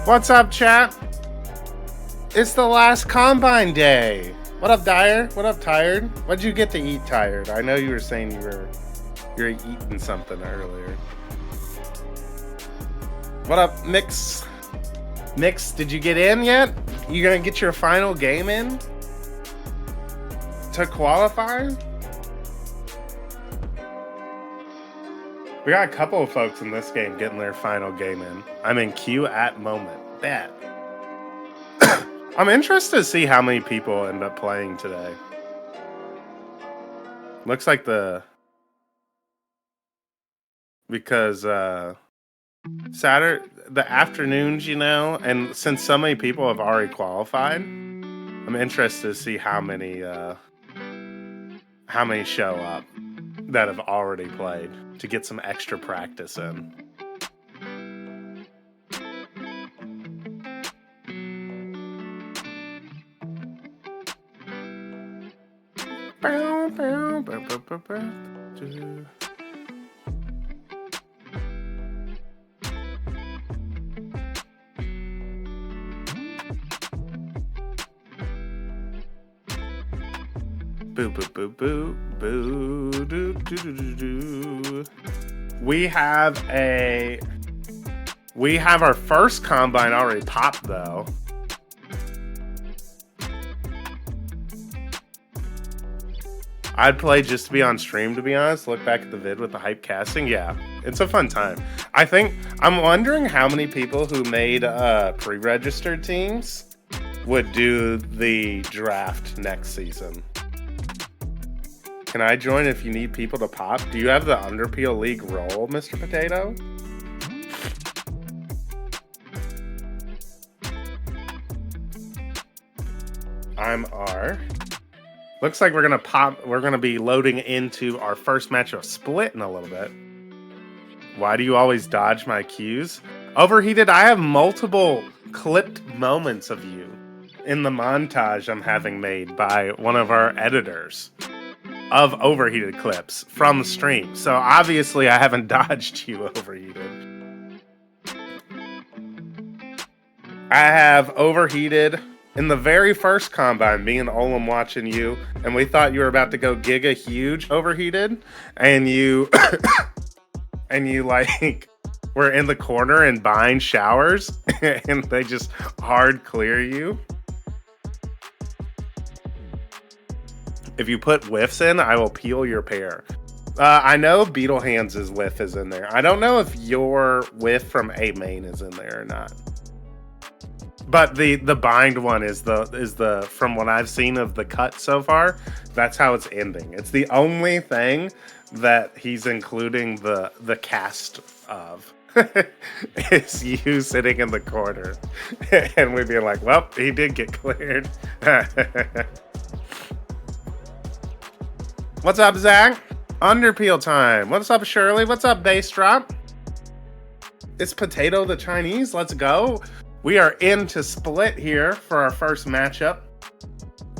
What's up, chat? It's the last Combine day. What up, Dyer? What up, Tired? What'd you get to eat, Tired? I know you were saying you were eating something earlier. What up, Mix? Mix, did you get in yet? You gonna get your final game in to qualify? We got a couple of folks in this game getting their final game in. I'm in queue at moment. That. I'm interested to see how many people end up playing today. Looks like because Saturday, the afternoons, you know, and since so many people have already qualified, I'm interested to see how many show up that have already played to get some extra practice in. Boo boo boo boo boo doo doo doo doo doo. We have our first combine already popped though. I'd play just to be on stream, to be honest. Look back at the vid with the hype casting. Yeah, it's a fun time. I'm wondering how many people who made pre-registered teams would do the draft next season. Can I join if you need people to pop? Do you have the Underpeel League role, Mr. Potato? I'm R. Looks like we're gonna be loading into our first match of Split in a little bit. Why do you always dodge my cues? Overheated, I have multiple clipped moments of you in the montage I'm having made by one of our editors of Overheated clips from the stream. So obviously I haven't dodged you, Overheated. I have Overheated in the very first combine, me and Olam watching you, and we thought you were about to go giga huge, Overheated, and you and you like were in the corner and buying showers and they just hard clear you. If you put whiffs in, I will peel your pair. I know Beetle Hands' whiff is in there. I don't know if your whiff from A main is in there or not. But the bind one is the from what I've seen of the cut so far, that's how it's ending. It's the only thing that he's including the cast of. It's you sitting in the corner. And we'd be like, well, he did get cleared. What's up, Zach? Underpeel time. What's up, Shirley? What's up, Bass Drop? It's Potato the Chinese. Let's go. We are into Split here for our first matchup.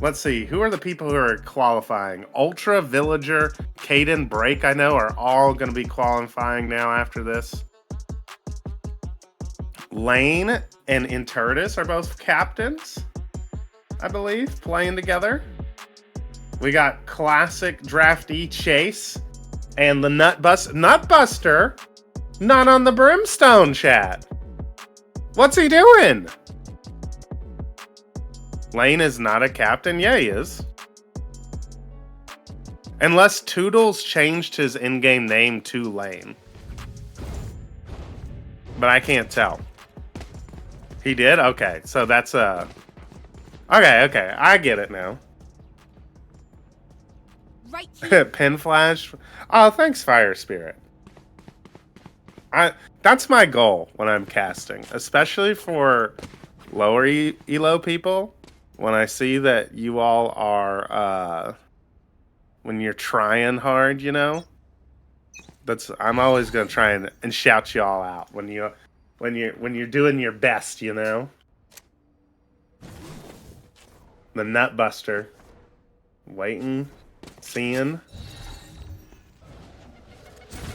Let's see. Who are the people who are qualifying? Ultra, Villager, Caden, Break, I know, are all going to be qualifying now after this. Lane and Inturtus are both captains, I believe, playing together. We got classic draftee Chase and the Nutbuster, not on the Brimstone chat. What's he doing? Lane is not a captain? Yeah, he is. Unless Toodles changed his in-game name to Lane. But I can't tell. He did? Okay, so that's Okay, I get it now. Right. Pin flash. Oh, thanks, Fire Spirit. That's my goal when I'm casting, especially for lower elo people. When I see that you all are, when you're trying hard, you know, I'm always gonna try and shout you all out when you're doing your best, you know. The Nutbuster, waiting. Seeing.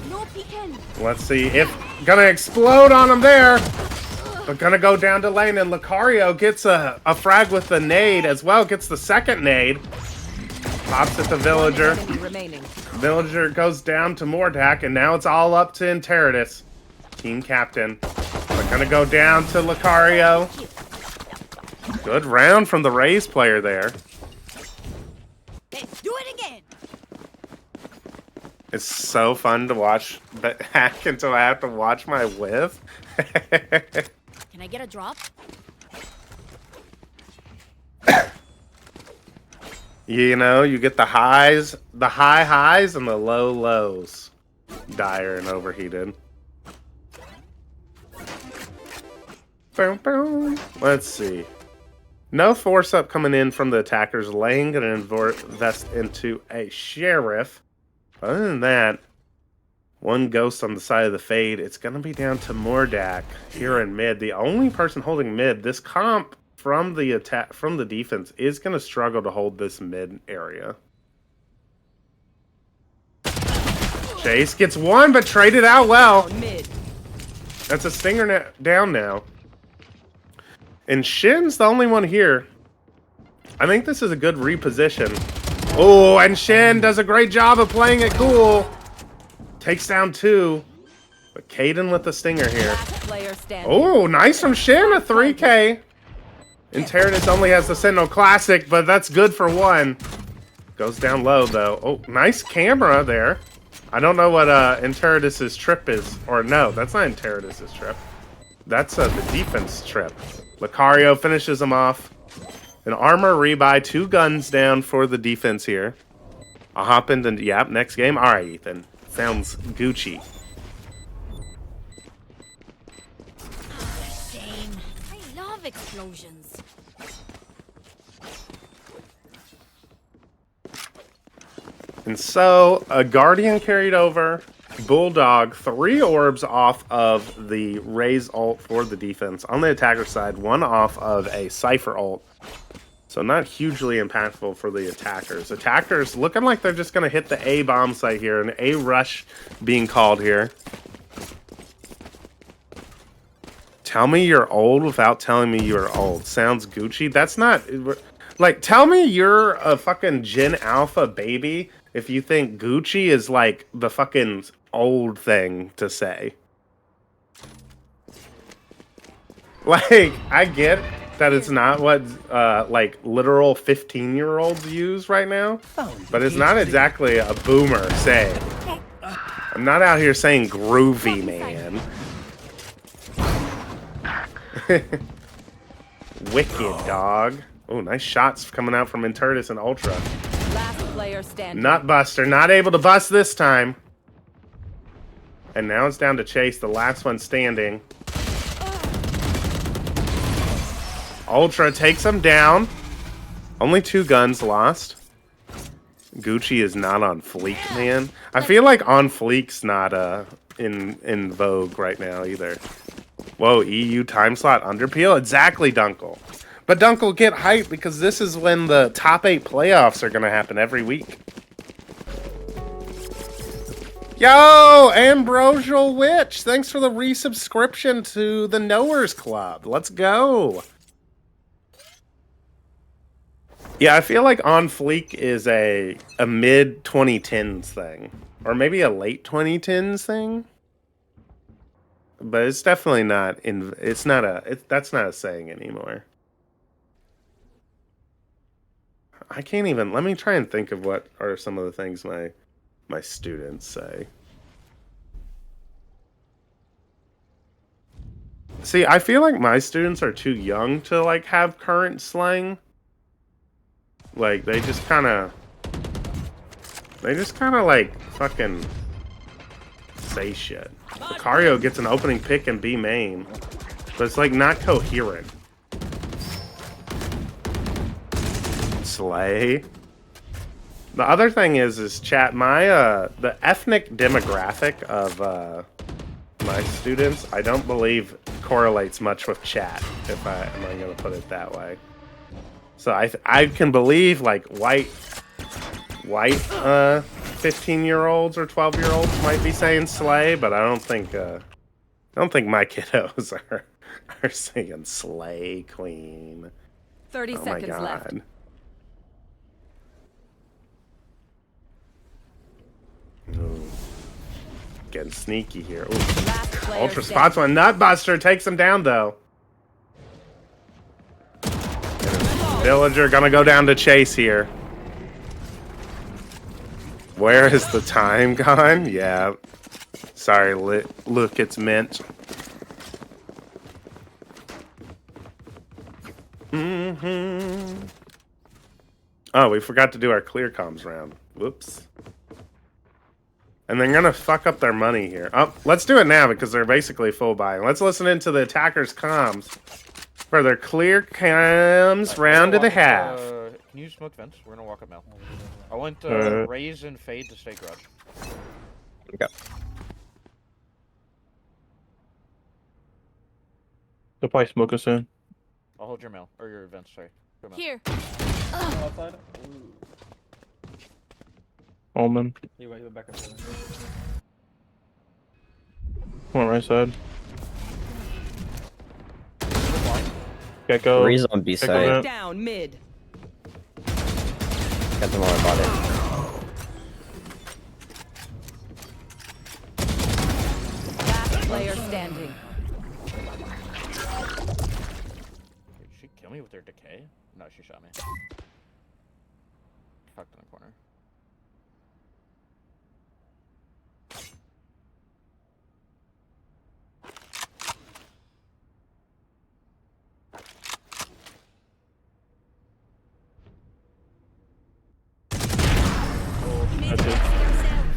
No peeking. Let's see if gonna explode on him there. But gonna go down to lane, and Lucario gets a frag with the nade as well. Gets the second nade. Pops at the villager. Villager goes down to Mordak, and now it's all up to Enteritus. Team captain. But gonna go down to Lucario. Good round from the Rays player there. Let's do it again. It's so fun to watch but hack until I have to watch my whiff. Can I get a drop? You know, you get the highs, the high highs, and the low lows. Dire and overheated. Boom, boom. Let's see. No force up coming in from the attackers. Lane gonna invest into a sheriff. Other than that, one ghost on the side of the fade. It's gonna be down to Mordak here in mid. The only person holding mid. This comp from the attack from the defense is gonna struggle to hold this mid area. Chase gets one, but traded out well. That's a stinger down now. And Shin's the only one here. I think this is a good reposition. Oh, and Shin does a great job of playing it cool. Takes down two. But Caden with the stinger here. Oh, nice from Shin, a 3K. Enteritus only has the Sentinel Classic, but that's good for one. Goes down low, though. Oh, nice camera there. I don't know what Enteritus's trip is. Or no, that's not Enteritus's trip. That's the defense trip. Lucario finishes him off. An armor rebuy, 2 guns down for the defense here. I'll hop into, yep, next game. All right, Ethan. Sounds Gucci. Shame. I love explosions. And so, a Guardian carried over. Bulldog, 3 orbs off of the Raze ult for the defense. On the attacker side, 1 off of a Cypher ult. So not hugely impactful for the attackers. Attackers looking like they're just going to hit the A bomb site here. An A rush being called here. Tell me you're old without telling me you're old. Sounds Gucci. That's not... Like, tell me you're a fucking Gen Alpha baby if you think Gucci is like the fucking old thing to say. Like, I get that it's not what like literal 15-year-olds use right now, but it's not exactly a boomer saying. I'm not out here saying groovy, man. Wicked, dog. Oh, nice shots coming out from Enteritus and Ultra. Last player standing. Nut Buster, not able to bust this time. And now it's down to Chase, the last one standing. Ultra takes him down. Only 2 guns lost. Gucci is not on fleek, man. I feel like on fleek's not in vogue right now either. Whoa, EU time slot Underpeel? Exactly, Dunkel. But Dunkel, get hyped because this is when the top 8 playoffs are going to happen every week. Yo, Ambrosial Witch, thanks for the resubscription to the Knowers Club. Let's go. Yeah, I feel like On Fleek is a mid-2010s thing. Or maybe a late 2010s thing. But it's definitely not, that's not a saying anymore. I can't even, let me try and think of what are some of the things my students say. See, I feel like my students are too young to like have current slang. Like they just kind of like fucking say shit. Lucario gets an opening pick and B main, but it's like not coherent. Slay. The other thing is chat, my the ethnic demographic of my students, I don't believe correlates much with chat, if I'm gonna put it that way. So I can believe like white 15-year-olds or 12-year-olds might be saying slay, but I don't think my kiddos are saying slay queen. 30 Oh my seconds left. god. Ooh. Getting sneaky here. Ooh. Last player Ultra spots one. Nutbuster takes him down though. Villager gonna go down to chase here. Where is the time gone? Yeah. Sorry, look, it's mint. Oh, we forgot to do our clear comms round. Whoops. And they're gonna fuck up their money here. Oh, let's do it now because they're basically full buying. Let's listen into the attackers' comms for their clear comms round of the half. Can you smoke vents? We're gonna walk up now. I went to raise and fade to stay grudge. Okay. They'll probably smoke us soon. I'll hold your mail or your vents. Sorry. Your mail. Here. Outside. Omen. You wait, back up. Come on, right side. Gecko. Breeze on B Gecko side. vent. Down mid. Got them all about it. Last player standing. Did she kill me with her decay? No, she shot me. Fucked in the corner.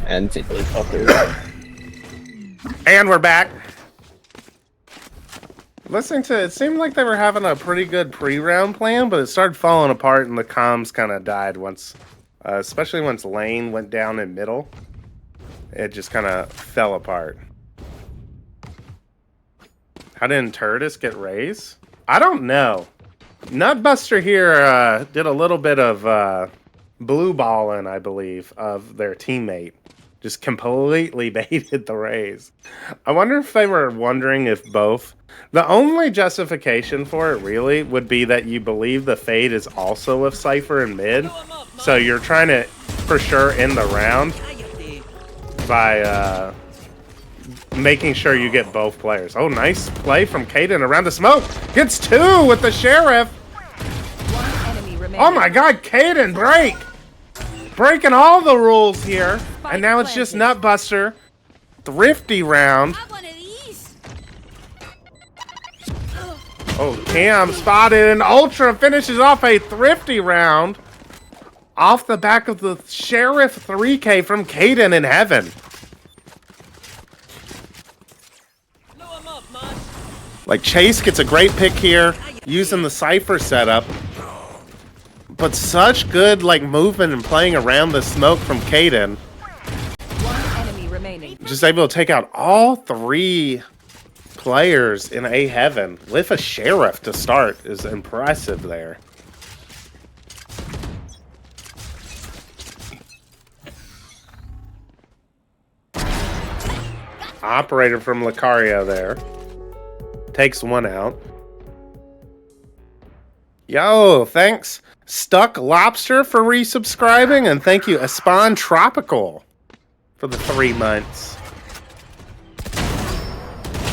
That's it. And And we're back. Listening to it seemed like they were having a pretty good pre-round plan, but it started falling apart and the comms kind of died once, especially once lane went down in middle. It just kind of fell apart. How didn't Turtis get raised? I don't know. Nutbuster here did a little bit of blue balling, I believe, of their teammate. Just completely baited the raise. I wonder if they were wondering if both... The only justification for it, really, would be that you believe the fade is also with Cypher in mid. So you're trying to, for sure, end the round by making sure you get both players. Oh, nice play from Caden around the smoke. Gets two with the Sheriff. One enemy remaining. Oh my god, Caden, break! Breaking all the rules here. And now it's just Nutbuster. Thrifty round. Have one of these. Oh, Cam spotted and Ultra finishes off a thrifty round. Off the back of the Sheriff 3K from Caden in heaven. Like, Chase gets a great pick here, using the Cypher setup. But such good, like, movement and playing around the smoke from Caden. One enemy remaining. Just able to take out all three players in A heaven with a Sheriff to start is impressive there. Operator from Lucario there. Takes one out. Yo, thanks Stuck Lobster for resubscribing, and thank you Espon Tropical for the 3 months.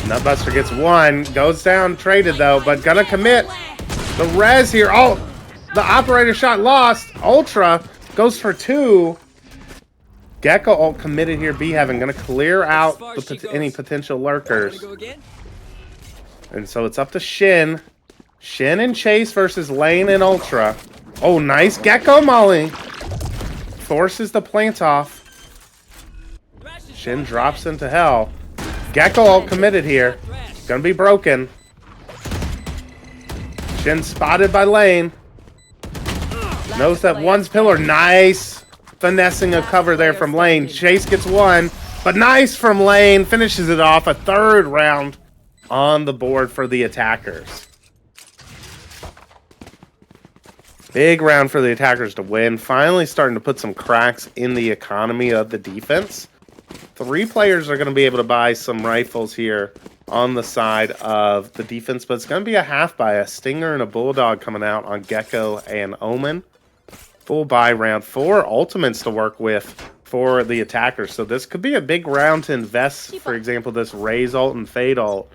Nutbuster gets one, goes down, traded though, but gonna commit the res here. Oh, the operator shot lost. Ultra goes for 2. Gecko ult committed here. B Heaven gonna clear out any potential lurkers. And so it's up to Shin. Shin and Chase versus Lane and Ultra. Oh, nice Gecko Molly. Forces the plant off. Shin drops into hell. Gecko ult committed here. Gonna be broken. Shin spotted by Lane. Knows that one's pillar. Nice. Finessing a cover there from Lane. Chase gets one. But nice from Lane. Finishes it off. A 3rd round on the board for the attackers. Big round for the attackers to win. Finally starting to put some cracks in the economy of the defense. 3 players are going to be able to buy some rifles here on the side of the defense, but it's going to be a half buy. A Stinger and a Bulldog coming out on Gecko and Omen. Full buy round. 4 ultimates to work with for the attackers. So this could be a big round to invest, for example, this Raze ult and Fade ult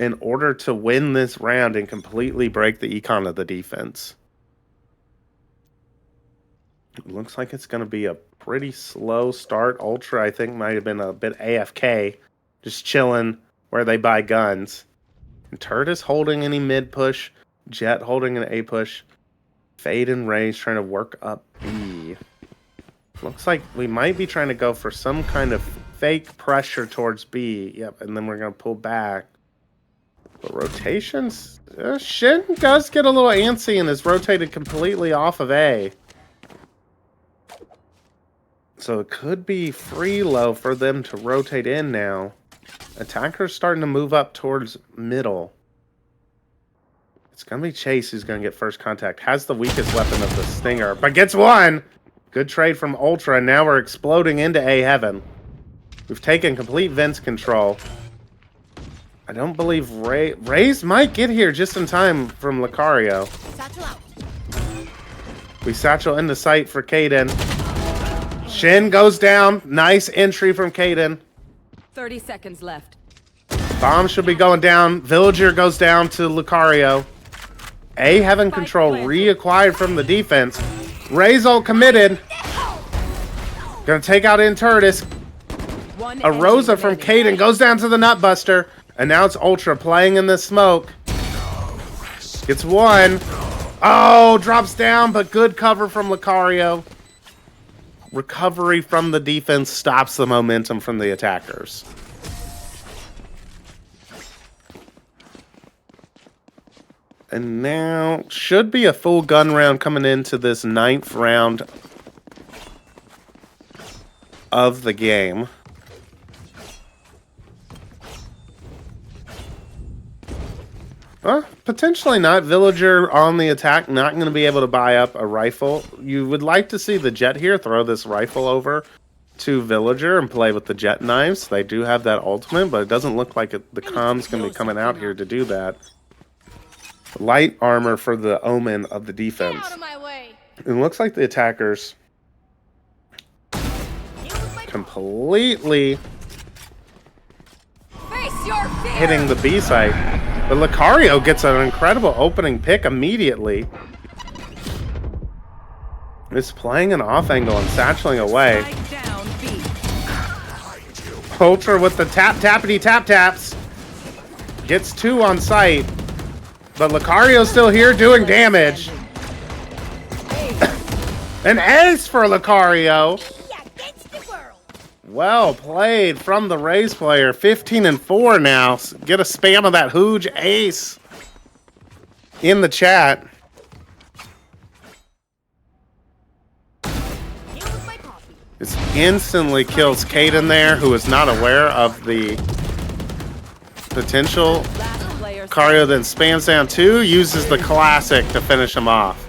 in order to win this round and completely break the econ of the defense. It looks like it's going to be a pretty slow start. Ultra, I think, might have been a bit AFK, just chilling where they buy guns. And Turtis holding any mid push, Jet holding an A push, Fade and Raze trying to work up B. Looks like we might be trying to go for some kind of fake pressure towards B. Yep, and then we're going to pull back. But rotations, Shin does get a little antsy and is rotated completely off of A. So it could be free low for them to rotate in now. Attackers starting to move up towards middle. It's going to be Chase who's going to get first contact. Has the weakest weapon of the Stinger, but gets one. Good trade from Ultra, and now we're exploding into A heaven. We've taken complete Vince control. I don't believe Raze might get here just in time from Lucario. Satchel out. We satchel into sight for Kaden. Shin goes down. Nice entry from Kaden. 30 seconds left. Bomb should be going down. Villager goes down to Lucario. A heaven control reacquired from the defense. Raze ult committed. Gonna take out Inturtis. A Rosa from Kaden goes down to the Nutbuster. And now it's Ultra playing in the smoke. Gets one. Oh, drops down, but good cover from Lucario. Recovery from the defense stops the momentum from the attackers. And now should be a full gun round coming into this 9th round of the game. Potentially not. Villager on the attack, not going to be able to buy up a rifle. You would like to see the Jet here throw this rifle over to Villager and play with the Jet knives. They do have that ultimate, but it doesn't look like the comm's going to be coming out here to do that. Light armor for the Omen of the defense. Get out of my way. It looks like the attackers completely Face your fear. hitting the B site. But Lucario gets an incredible opening pick immediately. Is playing an off angle and satcheling away. Strike down B. Ultra with the tappity tap taps. Gets 2 on site. But Lucario's still here doing damage. An ace for Lucario. Well played from the Raze player. 15-4 now. Get a spam of that Hooge ace in the chat. This instantly kills Kaden there, who is not aware of the potential. Lucario then spams down 2, uses the classic to finish him off.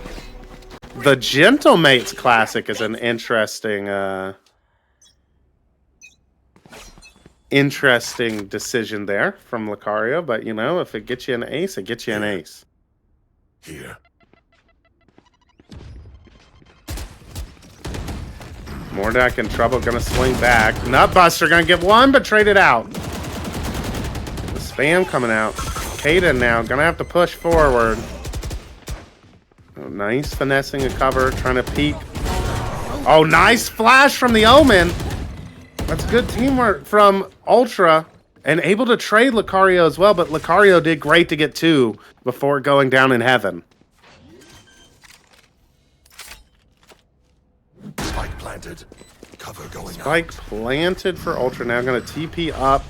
The Gentlemate's classic is an interesting decision there from Lucario, but you know, if it gets you an ace, it gets you an ace. Here. Mordak in trouble, gonna swing back. Nutbuster gonna get 1, but trade it out. The spam coming out. Kaden now gonna have to push forward. Oh, nice finessing a cover, trying to peek. Oh, nice flash from the Omen. That's good teamwork from Ultra, and able to trade Lucario as well, but Lucario did great to get 2 before going down in heaven. Spike planted. Cover going Spike planted for Ultra, now gonna TP up.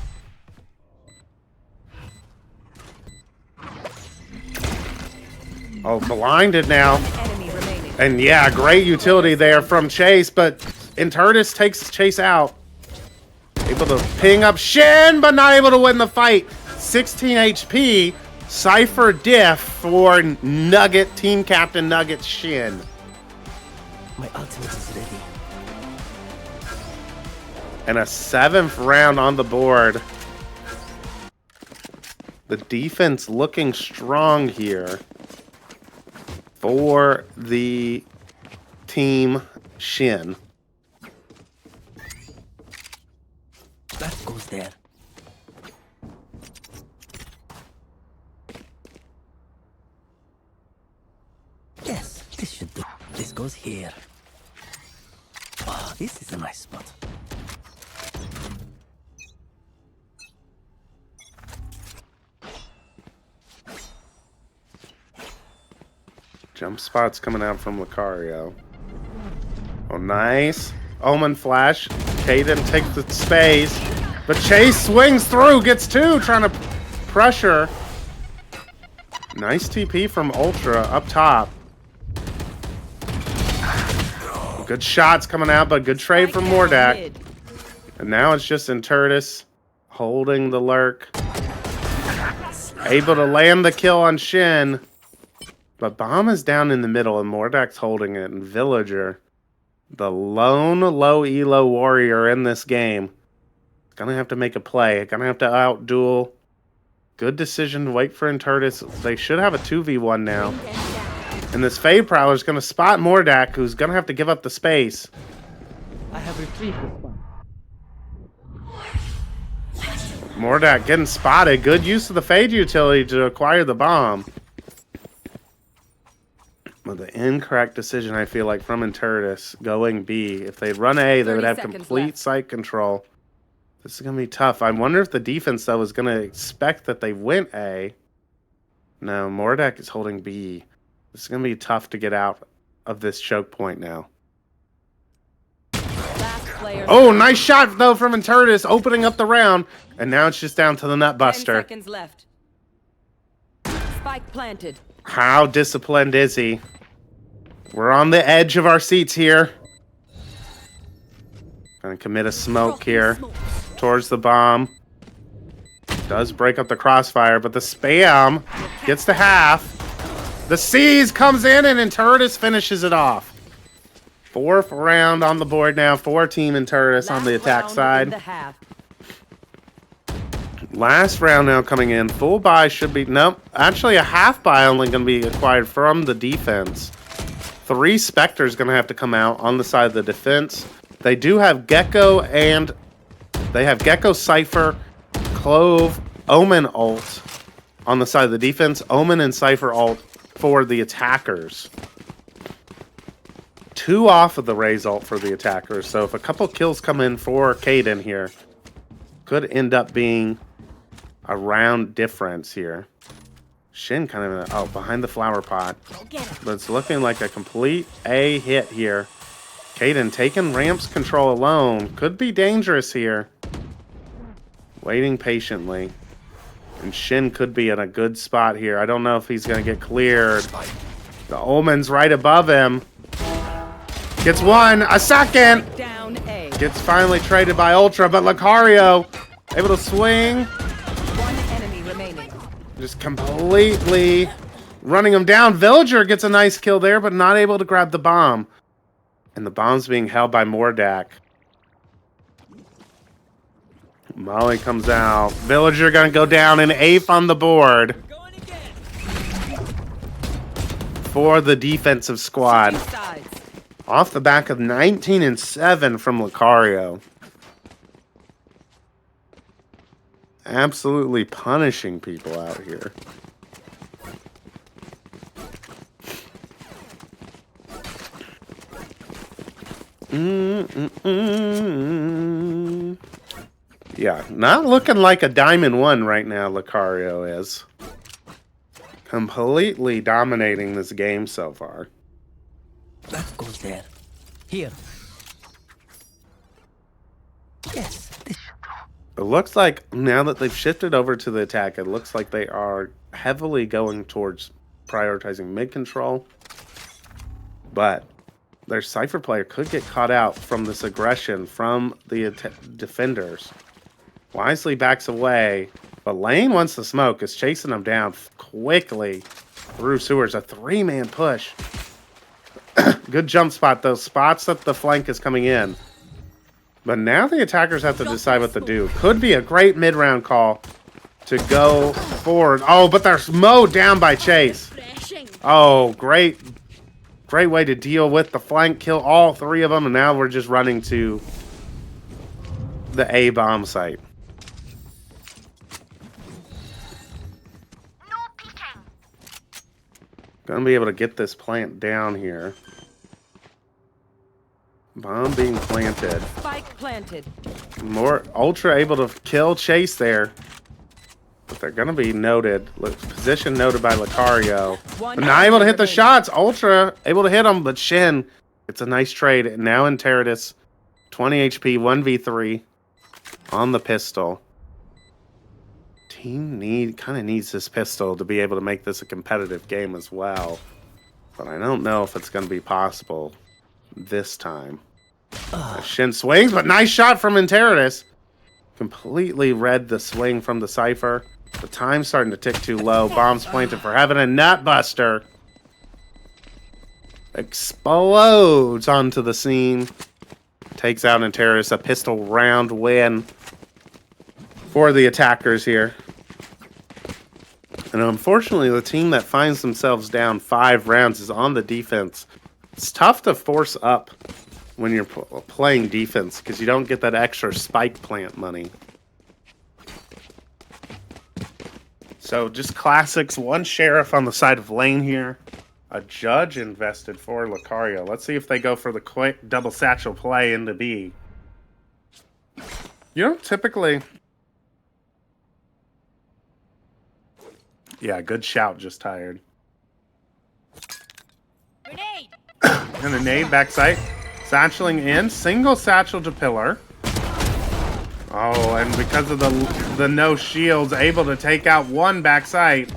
Oh, blinded now. Enemy remaining. And yeah, great utility there from Chase, but Inturtis takes Chase out. Able to ping up Shin, but not able to win the fight. 16 HP. Cypher diff for Nugget, team captain Nugget Shin. My ultimate is ready. And a 7th round on the board. The defense looking strong here for the team Shin. That goes there. Yes, this should do. This goes here. Oh, this is a nice spot. Jump spots coming out from Lucario. Oh, nice. Omen flash. Caden takes the space. But Chase swings through, gets two, trying to pressure. Nice TP from Ultra up top. Good shots coming out, but good trade from Mordak. And now it's just Inturtus holding the lurk. Able to land the kill on Shin. But Bomb is down in the middle and Mordak's holding it. And Villager, the lone low elo warrior in this game, gonna have to make a play. Gonna have to outduel. Good decision to wait for Inturtus. They should have a 2v1 now. And this Fade Prowler is gonna spot Mordak, who's gonna have to give up the space. I have retrieved this one. Mordak getting spotted. Good use of the Fade utility to acquire the bomb. But the incorrect decision, I feel like, from Inturtus going B. If they'd run A, they would have complete site control. This is going to be tough. I wonder if the defense, though, is going to expect that they went A. No, Mordak is holding B. This is going to be tough to get out of this choke point now. Oh, nice shot, though, from Inturtus, opening up the round. And now it's just down to the Nut 10 Buster. seconds left. Spike planted. How disciplined is he? We're on the edge of our seats here. Gonna commit a smoke here towards the bomb. Does break up the crossfire, but the spam gets to half. The C's comes in and Inturtus finishes it off. Fourth round on the board now for Team Inturtus on the attack side. Last round now coming in. Full buy should be... Nope. Actually, a half buy only going to be acquired from the defense. 3 Spectres going to have to come out on the side of the defense. They do have Gecko and... They have Gecko, Cypher, Clove, Omen ult on the side of the defense. Omen and Cypher ult for the attackers. 2 off of the Raze ult for the attackers. So if a couple kills come in for Caden here, could end up being a round difference here. Shin kind of behind the flower pot. But it's looking like a complete A hit here. Caden taking ramps control alone. Could be dangerous here. Waiting patiently. And Shin could be in a good spot here. I don't know if he's going to get cleared. The Omen's right above him. Gets one, a second. Down A. Gets finally traded by Ultra, but Lucario able to swing. One enemy remaining. Just completely running him down. Villager gets a nice kill there, but not able to grab the bomb. And the bomb's being held by Mordak. Molly comes out. Villager gonna go down in 8th on the board. For the defensive squad. Off the back of 19 and 7 from Lucario. Absolutely punishing people out here. Yeah, not looking like a Diamond 1 right now, Lucario is. Completely dominating this game so far. That goes there. Here. Yes. It looks like now that they've shifted over to the attack, it looks like they are heavily going towards prioritizing mid control. But their Cypher player could get caught out from this aggression from the defenders. Wisely backs away, but Lane wants the smoke, is chasing them down quickly through sewers. A 3-man push. Good jump spot, though. Spots that the flank is coming in. But now the attackers have to decide what to do. Could be a great mid-round call. to go forward. Oh, but they're mowed down by Chase. Oh, great way to deal with the flank, kill all three of them, and now we're just running to the A bomb site. Gonna be able to get this plant down here. Bomb being planted. Spike planted. More Ultra able to kill Chase there. But they're gonna be noted. Position noted by Lucario. But not able to hit the shots. Ultra able to hit them, but Shin, it's a nice trade. And now in Terradus, 20 HP, 1v3 on the pistol. Team kind of needs this pistol to be able to make this a competitive game as well. But I don't know if it's going to be possible this time. Shin swings, but nice shot from Enteradus. Completely read the swing from the Cypher. The time's starting to tick too low. Bombs planted for heaven, and Nutbuster explodes onto the scene. Takes out Enteradus. A pistol round win for the attackers here. And unfortunately, the team that finds themselves down 5 rounds is on the defense. It's tough to force up when you're playing defense because you don't get that extra spike plant money. So just classics. One sheriff on the side of lane here. A judge invested for Lucario. Let's see if they go for the quick double satchel play into B. You don't typically... Yeah, good shout, just tired. Grenade. And a nade backside. Satcheling in. Single satchel to pillar. Oh, and because of the no shields, able to take out one backside.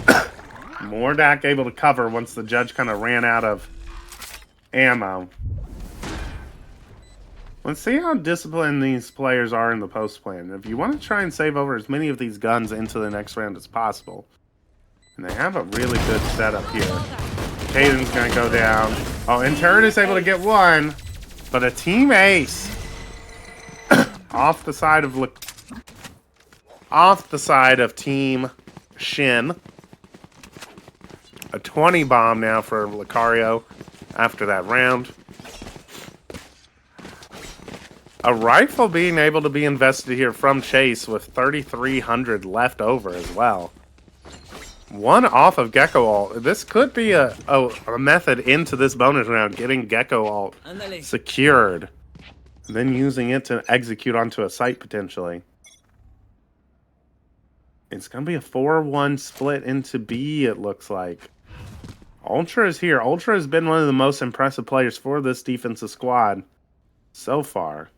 Mordak able to cover once the judge kind of ran out of ammo. Let's see how disciplined these players are in the post plan. If you want to try and save over as many of these guns into the next round as possible. And they have a really good setup here. Caden's going to go down. Oh, and Turret is able to get one. But a team ace. Off the side of Team Shin. A 20 bomb now for Lucario after that round. A rifle being able to be invested here from Chase with 3,300 left over as well. One off of Gecko ult. This could be a method into this bonus round, getting Gecko ult secured. And then using it to execute onto a site potentially. It's going to be a 4-1 split into B, it looks like. Ultra is here. Ultra has been one of the most impressive players for this defensive squad so far.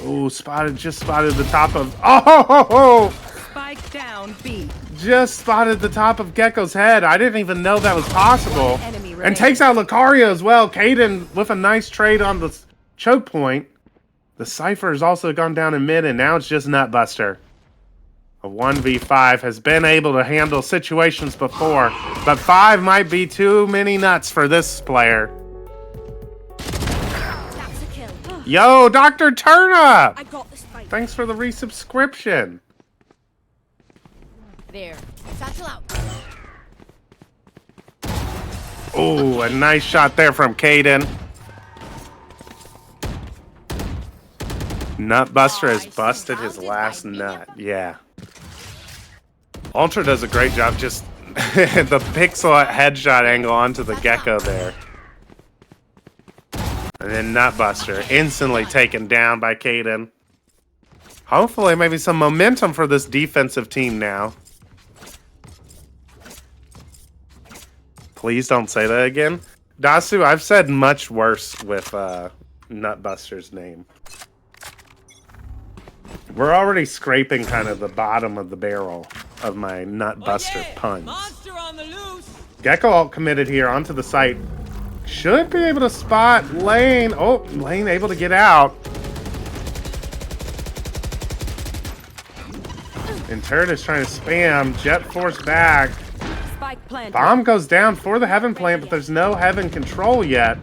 Oh, just spotted the top of... Oh! Spike down B. Just spotted the top of Gecko's head. I didn't even know that was possible. And takes out Lucario as well. Caden with a nice trade on the choke point. The Cypher has also gone down in mid, and now it's just Nutbuster. A 1v5 has been able to handle situations before, but 5 might be too many nuts for this player. That's a kill. Yo, Dr. Turnip! I got the spike. Thanks for the resubscription. There. Satchel out. Oh, a nice shot there from Caden. Nutbuster has busted his last nut. Yeah. Ultra does a great job just the pixel headshot angle onto the Gecko there. And then Nutbuster instantly taken down by Caden. Hopefully maybe some momentum for this defensive team now. Please don't say that again. Dasu, I've said much worse with Nutbuster's name. We're already scraping kind of the bottom of the barrel of my Nutbuster puns. Gecko ult committed here onto the site. Should be able to spot Lane. Oh, Lane able to get out. And Turret is trying to spam. Jet Force back. Bomb goes down for the Heaven plant, but there's no Heaven control yet.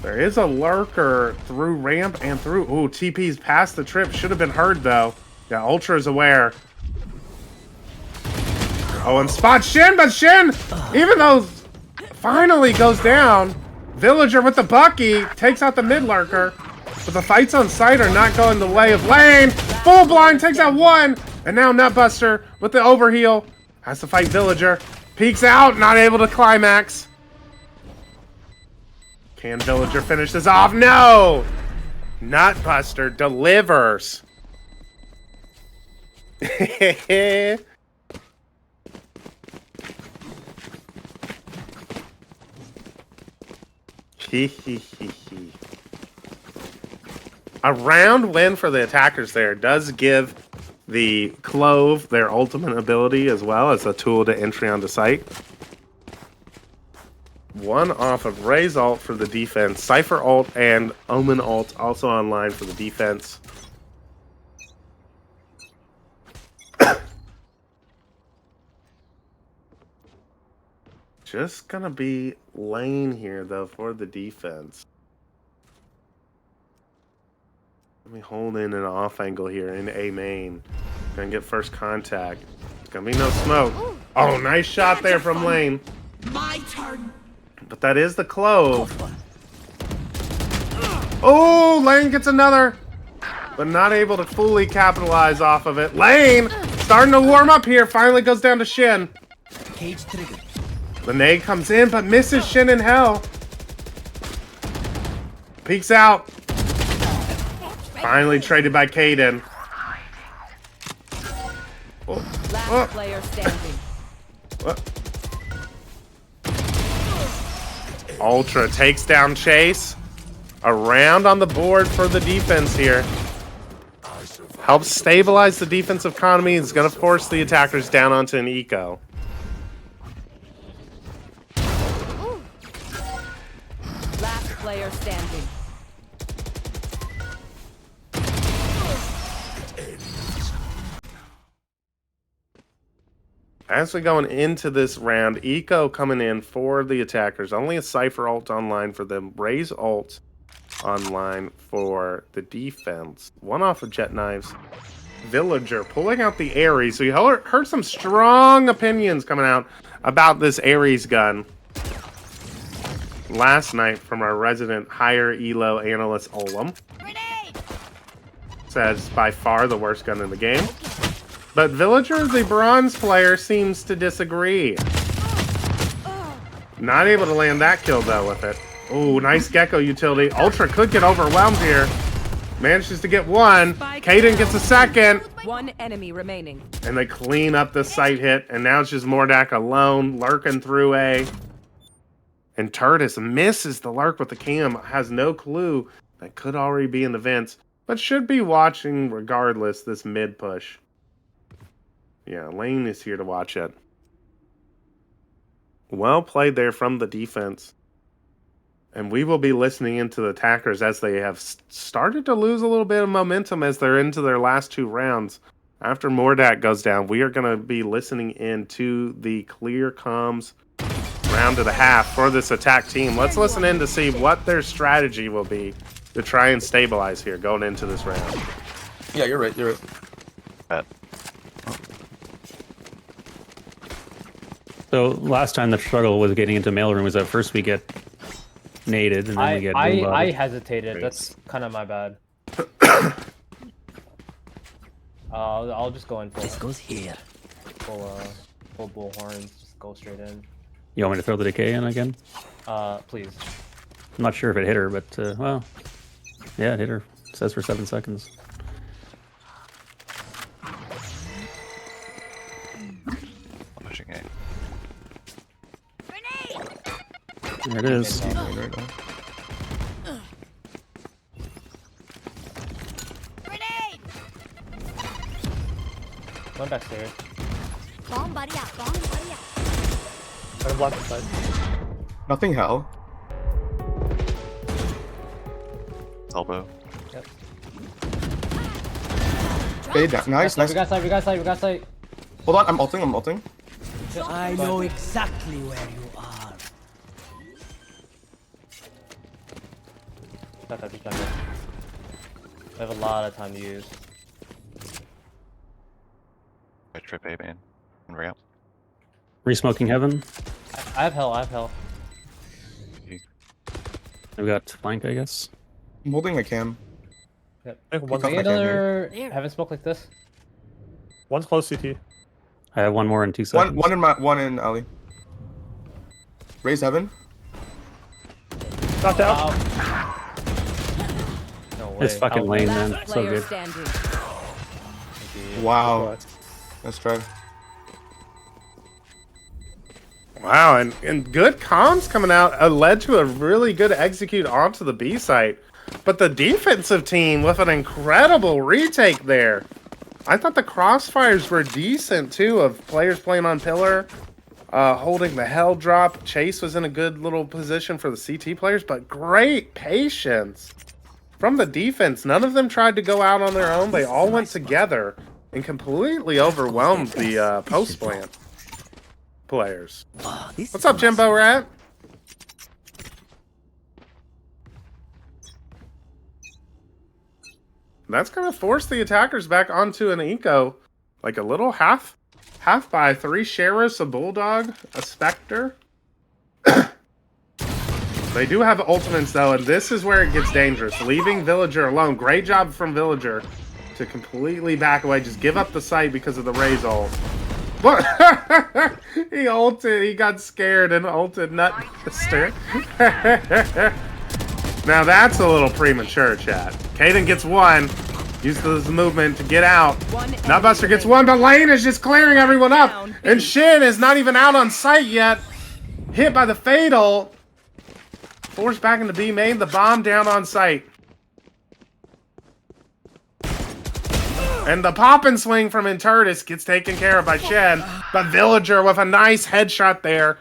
There is a lurker through ramp and through. Ooh, TP's past the trip. Should have been heard though. Yeah, Ultra's aware. Oh, and spot Shin, but Shin, even though finally goes down, Villager with the Bucky takes out the mid lurker. But the fights on site are not going the way of Lane. Full blind takes out one. And now Nutbuster with the overheal has to fight Villager. Peeks out, not able to climax. Can Villager finish this off? No! Nutbuster delivers. A round win for the attackers there does give the Clove their ultimate ability as well as a tool to entry onto site. One off of Ray's ult for the defense. Cypher ult and Omen ult also online for the defense. Just gonna be Lane here though for the defense. Let me hold in an off angle here in A main. Gonna get first contact. It's gonna be no smoke. Oh, nice shot there from Lane. My turn. But that is the Clove. Oh, Lane gets another. But not able to fully capitalize off of it. Lane starting to warm up here. Finally goes down to Shin. Cage trigger. The nade comes in, but misses Shin in hell. Peeks out. Finally traded by Kaden. Last player standing. Ultra takes down Chase. A round on the board for the defense here. Helps stabilize the defensive economy. Is going to force the attackers down onto an eco. Last player standing. As we going into this round, Eco coming in for the attackers. Only a Cypher ult online for them. Ray's ult online for the defense. One off of Jet Knives. Villager pulling out the Ares. We heard some strong opinions coming out about this Ares gun last night from our resident higher elo analyst Olam. Says by far the worst gun in the game. But Villager, the bronze player, seems to disagree. Not able to land that kill, though, with it. Ooh, nice Gecko utility. Ultra could get overwhelmed here. Manages to get one. Kaden gets a second. One enemy remaining. And they clean up the site hit. And now it's just Mordak alone, lurking through A. And Turtis misses the lurk with the cam. Has no clue that could already be in the vents. But should be watching regardless this mid push. Yeah, Lane is here to watch it. Well played there from the defense. And we will be listening into the attackers as they have started to lose a little bit of momentum as they're into their last two rounds. After Mordak goes down, we are going to be listening into the clear comms round and a half for this attack team. Let's listen in to see what their strategy will be to try and stabilize here going into this round. Yeah, you're right. You're right. So last time the struggle was getting into mailroom was that first we get naded and then we get I hesitated. That's kind of my bad. I'll just go in full. This goes here. Full bullhorns. Just go straight in. You want me to throw the decay in again? Please. I'm not sure if it hit her, but well, yeah, it hit her. It says for 7 seconds. Pushing A. There it is. One backstairs. Bomb buddy out. Bomb buddy out. Got a block inside. Nothing hell. Elbow. Yep. Fade down. Nice, nice. We got sight. We got sight. We got sight. Hold on, I'm ulting, I'm ulting. I know exactly where you are. Got that jungle. I have a lot of time to use. I trip A man. And ramp. Resmoking heaven. I have hell. I have hell. I've got flank, I guess. I'm holding a cam. Yep. One Maybe another heaven smoke like this. One's close CT. I have one more in 2 seconds. One in alley. Raise heaven. Knocked out. No way. This fucking lane, man. Last So player good. standing. Wow. Nice try. Wow, and good comms coming out led to a really good execute onto the B site. But the defensive team with an incredible retake there. I thought the crossfires were decent too, of players playing on pillar, holding the hell drop. Chase was in a good little position for the CT players, but great patience from the defense. None of them tried to go out on their own. They all went together and completely overwhelmed the post plant players. What's up, Jimbo Rat? That's gonna force the attackers back onto an eco, like a little half by 3 Sheriffs, a Bulldog, a Spectre. They do have ultimates though, and this is where it gets dangerous. Leaving Villager alone. Great job from Villager to completely back away. Just give up the site because of the Raze ult. What? He ulted. He got scared and ulted Nutbuster. Now that's a little premature, chat. Kaden gets one. Use this movement to get out. Nutbuster gets one, but Lane is just clearing everyone up. And Shin is not even out on site yet. Hit by the Fatal. Forced back into B main. The bomb down on site. And the pop and swing from Intertus gets taken care of by Shen. But Villager with a nice headshot there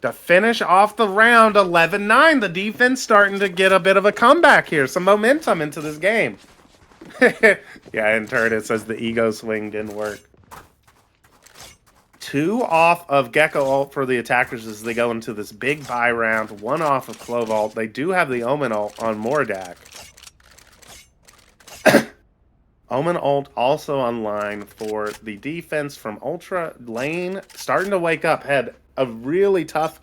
to finish off the round. 11-9. The defense starting to get a bit of a comeback here. Some momentum into this game. Yeah, Intertus says the ego swing didn't work. 2 off of Gecko ult for the attackers as they go into this big buy round. 1 off of Clove ult. They do have the Omen ult on Mordak. Omen ult also online for the defense from Ultra. Lane starting to wake up. Had a really tough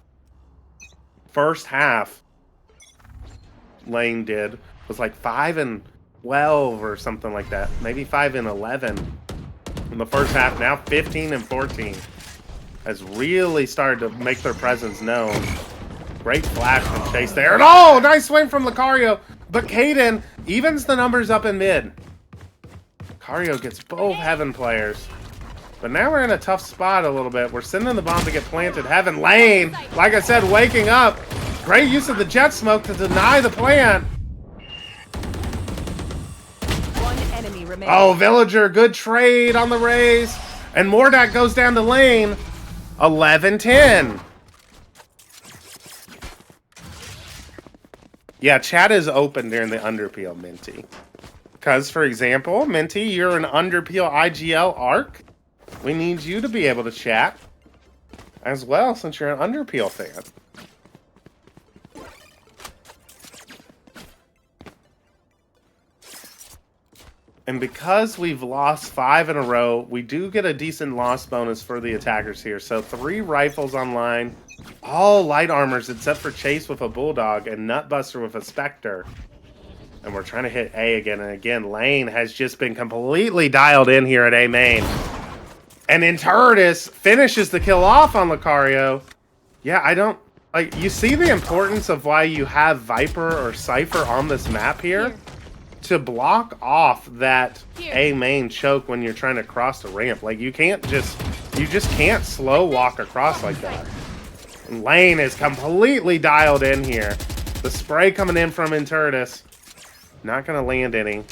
first half. Lane did. Was like 5-12 or something like that. Maybe 5-11 in the first half. Now 15-14. Has really started to make their presence known. Great flash from Chase there. And oh, nice swing from Lucario. But Kaden evens the numbers up in mid. Lucario gets both Heaven players. But now we're in a tough spot a little bit. We're sending the bomb to get planted. Heaven Lane, like I said, waking up. Great use of the jet smoke to deny the plant. One enemy remaining. Oh, Villager, good trade on the Raze. And Mordak goes down the lane. 11-10. Yeah, chat is open during the Underpeel, Minty. Because, for example, Minty, you're an Underpeel IGL ARC. We need you to be able to chat as well, since you're an Underpeel fan. And because we've lost 5 in a row, we do get a decent loss bonus for the attackers here. So 3 rifles online, all light armors except for Chase with a Bulldog and Nutbuster with a Spectre. And we're trying to hit A again. And again, Lane has just been completely dialed in here at A main. And Intertus finishes the kill off on Lucario. Yeah, I don't... like, you see the importance of why you have Viper or Cypher on this map here? To block off that A main choke when you're trying to cross the ramp. Like, you just can't slow walk across like that. And Lane is completely dialed in here. The spray coming in from Intertus. Not gonna land any.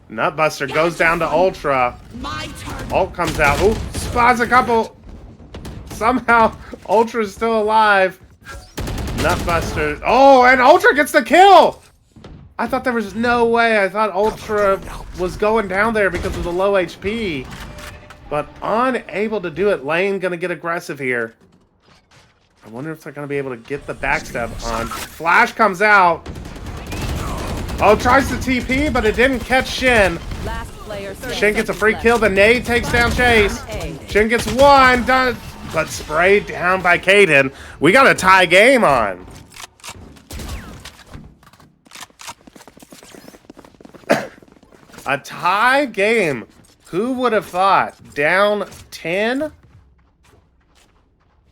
Nutbuster goes down to Ultra. Ult comes out. Ooh, spots a couple. Somehow, Ultra's still alive. Nutbuster. Oh, and Ultra gets the kill! I thought there was no way. I thought Ultra was going down there because of the low HP. But unable to do it. Lane gonna get aggressive here. I wonder if they're going to be able to get the backstep on. Flash comes out. Oh, tries to TP, but it didn't catch Shin. Last player. 30 Shin gets a seconds free left. kill. The nade takes down Chase. Shin gets one, done, but sprayed down by Caden. We got a tie game on. A tie game. Who would have thought? Down 10?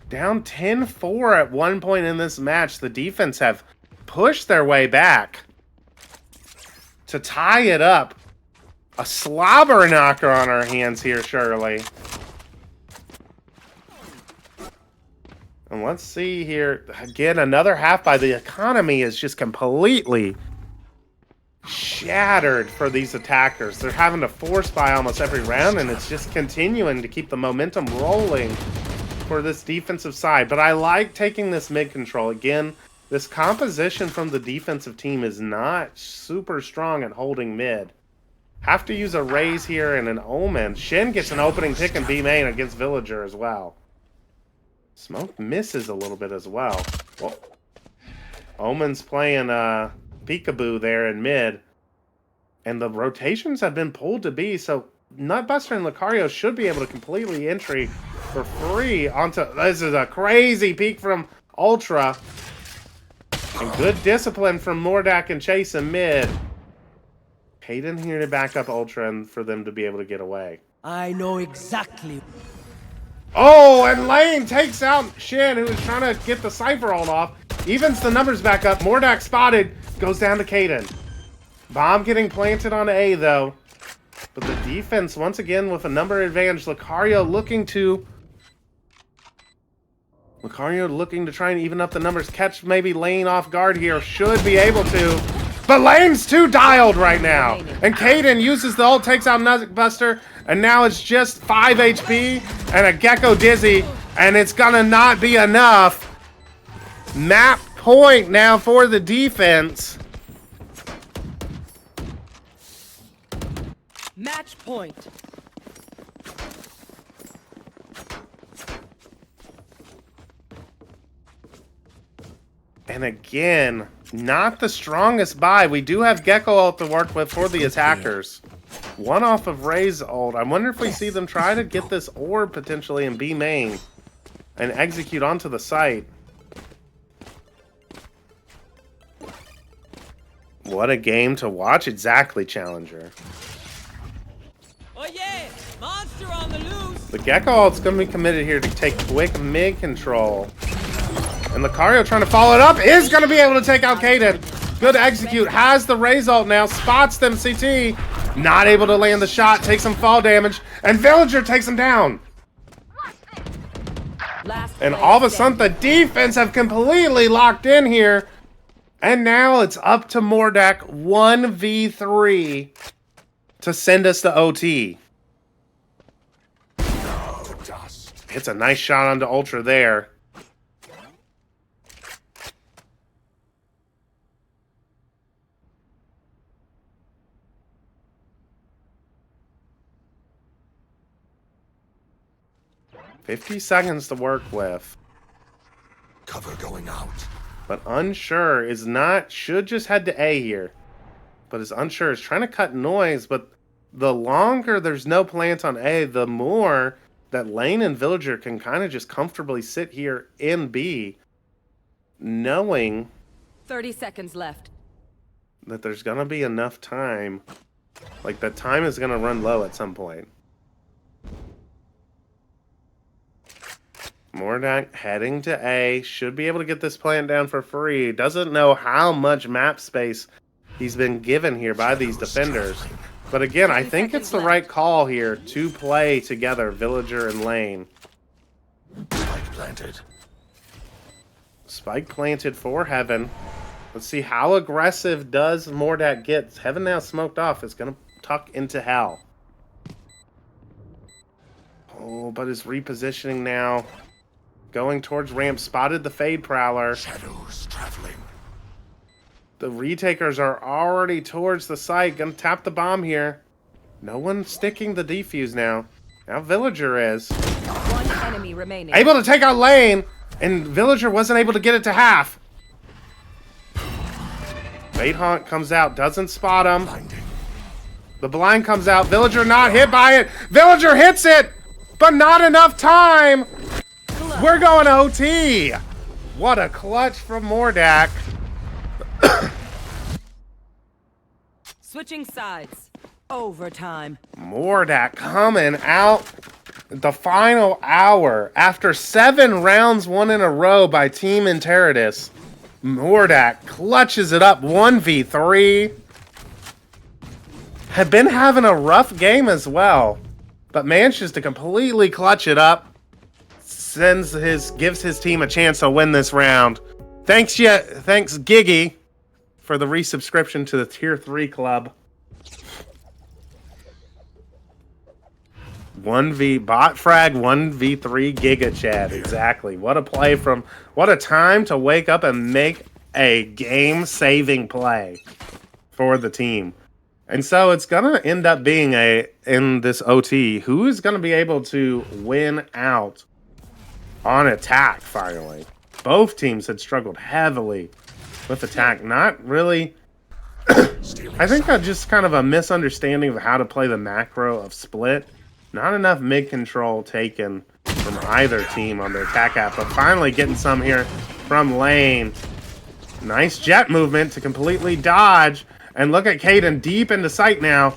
Down 10-4 at one point in this match. The defense have pushed their way back to tie it up. A slobber knocker on our hands here, Shirley. And let's see here. Again, another half by the economy is just completely shattered for these attackers. They're having to force buy almost every round, and it's just continuing to keep the momentum rolling for this defensive side. But I like taking this mid control. Again, this composition from the defensive team is not super strong at holding mid. Have to use a raise here and an omen. Shin gets an opening pick in B main against Villager as well. Smoke misses a little bit as well. Whoa. Omen's playing peekaboo there in mid. And the rotations have been pulled to B, so Nutbuster and Lucario should be able to completely entry for free onto... This is a crazy peek from Ultra. And good discipline from Mordak and Chase in mid. Hayden here to back up Ultra and for them to be able to get away. I know exactly. Oh, and Lane takes out Shin, who was trying to get the Cypher ult off. Evens the numbers back up. Mordak spotted. Goes down to Caden. Bomb getting planted on A, though. But the defense, once again, with a number advantage. Lucario looking to try and even up the numbers. Catch maybe Lane off guard here. Should be able to. But Lane's too dialed right now. And Caden uses the ult, takes out Nutbuster. And now it's just 5 HP and a Gecko Dizzy. And it's gonna not be enough. Map point now for the defense. Match point. And again, not the strongest buy. We do have Gecko ult to work with for the attackers. One off of Ray's ult. I wonder if we see them try to get this orb potentially in B main and execute onto the site. What a game to watch. Exactly, Challenger. Oh yeah! Monster on the loose! The Gecko ult's going to be committed here to take quick mid control. And Lucario trying to follow it up is going to be able to take out Caden. Good execute. Has the Raze ult now. Spots them CT. Not able to land the shot. Takes some fall damage. And Villager takes him down. And all of a sudden the defense have completely locked in here. And now it's up to Mordak 1v3 to send us to OT. Hits a nice shot onto Ultra there. $50 seconds to work with. Cover going out. But unsure is not, should just head to A here. But is unsure, is trying to cut noise, but the longer there's no plant on A, the more that Lane and Villager can kind of just comfortably sit here in B, knowing 30 seconds left. that there's going to be enough time. Like, that time is going to run low at some point. Mordak heading to A. Should be able to get this plant down for free. Doesn't know how much map space he's been given here by these defenders. But again, I think it's the right call here to play together, Villager and Lane. Spike planted. Spike planted for Heaven. Let's see how aggressive does Mordak get. Heaven now smoked off. It's going to tuck into Hell. Oh, but is repositioning now. Going towards ramp. Spotted the Fade Prowler. Shadows traveling. The retakers are already towards the site. Gonna tap the bomb here. No one sticking the defuse now. Now Villager is. One enemy remaining. Able to take out Lane. And Villager wasn't able to get it to half. Bait Haunt comes out, doesn't spot him. The blind comes out. Villager not hit by it. Villager hits it, but not enough time. We're going OT. What a clutch from Mordak. Switching sides. Overtime. Mordak coming out the final hour after 7 rounds won in a row by Team Enteritus. Mordak clutches it up 1v3. Had been having a rough game as well, but manages to completely clutch it up. Gives his team a chance to win this round. Thanks Giggy for the resubscription to the Tier 3 club. 1v bot frag 1v3 Giga Chat. Exactly. What a time to wake up and make a game-saving play for the team. And so it's gonna end up being in this OT, who is gonna be able to win out on attack finally. Both teams had struggled heavily with attack. Not really. I think that's just kind of a misunderstanding of how to play the macro of split. Not enough mid control taken from either team on their attack app, but finally getting some here from Lane. Nice jet movement to completely dodge. And look at Caden deep into sight now.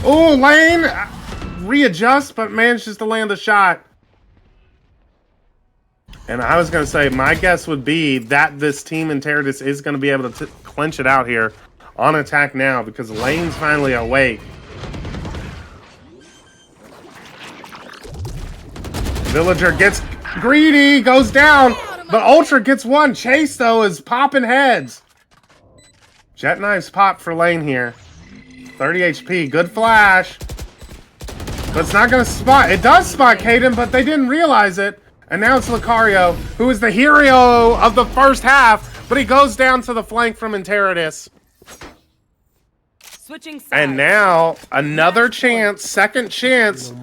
Oh, Lane readjusts, but manages to land the shot. And I was going to say, my guess would be that this team in Enteritus is going to be able to clinch it out here on attack now because Lane's finally awake. Villager gets greedy, goes down, but Ultra gets one. Chase, though, is popping heads. Jet Knives pop for Lane here. 30 HP, good flash. But it's not going to spot. It does spot Caden, but they didn't realize it. And now it's Lucario, who is the hero of the first half, but he goes down to the flank from Enteritus. Switching sides. And now, another chance, second chance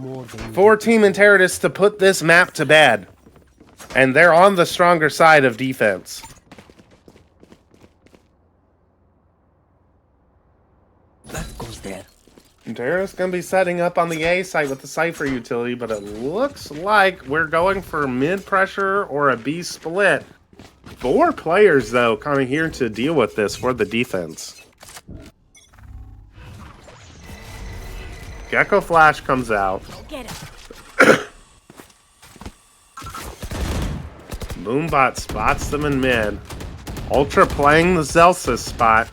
for Team Enteritus to put this map to bed. And they're on the stronger side of defense. That goes there. Enteritus going to be setting up on the A site with the Cypher utility, but it looks like we're going for mid pressure or a B split. 4 players, though, coming here to deal with this for the defense. Gecko Flash comes out. Get it. Boombot spots them in mid. Ultra playing the Zelsis spot.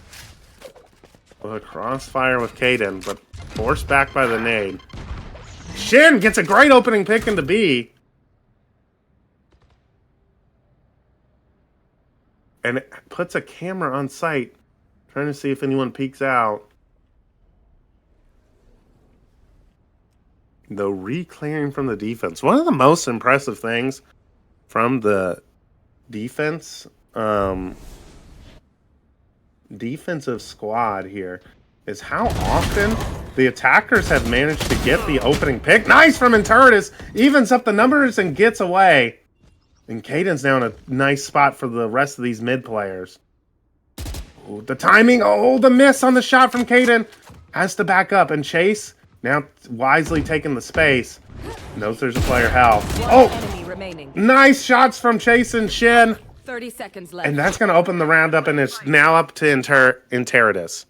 With a crossfire with Caden, but forced back by the nade. Shin gets a great opening pick into B. And it puts a camera on site, trying to see if anyone peeks out. Though re-clearing from the defense. One of the most impressive things from the defense, defensive squad here is how often the attackers have managed to get the opening pick. Nice from Enteritus. Evens up the numbers and gets away. And Caden's now in a nice spot for the rest of these mid players. Ooh, the timing. Oh, the miss on the shot from Caden. Has to back up. And Chase now wisely taking the space. Knows there's a player hell. Oh, enemy remaining. Nice shots from Chase and Shin. 30 seconds left. And that's going to open the round up, and it's now up to Enteritus.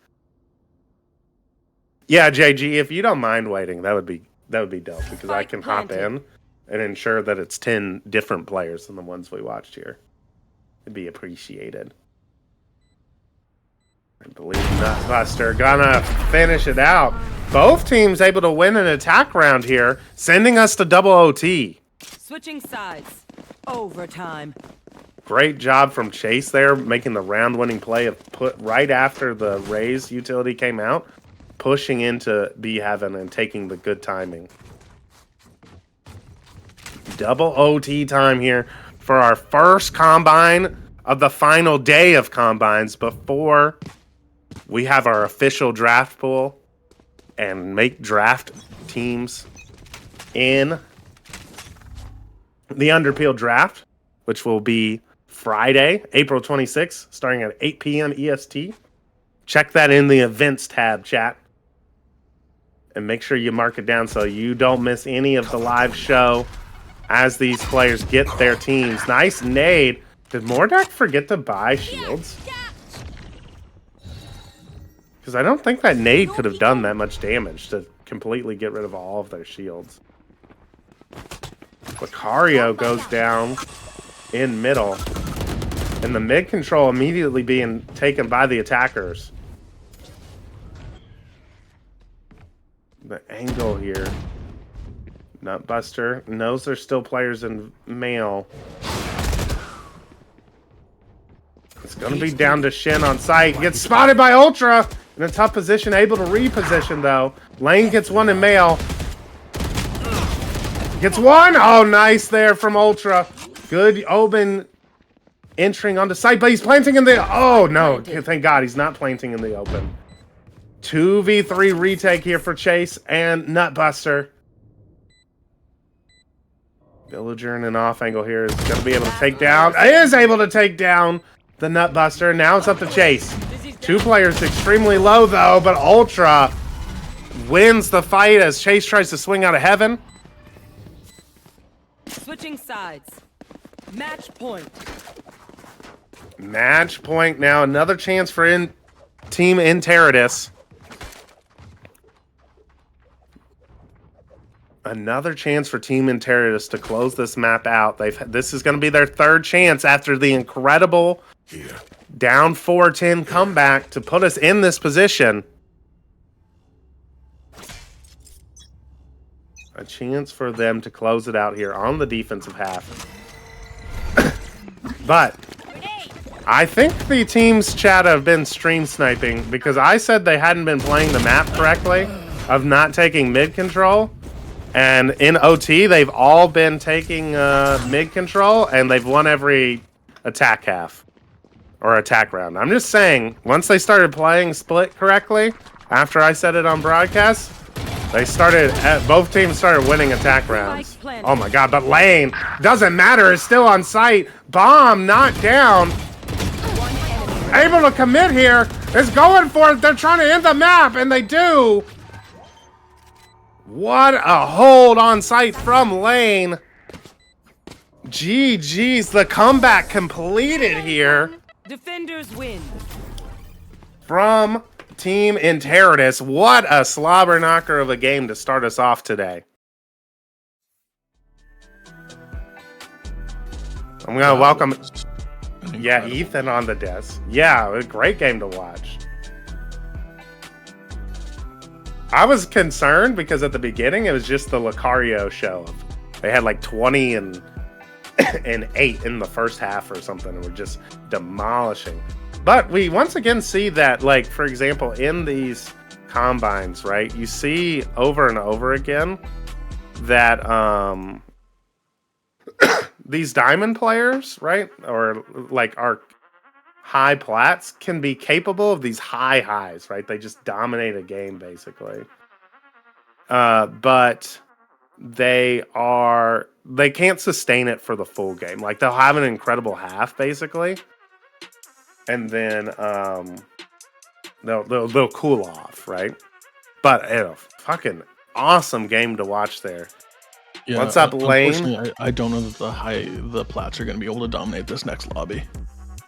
Yeah, JG, if you don't mind waiting, that would be dope because I can hop in and ensure that it's 10 different players than the ones we watched here. It'd be appreciated. I believe Nutbuster gonna finish it out. Both teams able to win an attack round here, sending us to double OT. Switching sides. Overtime. Great job from Chase there, making the round-winning play of put right after the Raze utility came out, pushing into B Heaven and taking the good timing. Double OT time here for our first combine of the final day of combines before we have our official draft pool and make draft teams in the Underpeel draft, which will be Friday, April 26th, starting at 8 p.m. EST. Check that in the events tab, chat. And make sure you mark it down so you don't miss any of the live show as these players get their teams. Nice nade. Did Mordek forget to buy shields? Because I don't think that nade could have done that much damage to completely get rid of all of their shields. Lucario goes down in middle. And the mid control immediately being taken by the attackers. The angle here. Nutbuster knows there's still players in male. It's going to be down to Shin on site. Gets spotted by Ultra in a tough position. Able to reposition, though. Lane gets one in male. Gets one. Oh, nice there from Ultra. Good Oben entering onto site, but he's planting in the... Oh, no. Thank God he's not planting in the open. 2v3 retake here for Chase and Nutbuster. Villager in an off angle here is going to be able to take down... Is able to take down the Nutbuster. Now it's up to Chase. Two players extremely low, though, but Ultra wins the fight as Chase tries to swing out of heaven. Switching sides. Match point. Match point now. Another chance for Team Enteridus. Another chance for Team Enteridus to close this map out. This is going to be their third chance after the incredible down 4-10 comeback to put us in this position. A chance for them to close it out here on the defensive half. But I think the team's chat have been stream sniping because I said they hadn't been playing the map correctly of not taking mid control. And in OT, they've all been taking mid control, and they've won every attack half or attack round. I'm just saying, once they started playing split correctly, after I said it on broadcast, both teams started winning attack rounds. Oh my God! But Lane doesn't matter; is still on site. Bomb not down. Able to commit here. Is going for it. They're trying to end the map, and they do. What a hold on site from Lane. GG's, the comeback completed here. Defenders win. From Team Enteridus. What a slobber knocker of a game to start us off today. I'm going to welcome... Yeah, Ethan on the desk. Yeah, a great game to watch. I was concerned because at the beginning it was just the Lucario show. They had like 20 and 8 in the first half or something, and were just demolishing. But we once again see that, like, for example, in these combines, right? You see over and over again that these diamond players, right? Or like our high plats can be capable of these high highs, right? They just dominate a game basically. But they can't sustain it for the full game. Like they'll have an incredible half basically. And then they'll cool off, right? But a fucking awesome game to watch there. Yeah, what's up, Lane? I don't know that the plats are going to be able to dominate this next lobby.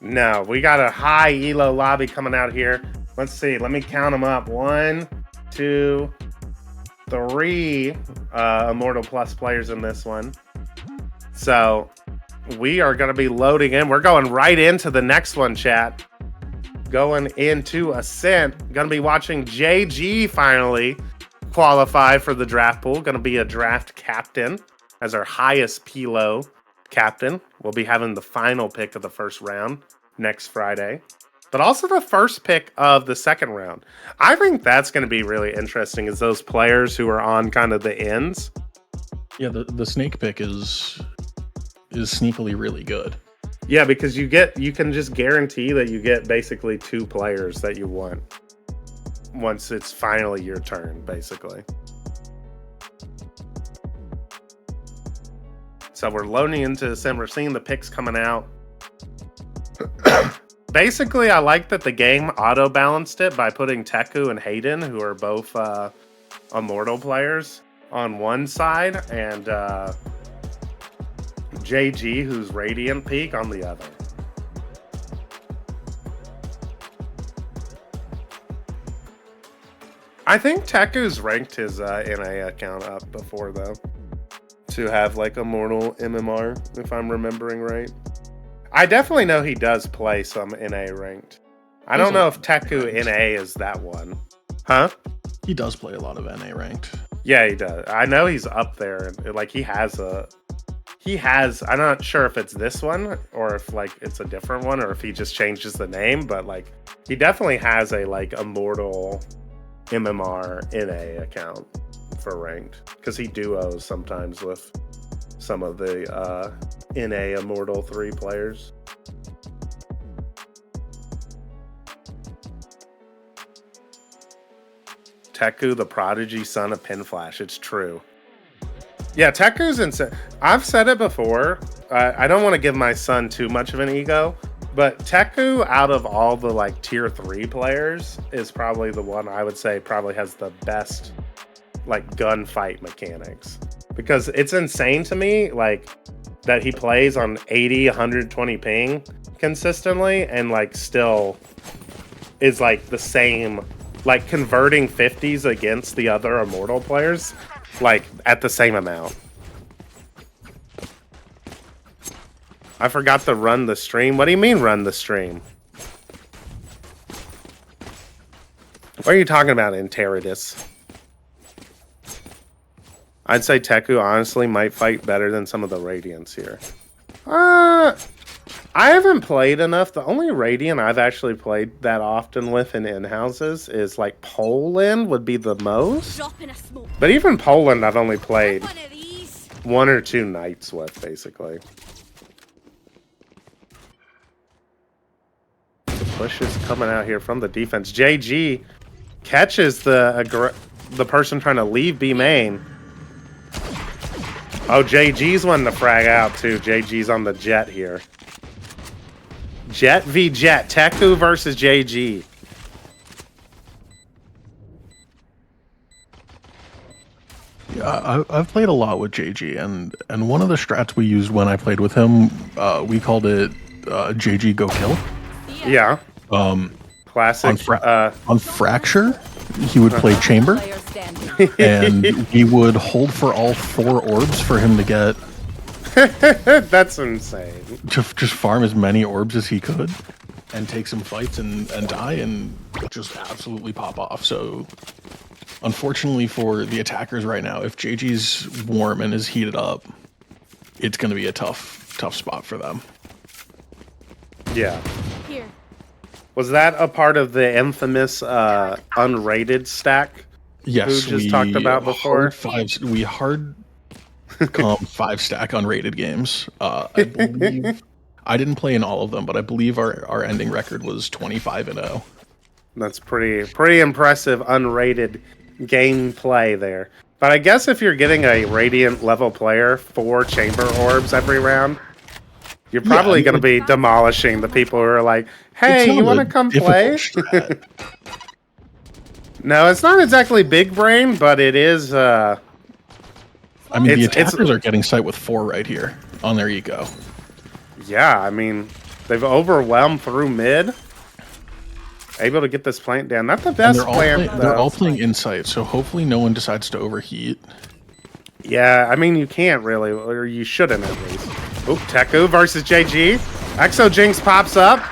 No, we got a high elo lobby coming out here. Let's see. Let me count them up. 1, 2, 3 Immortal Plus players in this one. So we are going to be loading in. We're going right into the next one, chat. Going into Ascent. Going to be watching JG finally qualify for the draft pool. Going to be a draft captain as our highest Pilo captain. We'll be having the final pick of the first round next Friday, but also the first pick of the second round. I think that's going to be really interesting, is those players who are on kind of the ends. Yeah, the snake pick is sneakily really good. Yeah, because you can just guarantee that you get basically 2 players that you want once it's finally your turn, basically. So we're loading into Sim. We're seeing the picks coming out. Basically, I like that the game auto-balanced it by putting Teku and Hayden, who are both Immortal players, on one side, and JG, who's Radiant Peak, on the other. I think Teku's ranked his NA account up before, though, to have like Immortal MMR, if I'm remembering right. I definitely know he does play some NA ranked. I don't know if Teku NA is that one. Huh? He does play a lot of NA ranked. Yeah, he does. I know he's up there. Like, he has, I'm not sure if it's this one or if, like, it's a different one or if he just changes the name, but, like, he definitely has a, like, Immortal MMR NA account for ranked. Because he duos sometimes with some of the NA Immortal 3 players. Teku, the prodigy son of Pinflash. It's true. Yeah, Teku's insane. I've said it before. I don't want to give my son too much of an ego, but Teku, out of all the like tier 3 players, is probably the one I would say probably has the best like gunfight mechanics. Because it's insane to me, like, that he plays on 80, 120 ping consistently and like still is like the same, like converting 50s against the other Immortal players, like at the same amount. I forgot to run the stream. What do you mean run the stream? What are you talking about, Enteritus? I'd say Teku honestly might fight better than some of the Radiants here. I haven't played enough. The only Radiant I've actually played that often with in houses is like Poland would be the most. But even Poland I've only played 1 or 2 nights with, basically. The push is coming out here from the defense. JG catches the person trying to leave B main. Oh, JG's one to frag out too. JG's on the Jet here. Jet v Jet. Teku versus JG. Yeah, I've played a lot with JG, and one of the strats we used when I played with him, we called it JG Go Kill. Yeah. Classic. On Fracture, he would play Chamber, and he would hold for all 4 orbs for him to get. That's insane. Just farm as many orbs as he could, and take some fights and die and just absolutely pop off. So, unfortunately for the attackers right now, if JG's warm and is heated up, it's going to be a tough spot for them. Yeah. Here. Was that a part of the infamous unrated stack? Yes, we just talked about before. We hard comp 5 stack unrated games. I believe I didn't play in all of them, but I believe our ending record was 25-0. That's pretty impressive unrated gameplay there. But I guess if you're getting a Radiant level player 4 chamber orbs every round, you're probably going to be demolishing the people who are like, hey, you want to come play? No, it's not exactly big brain, but it is... I mean, the attackers are getting sight with 4 right here on their eco. Yeah, I mean, they've overwhelmed through mid. Able to get this plant down. Not the best plant, they're all playing Insight, so hopefully no one decides to overheat. Yeah, I mean, you can't really, or you shouldn't at least. Oh, Teku versus JG. Exo Jinx pops up.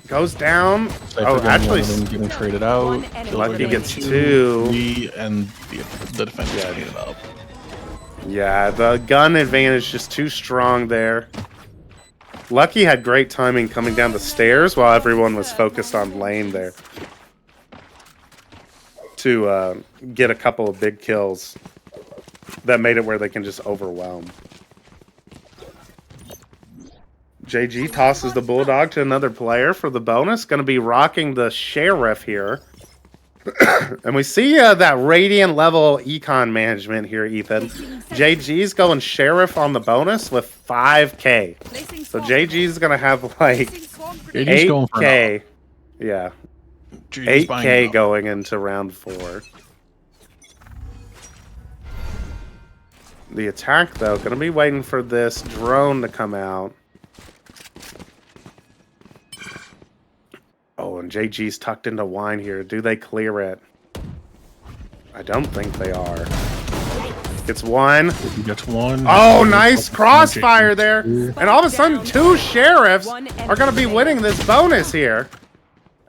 Goes down. Oh, actually, getting traded out. Lucky gets 2. And the defense is getting it up. Yeah, the gun advantage just too strong there. Lucky had great timing coming down the stairs while everyone was focused on lane there to get a couple of big kills that made it where they can just overwhelm. JG tosses the Bulldog to another player for the bonus. Going to be rocking the Sheriff here. And we see that Radiant level econ management here, Ethan. JG's going Sheriff on the bonus with 5k. So JG's going to have like JG's going for 8k. Yeah. JG's buying 8k it up. going into round 4. The attack, though, going to be waiting for this drone to come out. Oh, and JG's tucked into wine here. Do they clear it? I don't think they are. Gets one. He gets one. Oh, nice crossfire there. And all of a sudden, 2 sheriffs are going to be winning this bonus here.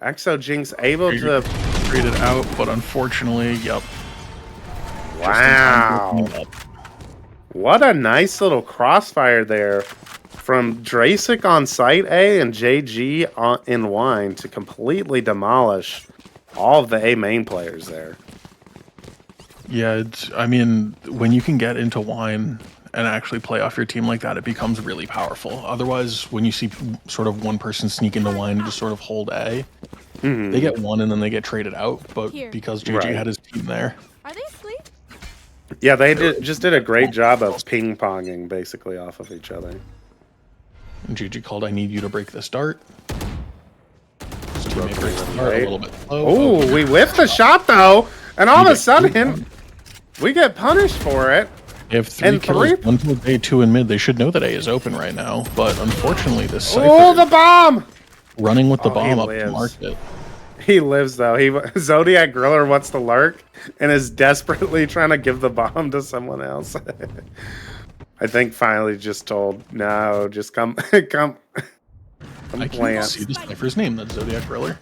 Exo Jinx able to trade it out, but unfortunately, yep. Wow. What a nice little crossfire there from Drasic on site A and JG in wine to completely demolish all of the A main players there. Yeah, I mean, when you can get into wine and actually play off your team like that, it becomes really powerful. Otherwise, when you see sort of one person sneak into wine and just sort of hold A, they get one and then they get traded out. But because JG had his team there. Are they asleep? Yeah, they just did a great job of ping-ponging basically off of each other. And GG called, I need you to break this dart. His teammate breaks the dart a little bit. Oh, we whiffed the shot though, and all of a sudden, we get punished for it. They have 3 kills, 1 to A, 2 in mid. They should know that A is open right now, but unfortunately this Cypher Oh, the bomb! Running with the bomb up to market. He lives though. Zodiac Griller wants to lurk and is desperately trying to give the bomb to someone else. I think finally just told, no, just come come I can't see the Cypher's name. That's Zodiac Griller.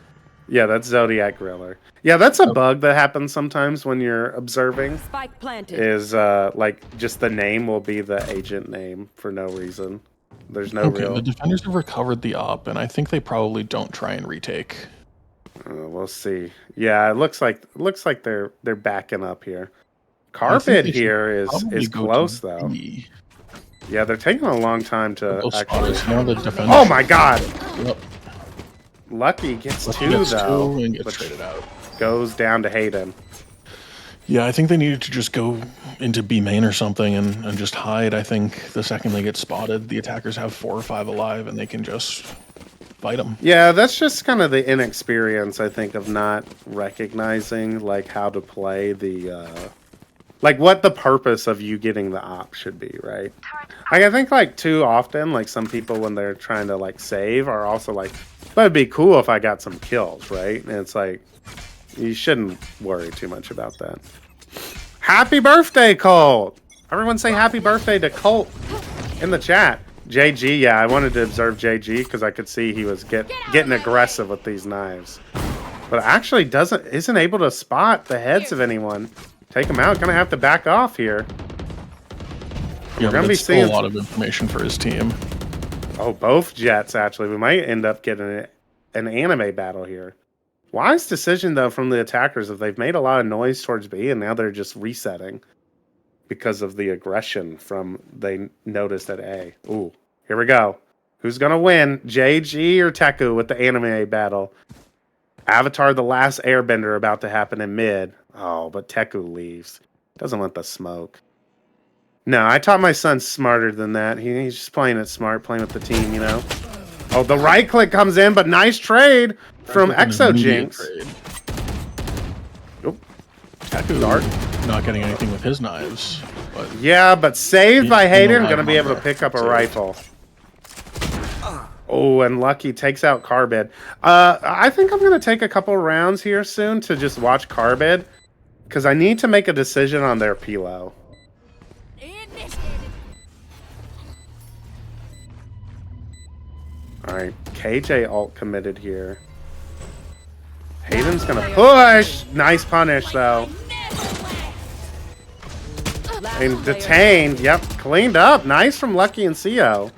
Yeah, that's Zodiac Griller. Yeah, that's a bug that happens sometimes when you're observing. Spike planted. Is like just the name will be the agent name for no reason. There's no real. The defenders have recovered the op, and I think they probably don't try and retake. We'll see. Yeah, it looks like they're backing up here. Carpet here is close though. B. Yeah, they're taking a long time to actually. Now the defender. Oh my god! Yep. Lucky gets Lucky 2 gets though. 2 and gets but traded out. Goes down to Hayden. Yeah, I think they needed to just go into B main or something and just hide. I think the second they get spotted, the attackers have 4 or 5 alive and they can just fight them. Yeah, that's just kind of the inexperience, I think, of not recognizing like how to play the like what the purpose of you getting the op should be, right? Like I think like too often, like some people when they're trying to like save are also like, but it'd be cool if I got some kills, right? And it's like you shouldn't worry too much about that. Happy birthday, Colt! Everyone say happy birthday to Colt in the chat. JG, yeah, I wanted to observe JG because I could see he was getting aggressive with these knives. But actually isn't able to spot the heads of anyone. Take him out. Gonna have to back off here. Yeah, We're gonna be still seeing a lot of information for his team. Oh, both Jets, actually. We might end up getting an anime battle here. Wise decision, though, from the attackers. If they've made a lot of noise towards B, and now they're just resetting because of the aggression from they noticed at A. Ooh, here we go. Who's going to win? JG or Teku with the anime battle? Avatar The Last Airbender about to happen in mid. Oh, but Teku leaves. Doesn't want the smoke. No, I taught my son smarter than that. He's just playing it smart, playing with the team, you know? Oh, the right click comes in, but nice trade from Exo Jinx. Nope. Teku not getting anything with his knives. But yeah, but saved by Hayden, gonna be able to pick up a rifle. Oh, and Lucky takes out Carbid. I think I'm gonna take a couple rounds here soon to just watch Carbid, because I need to make a decision on their Pilo. Alright, KJ ult committed here. Hayden's gonna push! Nice punish, though. And detained. Yep, cleaned up. Nice from Lucky and CO.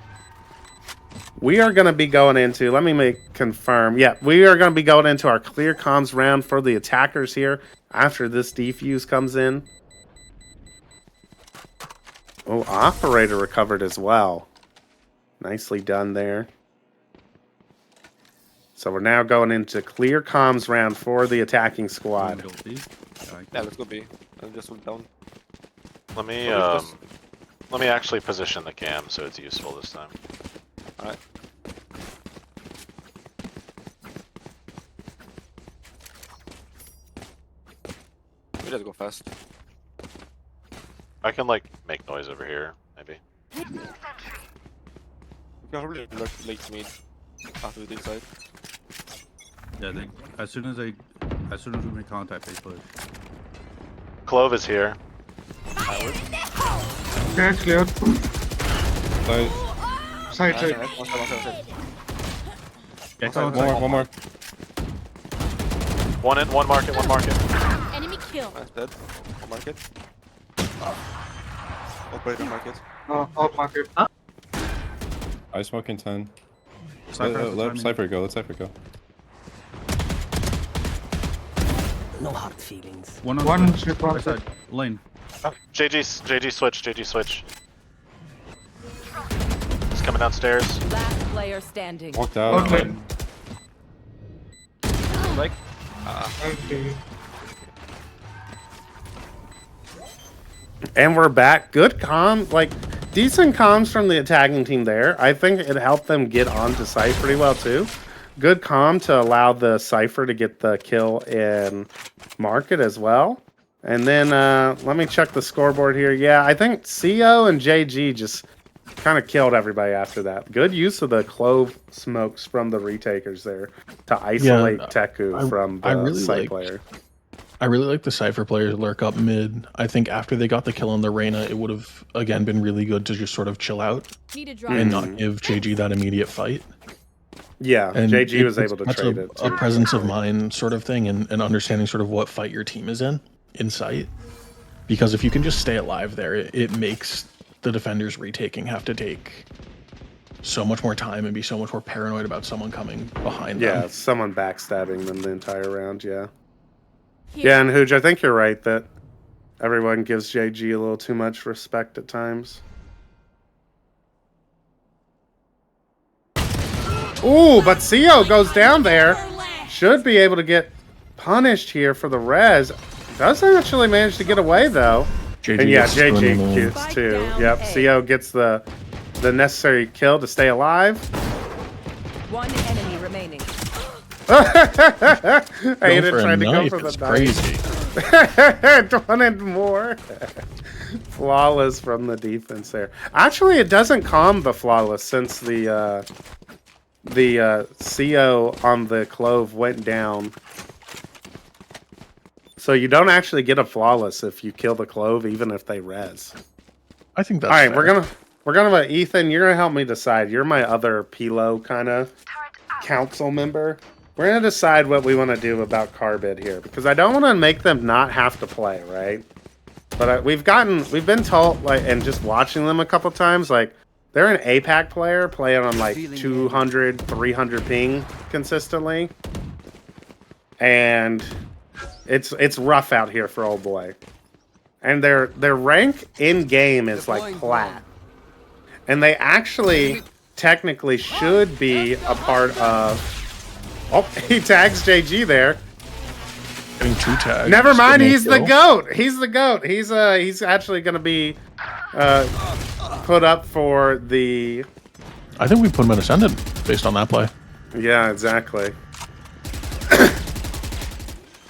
We are going to be going into, let me confirm. Yeah, we are going to be going into our clear comms round for the attackers here after this defuse comes in. Oh, operator recovered as well. Nicely done there. So we're now going into clear comms round for the attacking squad. Yeah, let's go B. I'll just look down. Let me actually position the cam so it's useful this time. Alright. We just go fast. I can like make noise over here, maybe. We can probably look late mid after we decide. Yeah, as soon as we make contact, they push. Clove is here. Okay, it's clear. Side, side. One more. One market. Enemy kill. Nice, dead. One market. Operator market. Oh, out market. I smoke in 10. Let Cypher go, let Cypher go. No hard feelings. One slip right one. side. Lane. JG switch. He's coming downstairs. Last player standing. Walked out. Okay. Like. Okay. And we're back. Good decent comms from the attacking team there. I think it helped them get onto site pretty well too. Good comm to allow the Cypher to get the kill in market as well. And then let me check the scoreboard here. Yeah, I think CO and JG just kind of killed everybody after that. Good use of the clove smokes from the retakers there to isolate Teku from the site player. I really like the Cypher players lurk up mid. I think after they got the kill on the Reyna, it would have, again, been really good to just sort of chill out and not give JG that immediate fight. Yeah, and JG was able to trade it. A presence of mind sort of thing and understanding sort of what fight your team is in sight. Because if you can just stay alive there, it makes the defenders retaking have to take so much more time and be so much more paranoid about someone coming behind them. Yeah, someone backstabbing them the entire round, yeah. Yeah, and Hooge, I think you're right that everyone gives JG a little too much respect at times. Ooh, but CO goes down there. Should be able to get punished here for the res. Doesn't actually manage to get away, though. JG and yeah, JG gets too. Yep, CO gets the necessary kill to stay alive. One enemy remaining. Aiden tried to go for the knife. Wanted more. Flawless from the defense there. Actually, it doesn't calm the flawless since the CO on the clove went down. So you don't actually get a flawless if you kill the clove, even if they res. I think that's all right. fair. We're gonna Ethan. You're gonna help me decide. You're my other Pilo kind of council member. We're gonna decide what we want to do about Carbid here because I don't want to make them not have to play, right? But we've been told and just watching them a couple times, they're an APAC player playing on 200, 300 ping consistently, and it's rough out here for old boy. And their rank in game is plat, and they actually technically should be a part of. Oh, he tags JG there. Getting 2 tags. Never mind, he's the GOAT. He's the GOAT. He's actually gonna be put up for the. I think we put him in Ascendant based on that play. Yeah, exactly.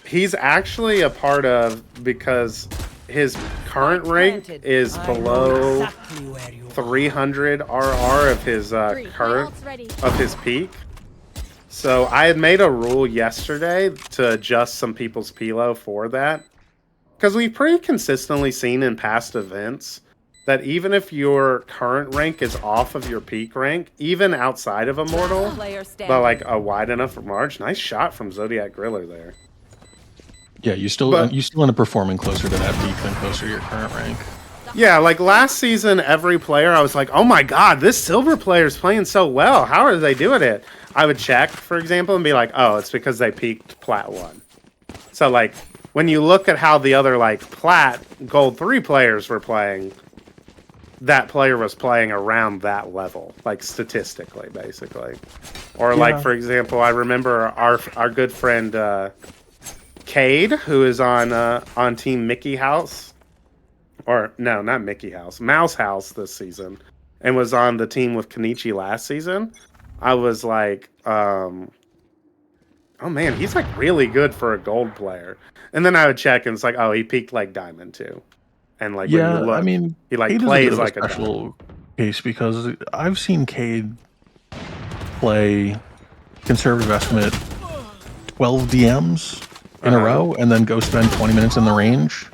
He's actually a part of because his current rank is below 300 RR of his of his peak. So I had made a rule yesterday to adjust some people's Pilo for that. Because we've pretty consistently seen in past events that even if your current rank is off of your peak rank, even outside of Immortal, but a wide enough margin, nice shot from Zodiac Griller there. Yeah, you still end up performing closer to that peak than closer to your current rank. Yeah, last season, every player, I was like, oh my god, this silver player is playing so well. How are they doing it? I would check, for example, and be like, oh, it's because they peaked Plat 1. So, when you look at how the other, Plat Gold 3 players were playing, that player was playing around that level, like statistically, basically. Or like, Yeah. for example, I remember our good friend Cade, who is on Team Mickey House, or no, not Mickey House, Mouse House this season, and was on the team with Kenichi last season. I was like, oh man, he's like really good for a gold player. And then I would check, and it's like, oh, he peaked like diamond too. And like when you Yeah, I look, mean, he like Cade is a bit plays of a like a diamond. special case because I've seen Cade play conservative estimate 12 DMs in a row and then go spend 20 minutes in the range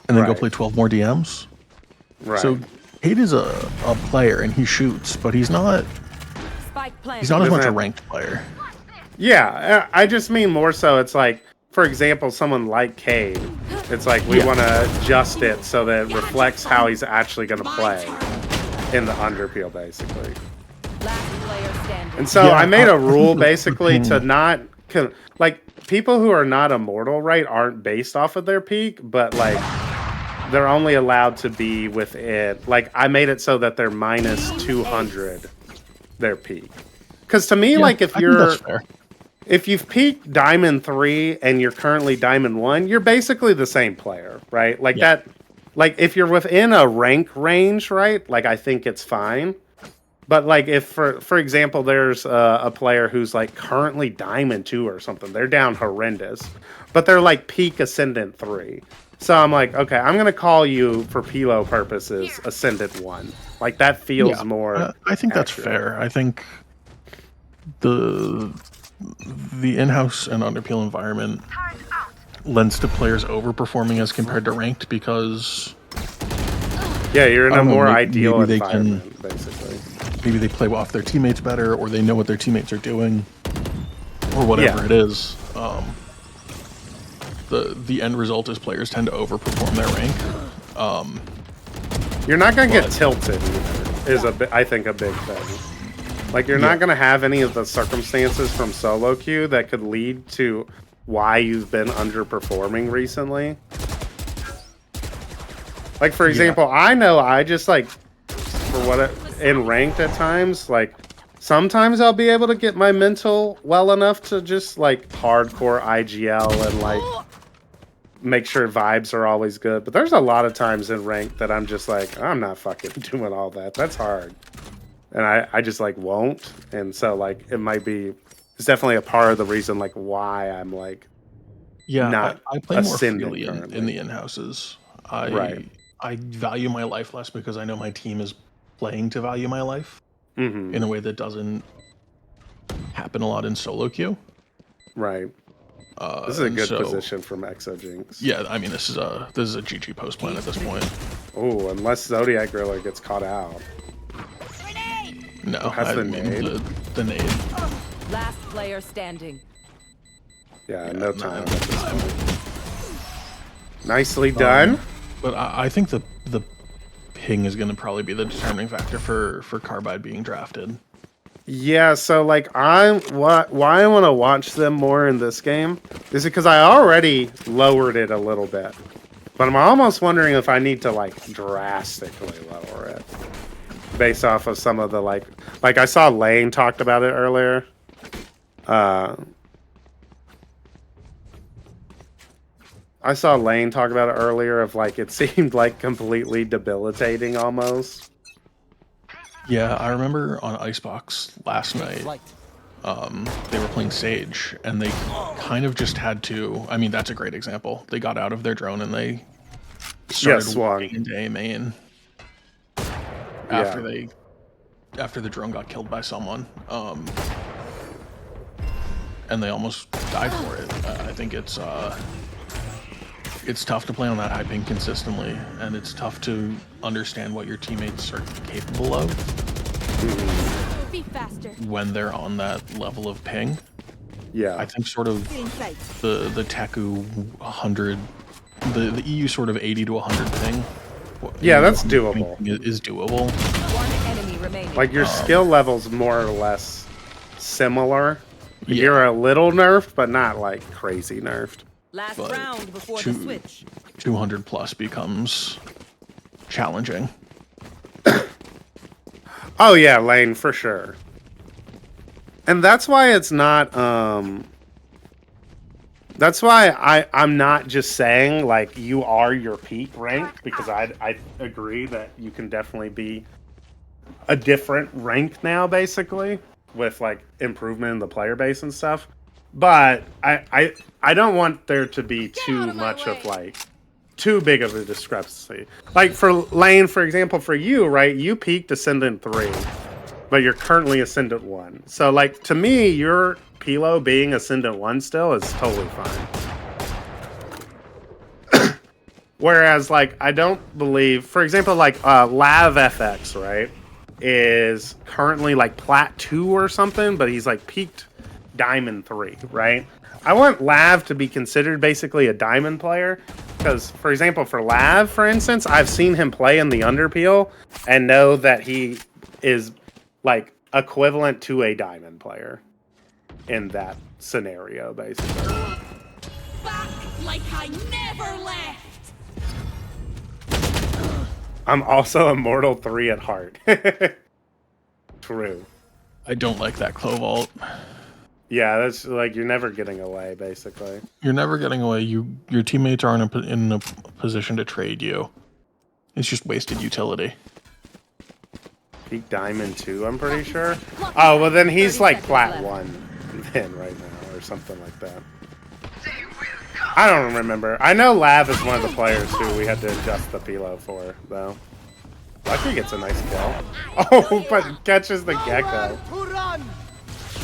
and then go play 12 more DMs. Right. So Cade is a player and he shoots, but he's not as much a ranked player. Yeah, I just mean more so it's like, for example, someone like Cade, it's like we want to adjust it so that it reflects how he's actually going to play in the Underpeel, basically. And so I made a rule basically to not, like, people who are not immortal, right, aren't based off of their peak, but like they're only allowed to be within, like, I made it so that they're minus 200 their peak. Because to me, like, if you've peaked Diamond 3 and you're currently Diamond 1, you're basically the same player, right? Like that, like if you're within a rank range, right? Like I think it's fine. But like if, for example, there's a player who's like currently Diamond 2 or something, they're down horrendous, but they're like peak Ascendant 3. So I'm like, okay, I'm going to call you for Pilo purposes Ascendant 1. Like that feels more I think that's fair. I think the in-house and Underpeel environment lends to players overperforming as compared to ranked because you're in a more maybe ideal they environment, basically. Maybe they play off their teammates better, or they know what their teammates are doing, or whatever it is. The end result is players tend to overperform their rank. You're not going to get tilted either, is I think a big thing. Like, you're not going to have any of the circumstances from solo queue that could lead to why you've been underperforming recently. Like, for example, I know I just, like, in ranked at times, like, sometimes I'll be able to get my mental well enough to just, like, hardcore IGL and, like, make sure vibes are always good. But there's a lot of times in ranked that I'm just like, I'm not fucking doing all that. That's hard. And I just, like, won't. And so, like, it's definitely a part of the reason, like, why I'm, like, not I play more ascendant freely in the in-houses. I value my life less because I know my team is playing to value my life in a way that doesn't happen a lot in solo queue. Right. This is a good position from Exojinx. Yeah, I mean, this is a GG post plan at this point. Oh, unless Zodiac Griller gets caught out. No, that's the nade. The nade. Last player standing. Yeah, no time. Nicely done. But I think the ping is going to probably be the determining factor for Carbide being drafted. Yeah, so like why I want to watch them more in this game is because I already lowered it a little bit, but I'm almost wondering if I need to like drastically lower it based off of some of the like I saw Lane talked about it earlier. I saw Lane talk about it earlier of like it seemed like completely debilitating almost. Yeah, I remember on Icebox last night, they were playing Sage, and they kind of just had to. I mean, that's a great example. They got out of their drone and they started walking into A main after the drone got killed by someone, and they almost died for it. I think it's tough to play on that high ping consistently, and it's tough to understand what your teammates are capable of when they're on that level of ping. Yeah, I think sort of the Taku 100, the EU sort of 80 to 100 ping. Yeah, that's doable. Is doable. Like your skill level's more or less similar. You're a little nerfed, but not like crazy nerfed. Last round before the switch. 200 plus becomes challenging. Oh yeah, lane for sure. And that's why it's not that's why I'm not just saying like you are your peak rank, because I agree that you can definitely be a different rank now, basically, with like improvement in the player base and stuff. But I don't want there to be too much of like too big of a discrepancy. Like for lane, for example, for you, right? You peaked Ascendant 3, but you're currently Ascendant 1. So like to me, your Pilo being Ascendant 1 still is totally fine. Whereas like I don't believe, for example, like Lav FX, right, is currently like Plat 2 or something, but he's like peaked Diamond 3, right? I want Lav to be considered basically a Diamond player, because, for example, for Lav, for instance, I've seen him play in the Underpeel and know that he is like equivalent to a Diamond player in that scenario, basically. Back like I never left. I'm also Immortal 3 at heart. True. I don't like that Clo Vault. Yeah, that's like you're never getting away, basically. You're never getting away. Your teammates aren't in a position to trade you. It's just wasted utility. Peak Diamond 2, I'm pretty sure. Oh, well then he's like Plat 1 then right now, or something like that. I don't remember. I know Lav is one of the players who we had to adjust the Pilo for, though. Lucky gets a nice kill. Oh, but catches the Gecko.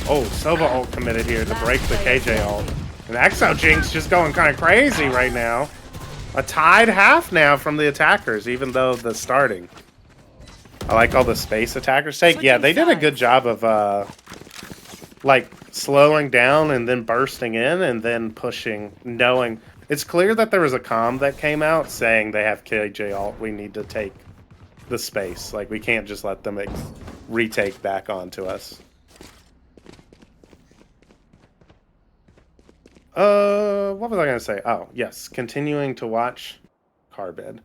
Oh, Sova ult committed here to break the KJ ult. And Exo Jinx just going kind of crazy right now. A tied half now from the attackers, even though the starting. I like all the space attackers take. Yeah, they did a good job of like slowing down and then bursting in and then pushing, knowing it's clear that there was a comm that came out saying they have KJ ult. We need to take the space. Like we can't just let them retake back onto us. What was I gonna say? Oh, yes, continuing to watch Carbid.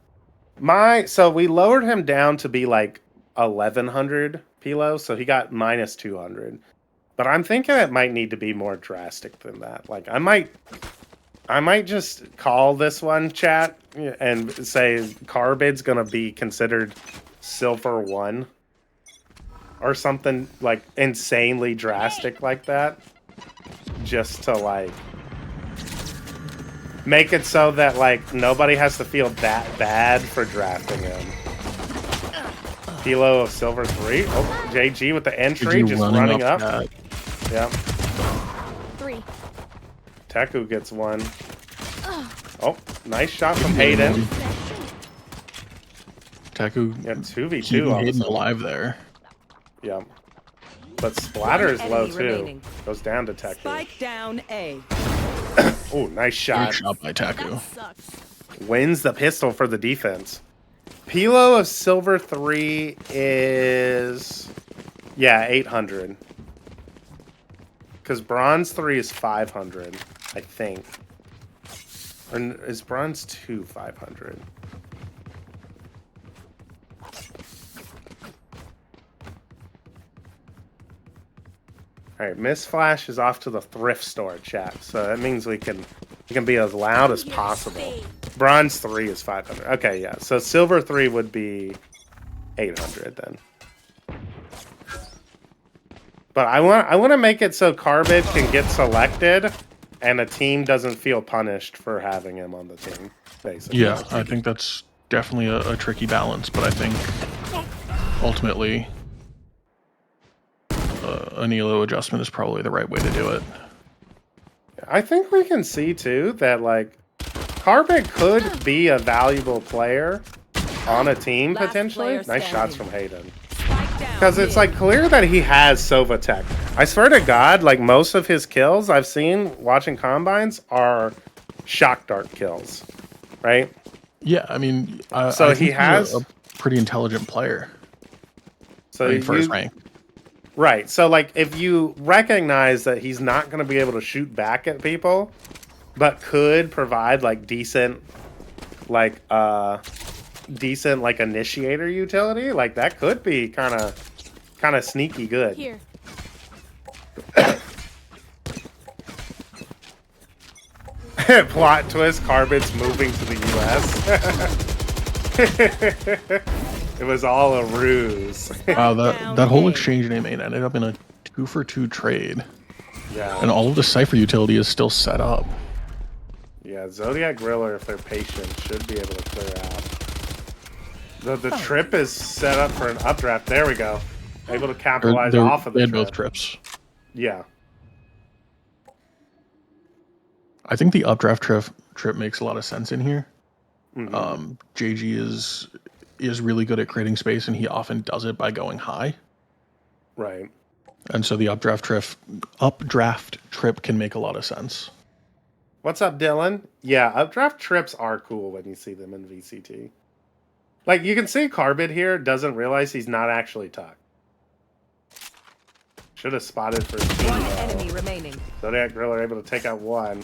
So we lowered him down to be like 1100 Pilo, so he got minus 200. But I'm thinking it might need to be more drastic than that. Like I might just call this one, chat, and say Carbid's gonna be considered Silver 1 or something like insanely drastic like that, just to like make it so that like nobody has to feel that bad for drafting him. Kilo of Silver 3. Oh, JG with the entry, just running up. Yeah. 3. Teku gets one. Oh, nice shot from Hayden. Teku. Yeah, 2v2. Keeping Hayden alive there. Yeah. But Splatter is low too. Goes down to Teku. Spike down A. Oh, nice shot. Good shot by Teku. Wins the pistol for the defense. Pilo of Silver 3 is... yeah, 800. Because Bronze 3 is 500, I think. Or is Bronze 2 500? Alright, Miss Flash is off to the thrift store, chat. So that means we can be as loud as possible. Bronze 3 is 500. Okay, yeah. So Silver 3 would be 800 then. But I want to make it so Carbid can get selected and a team doesn't feel punished for having him on the team, basically. Yeah, I think that's definitely a tricky balance, but I think ultimately an elo adjustment is probably the right way to do it. I think we can see too that like Carbid could be a valuable player on a team potentially. Nice shots from Hayden. Because it's like clear that he has Sova tech. I swear to God, like most of his kills I've seen watching combines are shock dart kills, right? Yeah, I mean, so I he think has a pretty intelligent player. So I mean, for his rank. Right. So like if you recognize that he's not going to be able to shoot back at people, but could provide like decent like initiator utility, like that could be kind of kind of sneaky good. Here. Plot twist, Carbon's moving to the US. It was all a ruse. Wow, that whole exchange name ended up in a 2-for-2 trade. Yeah. And all of the Cypher utility is still set up. Yeah, Zodiac Griller, if they're patient, should be able to clear out. The trip is set up for an updraft. There we go. Able to capitalize off of the They had trip. both trips. Yeah. I think the updraft trip makes a lot of sense in here. Mm-hmm. JG is really good at creating space, and he often does it by going high. Right. And so the updraft trip can make a lot of sense. What's up, Dylan? Yeah, updraft trips are cool when you see them in VCT. Like, you can see Carbid here doesn't realize he's not actually tucked. Should have spotted for One enemy remaining. Zodiac Griller able to take out one.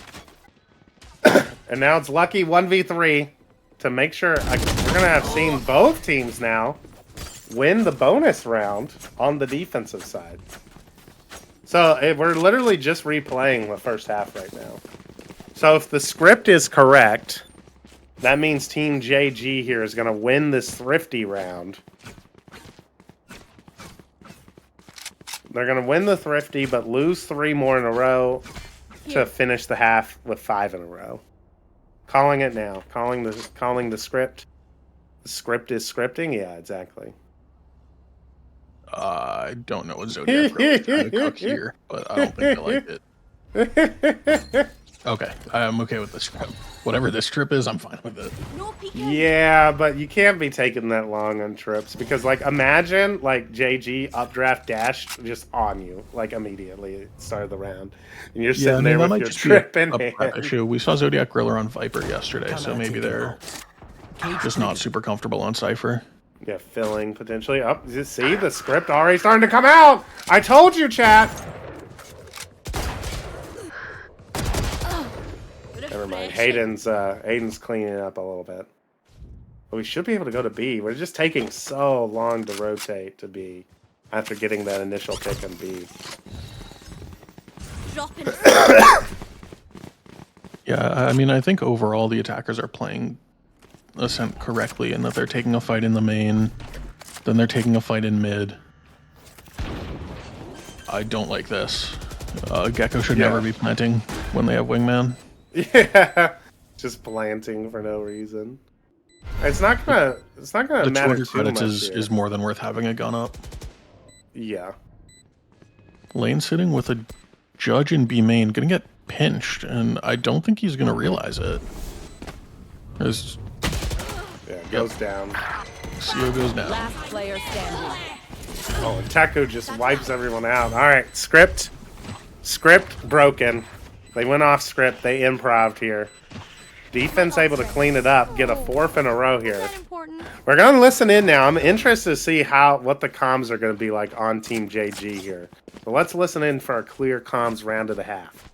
And now it's lucky 1v3 to make sure we're going to have seen both teams now win the bonus round on the defensive side. So we're literally just replaying the first half right now. So if the script is correct, that means Team JG here is going to win this Thrifty round. They're going to win the Thrifty, but lose 3 more in a row to finish the half with 5 in a row. Calling it now. Calling the script. The script is scripting? Yeah, exactly. I don't know what Zodiac really trying to cook here, but I don't think I like it. Okay, I'm okay with this trip. Whatever this trip is, I'm fine with it. Yeah, but you can't be taking that long on trips because, like, imagine like JG updraft dashed just on you like immediately at the start of the round, and you're sitting there with your trip in hand. Prep issue. We saw Zodiac Griller on Viper yesterday, so maybe they're just not super comfortable on Cypher. Yeah, filling potentially. Oh, see the script already starting to come out. I told you, chat. Never mind. Aiden's cleaning it up a little bit. But we should be able to go to B. We're just taking so long to rotate to B after getting that initial pick on B. Yeah, I mean, I think overall the attackers are playing Ascent correctly in that they're taking a fight in the main, then they're taking a fight in mid. I don't like this. Gecko should never be planting when they have Wingman. Yeah, just planting for no reason. It's not gonna The matter 200 too credits much is more than worth having a gun up. Yeah. Lane sitting with a judge in B main, gonna get pinched, and I don't think he's gonna realize it. It goes down. CO goes down. Last player standing. Oh, and Taco just wipes everyone out. All right, script broken. They went off script. They improv'd here. Defense able to clean it up, get a 4th in a row here. We're gonna listen in now. I'm interested to see what the comms are gonna be like on Team JG here. So let's listen in for a clear comms round of the half.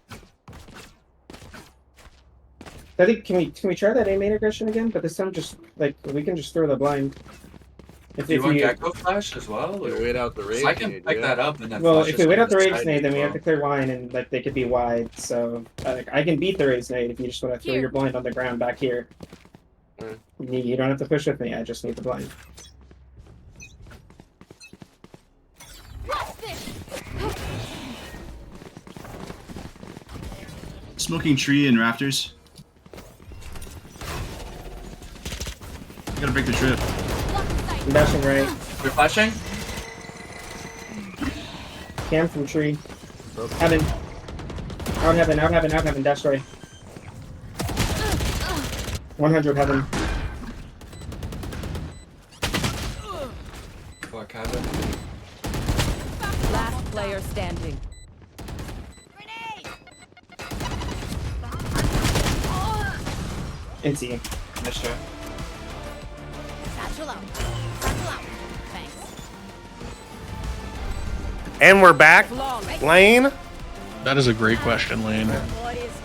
I think can we try that A main aggression again? But this time just like we can just throw the blind. If you want Gecko flash as well, or wait out the rage. I can pick that up and then. Well, flash if we wait out the rage side nade, then we as have to clear line, and like they could be wide. So I can beat the rage nade if you just want to throw your blind on the ground back here. You don't have to push with me. I just need the blind. Smoking tree and rafters. Gotta break the trip. I'm dashing right. You're flashing? Cam from tree. Heaven. Out heaven, dash right. 100 heaven. Fuck heaven. Last player standing. NC. Nice try. And we're back. Lane? That is a great question, Lane.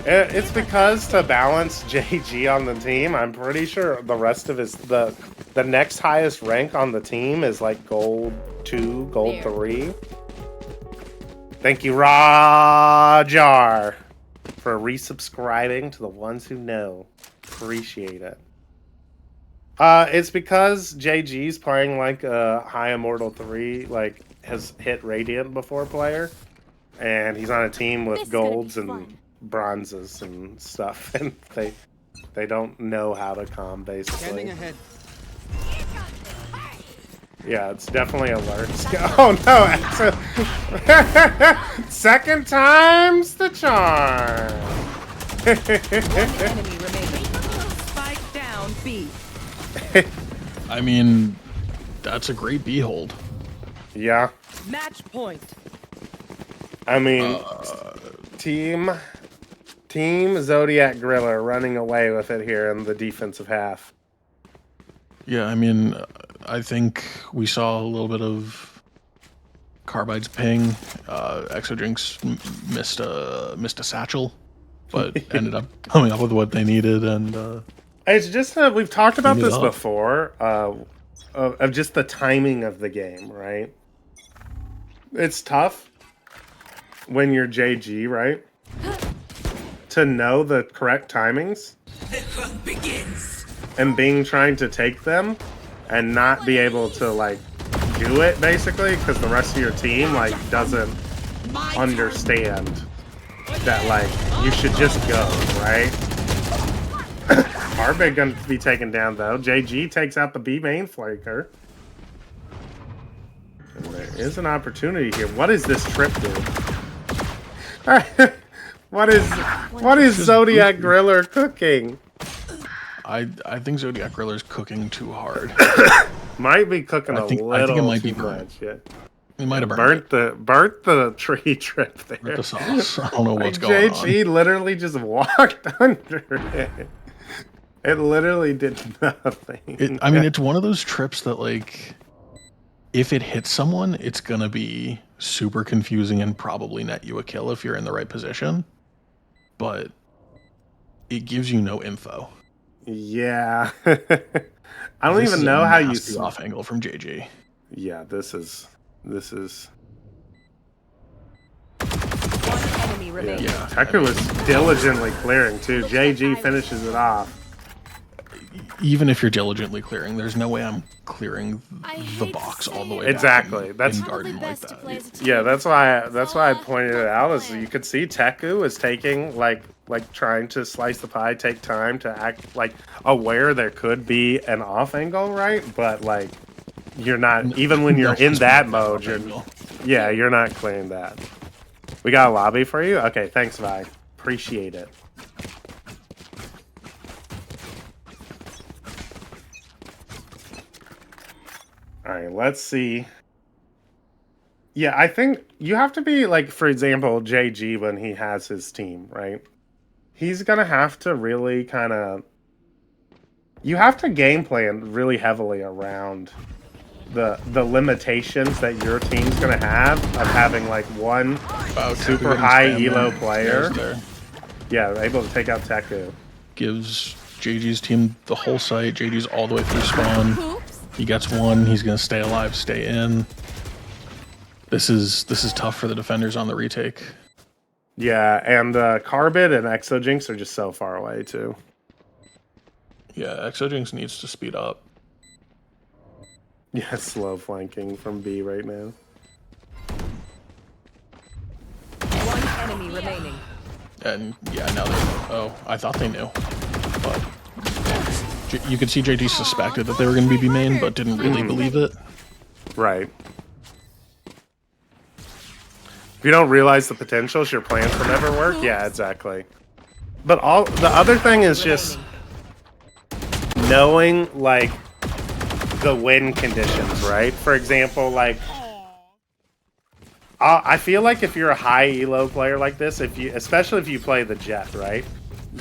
It's because to balance JG on the team, I'm pretty sure the rest of his the next highest rank on the team is like gold 2, gold 3. Thank you, Rajar, for resubscribing to the ones who know. Appreciate it. It's because JG's playing like a high immortal 3, like has hit Radiant before player, and he's on a team with golds and bronzes and stuff, and they don't know how to calm basically. Yeah, it's definitely a lurk. Oh no! Second time's the charm. Enemy remaining. Spike down B. I mean, that's a great B hold. Yeah. Match point. I mean, team Zodiac Griller running away with it here in the defensive half. Yeah, I mean, I think we saw a little bit of Carbide's ping. Exojinx missed a satchel, but ended up coming up with what they needed, and it's just we've talked about this before, of just the timing of the game, right? It's tough when you're JG, right? To know the correct timings. The hunt begins. And being trying to take them and not be able to like do it basically because the rest of your team like doesn't understand that like you should just go, right? Arbig gonna be taken down though. JG takes out the B main flanker. And there is an opportunity here. What is this trip do? What is Zodiac Griller cooking? I think Zodiac Griller's cooking too hard. Might be cooking a little I think it might too be burnt. much. Yeah. It might have burnt the tree trip there. Burnt the sauce. I don't know what's like, going JG on. literally just walked under it. It literally did nothing. I mean, it's one of those trips that like, if it hits someone, it's gonna be super confusing and probably net you a kill if you're in the right position. But it gives you no info. Yeah. I don't even know how you see off angle from JG. Yeah, this is One enemy remaining. yeah. Teku was diligently clearing too. JG finishes it off. Even if you're diligently clearing, there's no way I'm clearing the box all the way back exactly. That's in garden like that. Yeah, that's why I pointed it out. Is you could see Teku is taking like trying to slice the pie, take time to act like aware there could be an off angle, right? But like you're not even when you're in that mode, you're not clearing that. We got a lobby for you? Okay, thanks, Vi. Appreciate it. Alright, let's see. Yeah, I think you have to be like, for example, JG when he has his team, right? He's gonna have to really kind of... You have to game plan really heavily around the limitations that your team's gonna have of having like one super high elo player. Yeah, they're able to take out Teku. Gives JG's team the whole site. JG's all the way through spawn. He gets one. He's gonna stay alive, stay in. This is tough for the defenders on the retake. Yeah, and Carbid and Exojinx are just so far away too. Yeah, Exojinx needs to speed up. Yeah, slow flanking from B right now. One enemy remaining. And yeah, now they know. Oh, I thought they knew. But you could see JD suspected that they were going to be B main, but didn't really believe it. Right. If you don't realize the potentials, your plans will never work. Yeah, exactly. But all the other thing is just knowing like the win conditions, right? For example, like I feel like if you're a high elo player like this, especially if you play the Jet, right?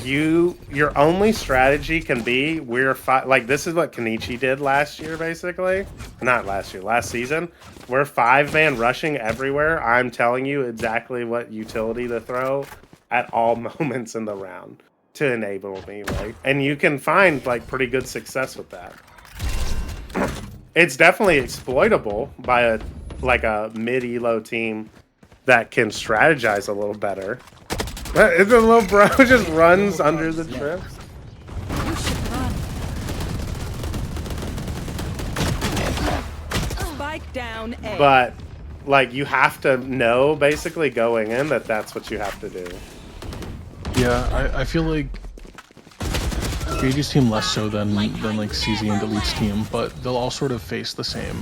Your only strategy can be like this is what Kenichi did last year, basically. Not last year, last season. We're 5-man rushing everywhere. I'm telling you exactly what utility to throw at all moments in the round to enable me, right? And you can find like pretty good success with that. It's definitely exploitable by a mid elo team that can strategize a little better. The little bro just runs under the trips. Spike down A. But like you have to know basically going in that that's what you have to do. Yeah, I feel like JG's team less so than like CZ and Delete's team, but they'll all sort of face the same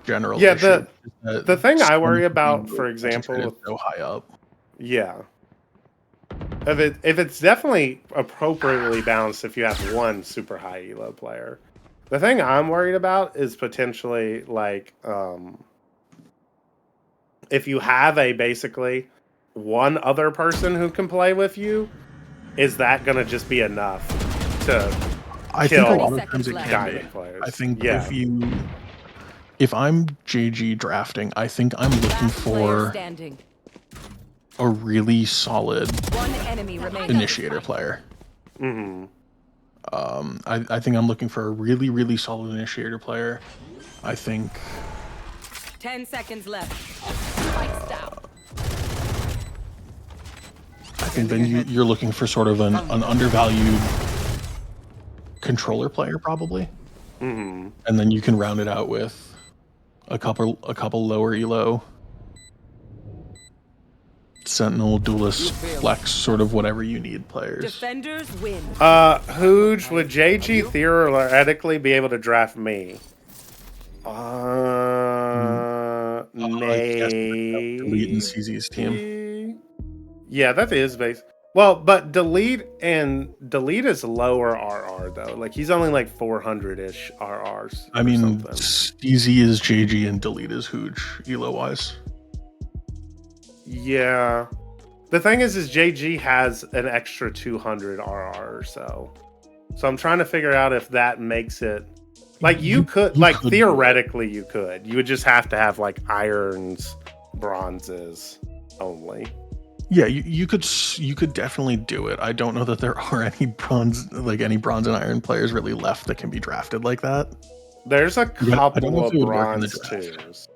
general Yeah, issue. the thing I worry about, for example, with so high up. Yeah. If it's definitely appropriately balanced if you have one super high elo player. The thing I'm worried about is potentially like if you have a basically one other person who can play with you, is that gonna just be enough to kill think a lot of times it can diamond be. players? I think yeah. if I'm JG drafting, I think I'm looking for a really solid initiator player. Mm-hmm. I think I'm looking for a really, really solid initiator player. I think 10 seconds left. I think then you're looking for sort of an undervalued controller player, probably. Mm-hmm. And then you can round it out with a couple lower elo, sentinel, duelist, flex, sort of whatever you need players. Defenders win. Hooge, would JG theoretically be able to draft me? Maybe. Delete and CZ's team. Yeah, that is base. Well, but delete is lower RR though. Like he's only like 400-ish RRs. I mean, CZ is JG and Delete is Hooge, elo wise. Yeah. The thing is JG has an extra 200 RR or so. So I'm trying to figure out if that makes it like you could theoretically you could. You would just have to have like irons, bronzes only. Yeah, you could definitely do it. I don't know that there are any bronze and iron players really left that can be drafted like that. There's a couple of bronze twos.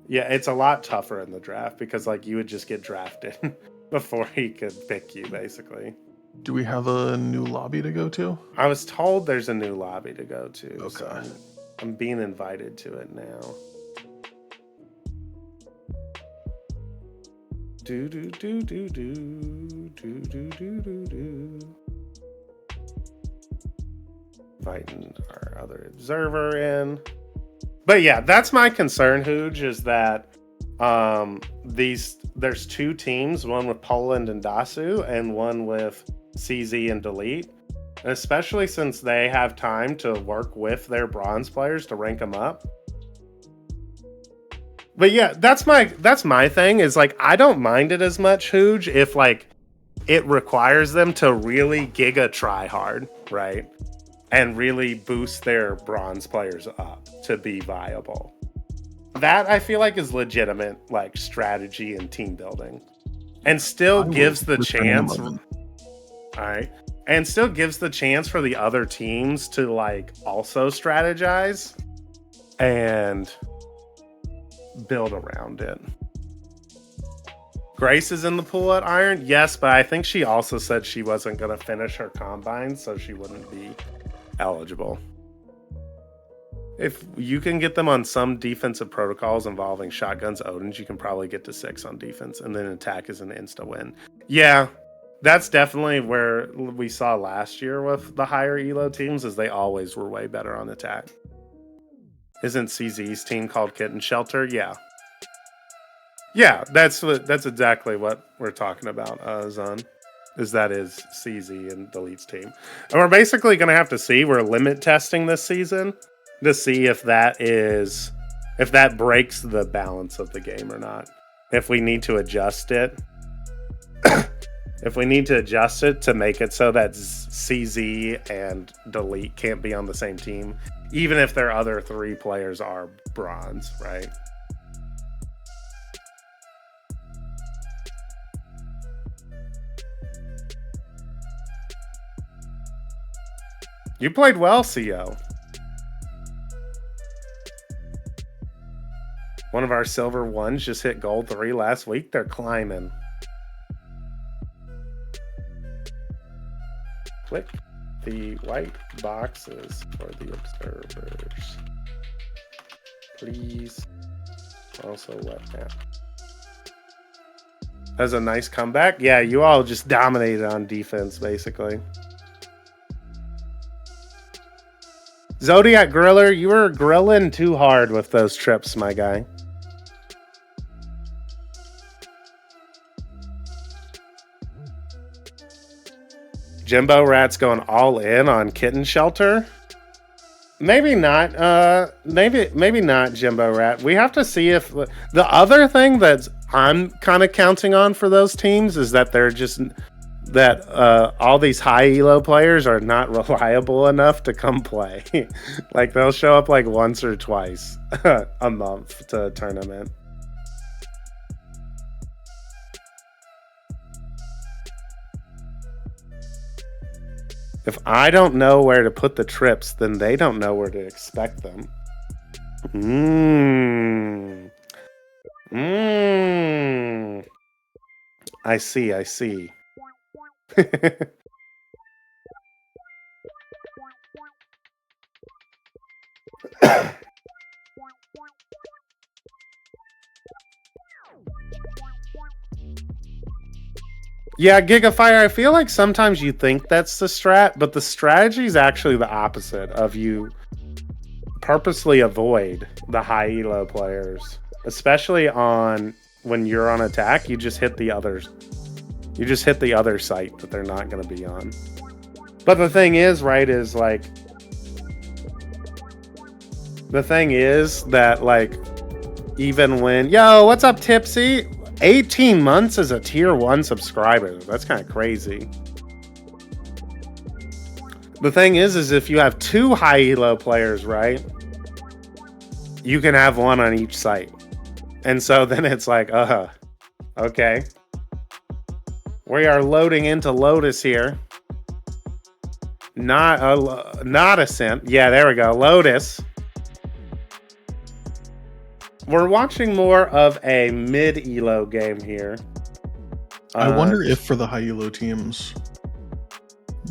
Yeah, it's a lot tougher in the draft because like you would just get drafted before he could pick you, basically. Do we have a new lobby to go to? I was told there's a new lobby to go to. Okay. So I'm being invited to it now. Do do do do do do do do do do. Inviting our other observer in. But yeah, that's my concern, Hooge, is that there's two teams, one with Poland and Dasu, and one with CZ and Delete. And especially since they have time to work with their bronze players to rank them up. But yeah, that's my thing, is like I don't mind it as much, Hooge, if like it requires them to really giga try hard, right? And really boost their bronze players up to be viable. That I feel like is legitimate like strategy and team building. And still gives the chance. Alright. And still gives the chance for the other teams to like also strategize and build around it. Grace is in the pool at Iron? Yes, but I think she also said she wasn't going to finish her combine, so she wouldn't be eligible. If you can get them on some defensive protocols involving shotguns, Odins, you can probably get to 6 on defense, and then attack is an insta win. Yeah, that's definitely where we saw last year with the higher elo teams, is they always were way better on attack. Isn't CZ's team called Kitten Shelter? Yeah. Yeah, that's exactly what we're talking about, Zon. Is CZ and Delete's team. And we're basically going to have to see. We're limit testing this season to see if that breaks the balance of the game or not. If we need to adjust it. If we need to adjust it to make it so that CZ and Delete can't be on the same team, even if their other 3 players are bronze, right? You played well, CO. One of our silver ones just hit gold 3 last week. They're climbing. Click the white boxes for the observers. Please. Also wet that. That was a nice comeback. Yeah, you all just dominated on defense, basically. Zodiac Griller, you were grilling too hard with those trips, my guy. Jimbo Rat's going all in on Kitten Shelter. Maybe not. Maybe not, Jimbo Rat. We have to see if the other thing that I'm kind of counting on for those teams is that they're just that all these high elo players are not reliable enough to come play. Like they'll show up like once or twice a month to a tournament. If I don't know where to put the trips, then they don't know where to expect them. I see, I see. Yeah, Gigafire, I feel like sometimes you think that's the strat, but the strategy is actually the opposite of you purposely avoid the high elo players, especially on when you're on attack. You just hit the others. You just hit the other site that they're not going to be on. But the thing is, right, is like the thing is that like even when what's up, Tipsy? 18 months as a tier 1 subscriber. That's kind of crazy. The thing is if you have 2 high elo players, right? You can have one on each site. And so then it's like, okay. We are loading into Lotus here. Not Ascent. Yeah, there we go. Lotus. We're watching more of a mid-elo game here. I wonder if for the high elo teams,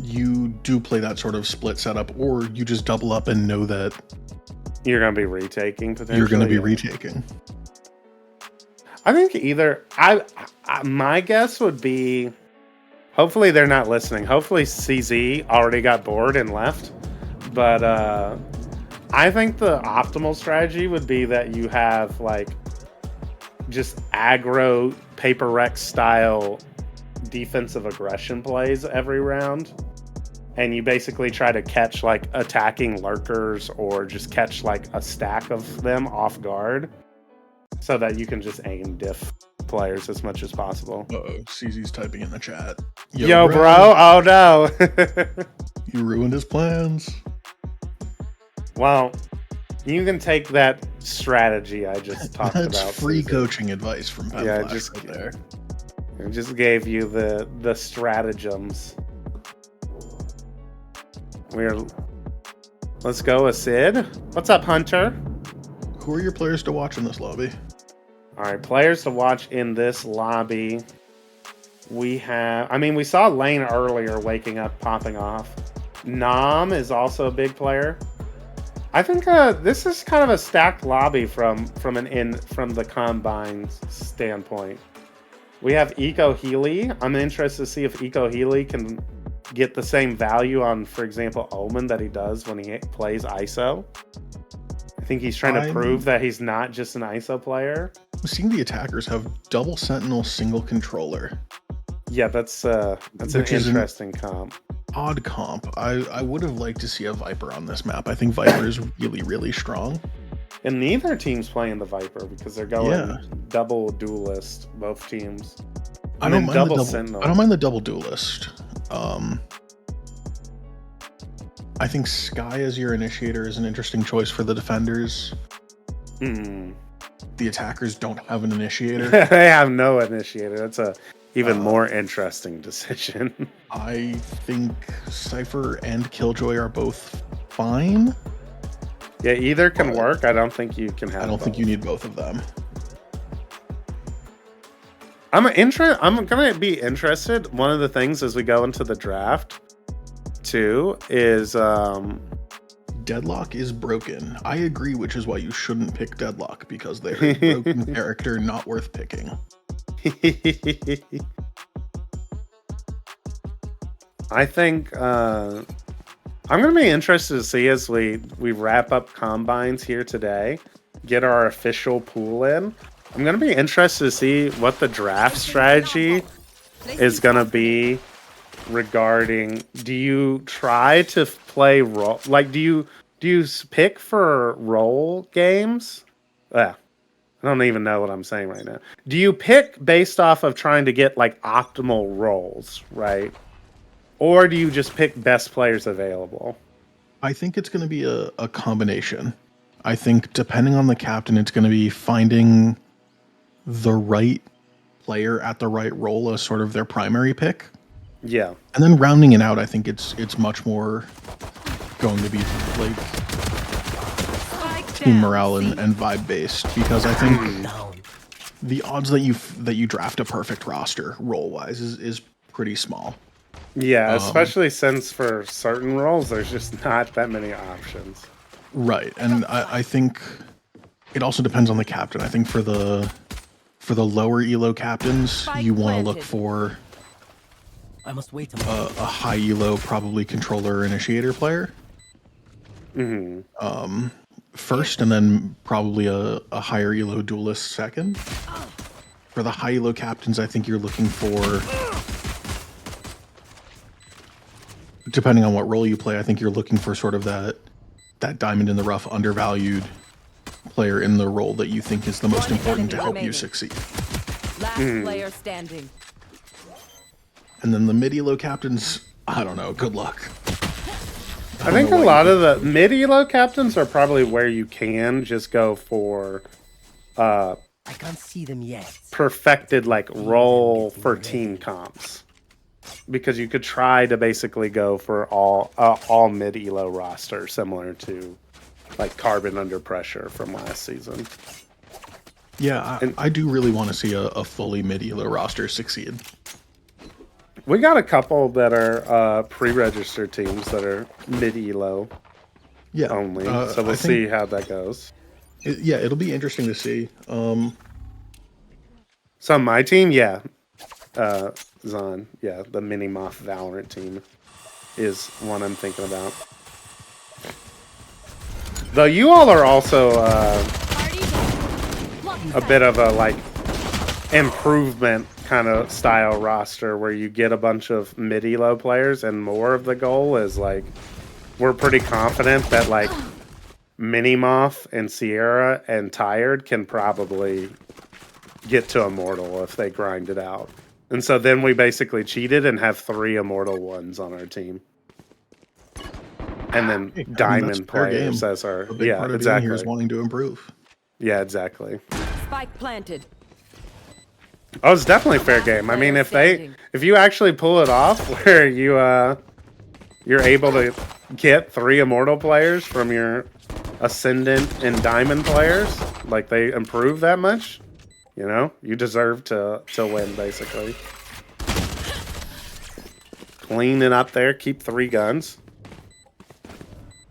you do play that sort of split setup, or you just double up and know that you're going to be retaking, potentially. You're going to be retaking. I think either... my guess would be... Hopefully they're not listening. Hopefully CZ already got bored and left. But... I think the optimal strategy would be that you have like just aggro paper Rex style defensive aggression plays every round, and you basically try to catch like attacking lurkers or just catch like a stack of them off guard so that you can just aim diff players as much as possible. CZ's typing in the chat. Yo bro. Oh no. You ruined his plans. Well, you can take that strategy I just talked about. That's free coaching advice from Pep I just gave you the stratagems. Let's go with Sid. What's up, Hunter? Who are your players to watch in this lobby? All right, players to watch in this lobby. We saw Lane earlier waking up, popping off. Nam is also a big player. I think this is kind of a stacked lobby from the combine standpoint. We have Eco Healy. I'm interested to see if Eco Healy can get the same value on, for example, Omen that he does when he plays ISO. I think he's trying to prove that he's not just an ISO player. I'm seeing the attackers have double sentinel, single controller. Yeah, that's an interesting comp. Odd comp. I would have liked to see a Viper on this map. I think Viper is really, really strong. And neither team's playing the Viper because they're going double duelist, both teams. I don't mind the double duelist. I think Sky as your initiator is an interesting choice for the defenders. The attackers don't have an initiator. They have no initiator. That's a even more interesting decision. I think Cypher and Killjoy are both fine. Yeah, either can work. I don't think you can have. I don't think you need both of them. I'm gonna be interested. One of the things as we go into the draft, too, is Deadlock is broken. I agree, which is why you shouldn't pick Deadlock, because they're a broken character not worth picking. I think I'm gonna be interested to see as we wrap up combines here today, get our official pool in. I'm gonna be interested to see what the draft strategy is gonna be regarding. Do you try to play role? Like, do you pick for role games? I don't even know what I'm saying right now. Do you pick based off of trying to get like optimal roles, right? Or do you just pick best players available? I think it's going to be a combination. I think depending on the captain, it's going to be finding the right player at the right role as sort of their primary pick. Yeah. And then rounding it out, I think it's much more going to be like team morale and vibe based, because I think the odds that you draft a perfect roster role wise is pretty small. Yeah, especially since for certain roles there's just not that many options. Right, and I think it also depends on the captain. I think for the lower elo captains, you want to look for I must wait a high elo, probably controller initiator player. First, and then probably a higher elo duelist second. For the high elo captains, I think you're looking for, depending on what role you play, I think you're looking for sort of that diamond in the rough, undervalued player in the role that you think is the most important to help you succeed. Last player standing. And then the mid-elo captains, I don't know, good luck. I think a lot of the mid-elo captains are probably where you can just go for I can't see them yet. perfected like role for team comps. Because you could try to basically go for all mid-elo roster, similar to like Carbon Under Pressure from last season. Yeah, I do really want to see a fully mid-elo roster succeed. We got a couple that are pre-registered teams that are mid-elo only, so we'll see how that goes. It'll be interesting to see. So my team, Zon, the Mini Moth Valorant team is one I'm thinking about. Though you all are also a bit of a like improvement kind of style roster where you get a bunch of mid-elo players, and more of the goal is like we're pretty confident that like Mini Moth and Sierra and Tired can probably get to Immortal if they grind it out. And so then we basically cheated and have 3 Immortal ones on our team. And then Diamond players as our... A big part of being here is wanting to improve. Yeah, exactly. Spike planted. Oh, it's definitely fair game. I mean, if you actually pull it off where you're able to get 3 Immortal players from your Ascendant and Diamond players, like they improve that much, you know, you deserve to win, basically. Clean it up there. Keep 3 guns.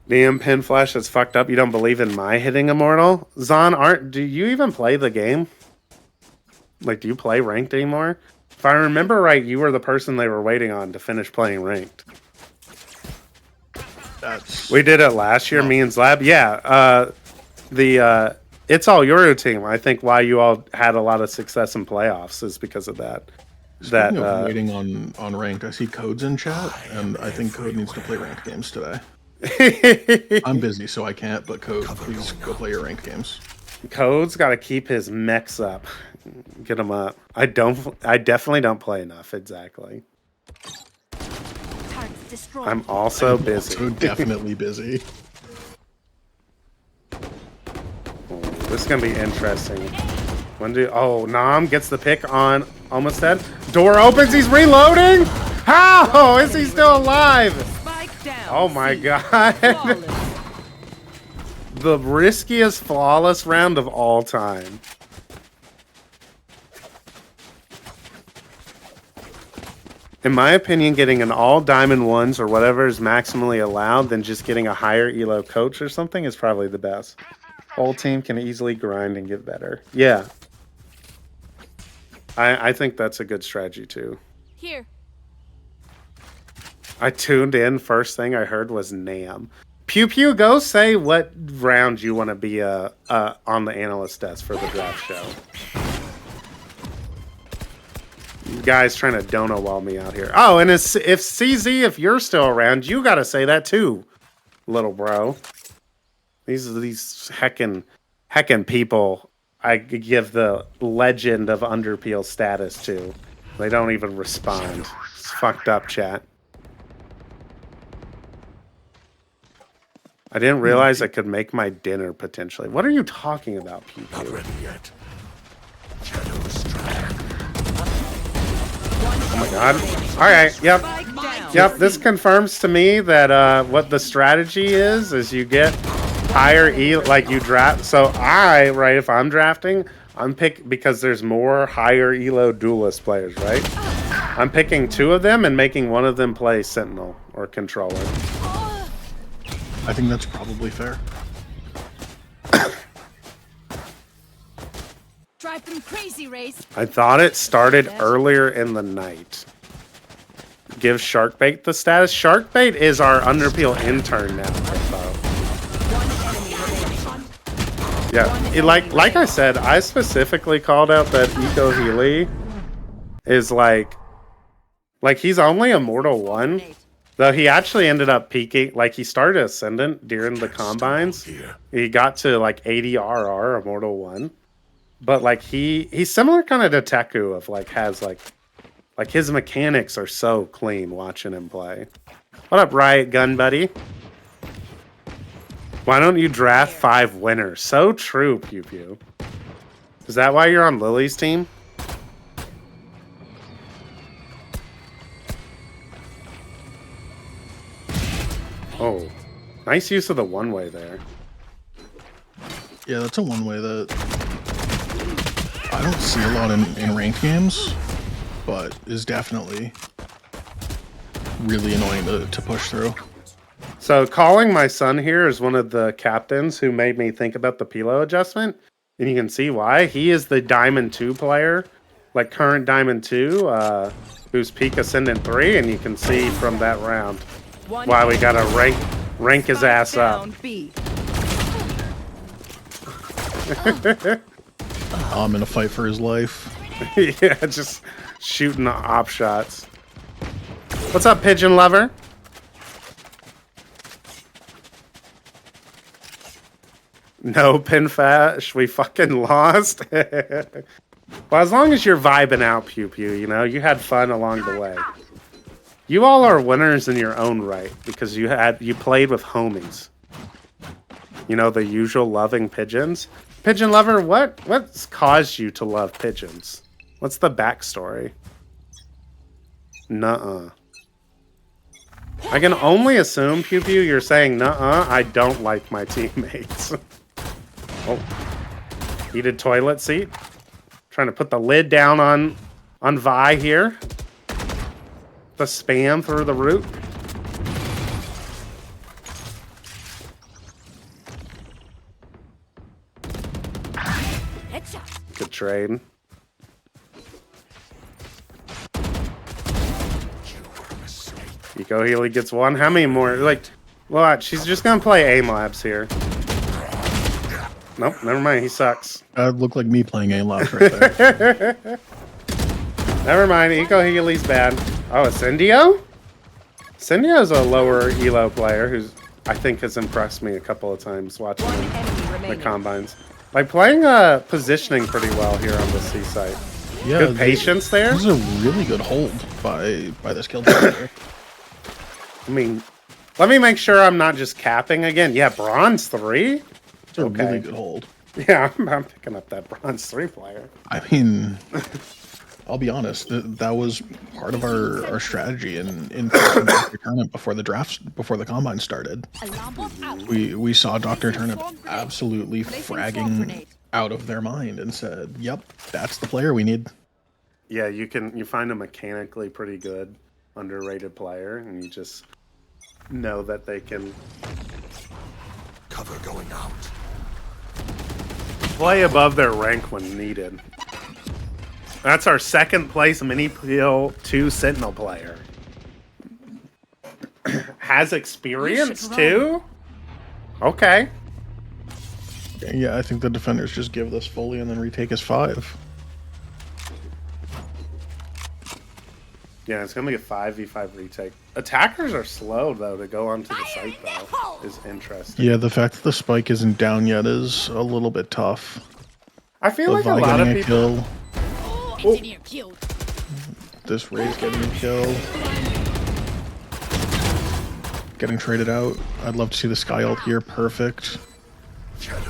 Damn, Pin Flash, that's fucked up. You don't believe in my hitting Immortal? Zon, do you even play the game? Like, do you play ranked anymore? If I remember right, you were the person they were waiting on to finish playing ranked. We did it last year, me and Zlab. Yeah, It's All Euro team. I think why you all had a lot of success in playoffs is because of that. Speaking of waiting on ranked, I see Code's in chat, and I think Code needs to play ranked games today. I'm busy, so I can't, but Code, please go play your ranked games. Code's got to keep his mechs up. Get him up. I definitely don't play enough, exactly. I'm also busy. So definitely busy. This is going to be interesting. Oh, Nam gets the pick on almost dead. Door opens, he's reloading! How is he still alive? Oh my god. The riskiest flawless round of all time. In my opinion, getting an all diamond ones or whatever is maximally allowed than just getting a higher elo coach or something is probably the best. Whole team can easily grind and get better. Yeah. I think that's a good strategy too. Here. I tuned in. First thing I heard was Nam. Pew Pew, go say what round you want to be on the analyst desk for the draft show. You guys trying to dono wall me out here. Oh, and if CZ, if you're still around, you got to say that too, little bro. These heckin' people I give the legend of Underpeel status to. They don't even respond. It's fucked up, chat. I didn't realize I could make my dinner potentially. What are you talking about, people? Not ready yet. Oh my god. Alright, yep. Yep, this confirms to me that what the strategy is you get higher like you draft. So if I'm drafting, I'm because there's more higher elo duelist players, right? I'm picking 2 of them and making one of them play Sentinel or Controller. I think that's probably fair. Drive them crazy, Race. I thought it started earlier in the night. Give Sharkbait the status. Sharkbait is our Underpeel intern now. Yeah, like I said, I specifically called out that Eco Healy is like he's only Immortal 1, though he actually ended up peaking. Like he started Ascendant during the combines. He got to like 80 RR Immortal 1, but like he's similar kind of to Teku of has like his mechanics are so clean watching him play. What up, Riot Gun Buddy? Why don't you draft 5 winners? So true, Pew Pew. Is that why you're on Lily's team? Oh, nice use of the one-way there. Yeah, that's a one-way that I don't see a lot in ranked games, but is definitely really annoying to push through. So calling my son here is one of the captains who made me think about the Pilo adjustment. And you can see why. He is the Diamond 2 player, like current Diamond 2, who's peak Ascendant 3. And you can see from that round why we gotta rank his ass up. I'm in a fight for his life. Yeah, just shooting op shots. What's up, Pigeon Lover? No, Pinfash, we fucking lost. Well, as long as you're vibing out, Pew Pew, you know, you had fun along the way. You all are winners in your own right because you played with homies. You know, the usual loving pigeons. Pigeon Lover, what's caused you to love pigeons? What's the backstory? Nuh-uh. I can only assume, Pew Pew, you're saying, nuh-uh, I don't like my teammates. Oh, heated toilet seat. Trying to put the lid down on Vi here. The spam through the root. Good trade. Eco Healy gets 1. How many more? What? She's just gonna play aim labs here. Nope, never mind. He sucks. That looked like me playing aim labs right there. Never mind. Eco Healy's bad. Oh, Ascendio? Ascendio's a lower elo player who's I think has impressed me a couple of times watching the combines. Like playing positioning pretty well here on the C site. Yeah, good patience there. This is a really good hold by this kill player. I mean, let me make sure I'm not just capping again. Yeah, bronze 3. It's a really good hold. Yeah, I'm picking up that bronze 3 player. I mean, I'll be honest. That was part of our strategy in picking Dr. Turnip before the combine started. We saw Dr. Turnip absolutely fragging out of their mind and said, "Yep, that's the player we need." Yeah, you find a mechanically pretty good, underrated player, and you just know that they can Cover going out. play above their rank when needed. That's our second place mini peel 2 Sentinel player. Has experience too? Okay. Yeah, I think the defenders just give this fully and then retake as 5. Yeah, it's gonna be a 5v5 retake. Attackers are slow though to go onto the site though. Is interesting. Yeah, the fact that the spike isn't down yet is a little bit tough. I feel The like a Vi lot of getting people. Engineer killed. This Ray's getting a kill. Getting traded out. I'd love to see the Sky ult here. Perfect. Yeah,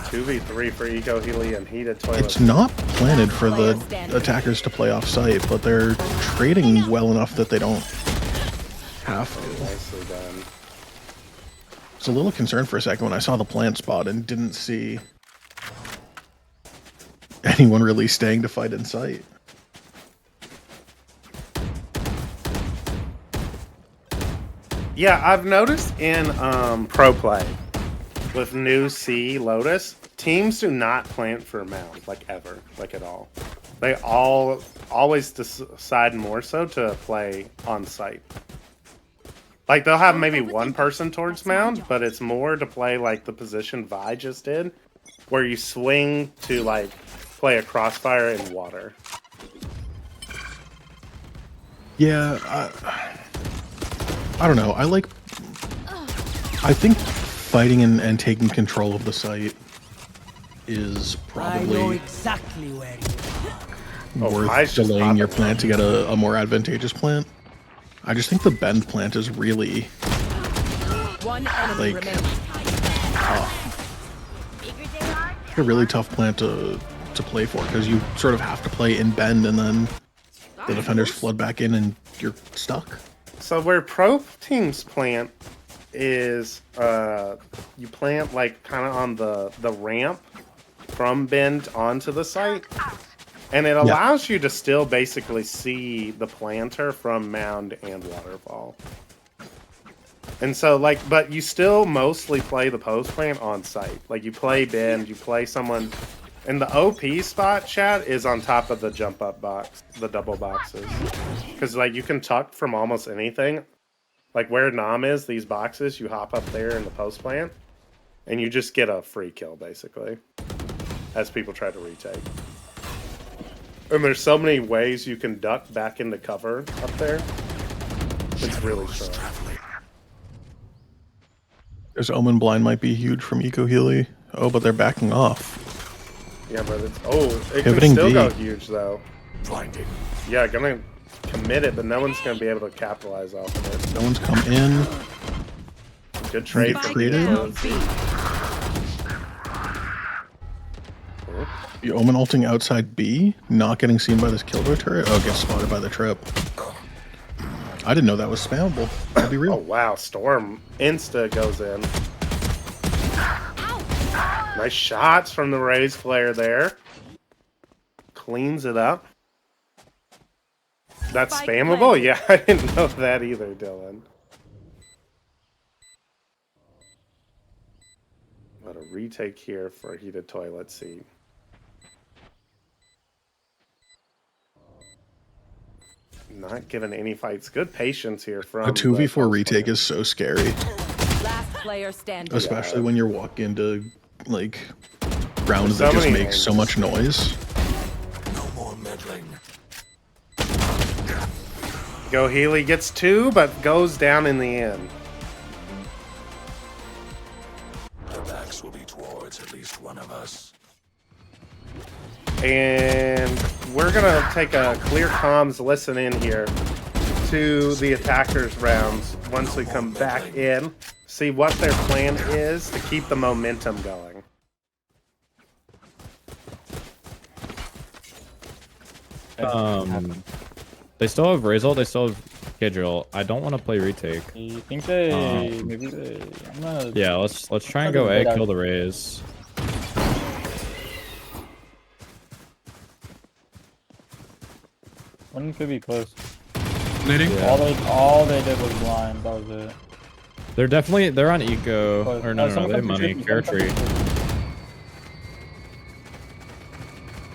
2v3 for Eco Healy and Heated Toilet. It's not planted for the attackers to play off site, but they're trading well enough that they don't have to. Nicely done. I was a little concerned for a second when I saw the plant spot and didn't see anyone really staying to fight in sight. Yeah, I've noticed in pro play with new C Lotus, teams do not plant for mound like ever, like at all. They always decide more so to play on site. Like they'll have maybe one person towards mound, but it's more to play like the position Vi just did, where you swing to like play a crossfire in water. Yeah, I don't know. I think fighting and taking control of the site is probably I know exactly where you are. worth delaying your plant to get a more advantageous plant. I just think the bend plant is really One enemy like remaining. a really tough plant to play for because you sort of have to play in bend and then the defenders flood back in and you're stuck. So where pro teams plant is you plant like kind of on the ramp from bend onto the site, and it allows you to still basically see the planter from mound and waterfall. And so like, but you still mostly play the post plant on site. Like you play bend, you play someone, and the OP spot, chat, is on top of the jump up box, the double boxes, because like you can tuck from almost anything. Like where Nam is, these boxes, you hop up there in the post plant, and you just get a free kill, basically, as people try to retake. And there's so many ways you can duck back into cover up there. It's really strong. There's Omen Blind might be huge from Eco Healy. Oh, but they're backing off. Yeah, but it's... Oh, it Pivoting can still B. go huge, though. Blinding. Yeah, gonna commit it, but no one's gonna be able to capitalize off of it. No one's come in. Good trade. Get traded. The Omen ulting outside B, not getting seen by this Killjoy turret. Oh, gets spotted by the trip. I didn't know that was spammable. I'll be real. Oh wow, Storm insta goes in. Nice shots from the Rays player there. Cleans it up. That's spammable? Yeah, I didn't know that either, Dylan. What a retake here for a heated toilet seat. Not giving any fights. Good patience here from A 2v4 retake is so scary. Last player standing. Especially when you're walking into, like, rounds There's that so just many make so much noise. No more meddling. Go Healy gets 2, but goes down in the end. The backs will be towards at least one of us. And we're gonna take a clear comms listen in here to the attackers rounds once we come back in, see what their plan is to keep the momentum going. They still have Razor, they still have Kidrill. I don't want to play retake. You think they maybe they? I'm gonna. Yeah, let's try and go A, kill the Raze. One could be close. Leading. Yeah. All they did was blind. That was it. They're on eco. Or no, they have money. Care tree.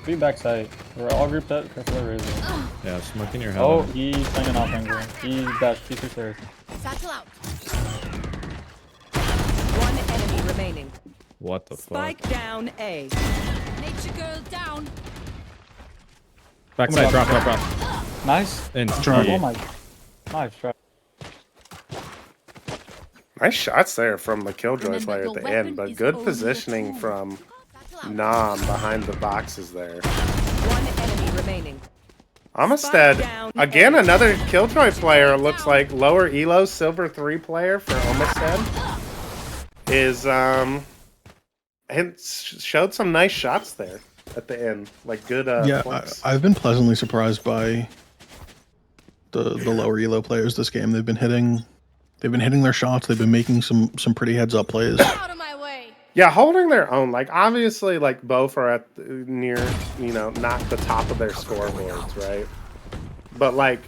Be backside. We're all grouped up. Careful of Razor. Yeah, smoking your head. Oh, he's playing an off angle. He's back. He's too stairs. Satchel out. One enemy remaining. What the Spike fuck? down A. Nature girl down. Backside, drop. Nice. And Oh my. Nice try. Nice shots there from the Killjoy player at the end, but good positioning from Nam behind the boxes there. One enemy remaining. Almost again, another Killjoy player. Looks like lower elo silver 3 player for Almost is and showed some nice shots there at the end, like good. I've been pleasantly surprised by the lower elo players this game. They've been hitting their shots. They've been making some pretty heads up plays. Yeah, holding their own. Like obviously, like both are at near, not the top of their scoreboards, right? But like,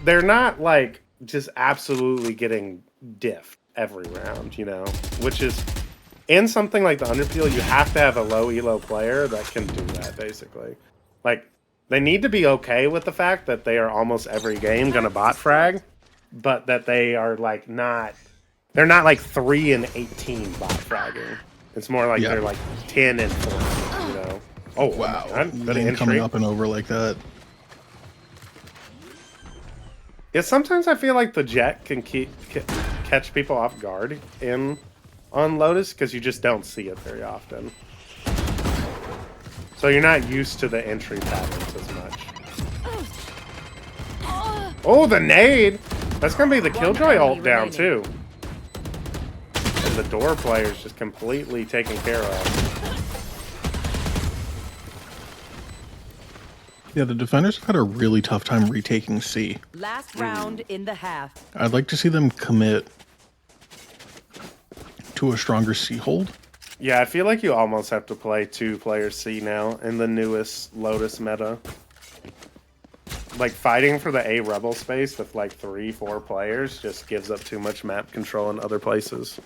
they're not like just absolutely getting diffed every round, which is in something like the Underpeel, you have to have a low elo player that can do that. Basically, like they need to be okay with the fact that they are almost every game gonna bot frag, but that they are like not. They're not like 3 and 18 bot fragging. It's more like they're like 10 and 14, Oh wow! Lane coming up and over like that. Yeah, sometimes I feel like the Jet can catch people off guard on Lotus because you just don't see it very often. So you're not used to the entry patterns as much. Oh, the nade! That's gonna be the Killjoy ult down too. And the door player's just completely taken care of. Yeah, the defenders have had a really tough time retaking C. Last round in the half. I'd like to see them commit to a stronger C hold. Yeah, I feel like you almost have to play 2-player C now in the newest Lotus meta. Like, fighting for the A rebel space with like 3-4 players just gives up too much map control in other places.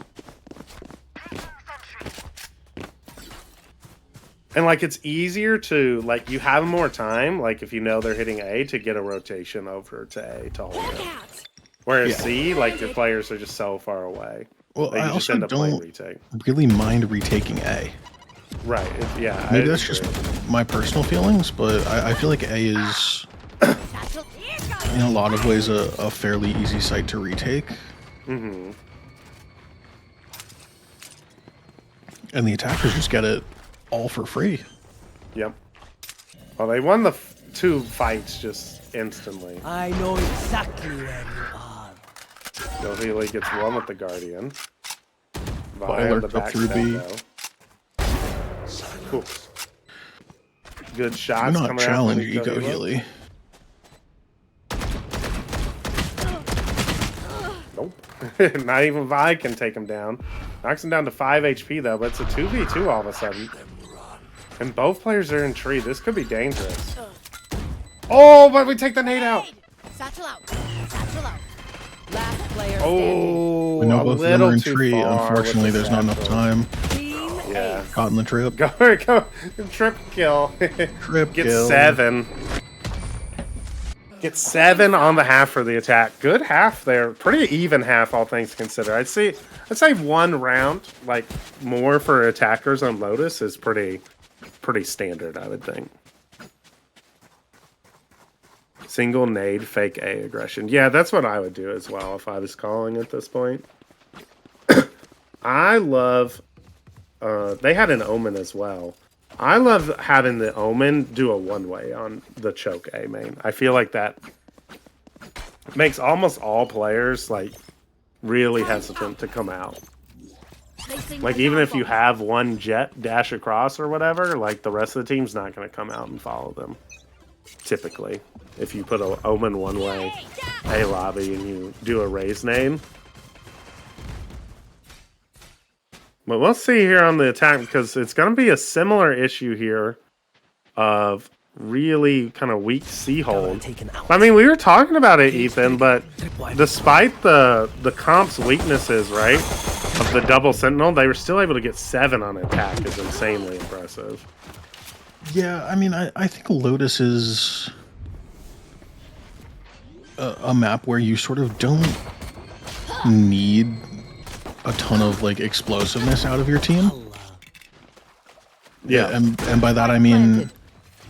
And like, it's easier to, like, you have more time, like if you know they're hitting A, to get a rotation over to A to hold it. Whereas C, like, your players are just so far away. Well, that you I just also end up playing don't retake. really mind retaking A. Right, yeah. Maybe that's just my personal feelings, but I feel like A is, in a lot of ways, a fairly easy site to retake. Mm-hmm. And the attackers just get it all for free. Yep. Well, they won the 2 fights just instantly. I know exactly where you are. Gohili gets one with the Guardian. Violet the up through B. Cool. Good shots. Do not coming challenge out Eco Healy. Nope. Not even Vi can take him down. Knocks him down to 5 HP though, but it's a 2v2 all of a sudden. And both players are in tree. This could be dangerous. Oh, but we take the nade out. Satchel out. Satchel out. Last player Oh, We know a both of them little are in too tree. far Unfortunately, with the there's not enough satchel. time. Yeah. Caught in the trip. Go. Trip kill. Trip Get kill. 7. Get 7 on the half for the attack. Good half there. Pretty even half, all things considered. I'd say 1 round, like more for attackers on Lotus, is pretty standard, I would think. Single nade, fake A aggression. Yeah, that's what I would do as well if I was calling at this point. I love... they had an Omen as well. I love having the Omen do a one-way on the choke A main. I feel like that makes almost all players like really hesitant to come out. Like even if you have one Jet dash across or whatever, like the rest of the team's not going to come out and follow them. typically. If you put a Omen one way, A lobby, and you do a raise nade. But we'll see here on the attack, because it's going to be a similar issue here of really kind of weak C-hold. I mean, we were talking about it, Ethan, but despite the comp's weaknesses, right, of the double sentinel, they were still able to get 7 on attack. Is insanely impressive. Yeah, I mean, I think Lotus is a map where you sort of don't need a ton of like explosiveness out of your team. Yeah, and by that I mean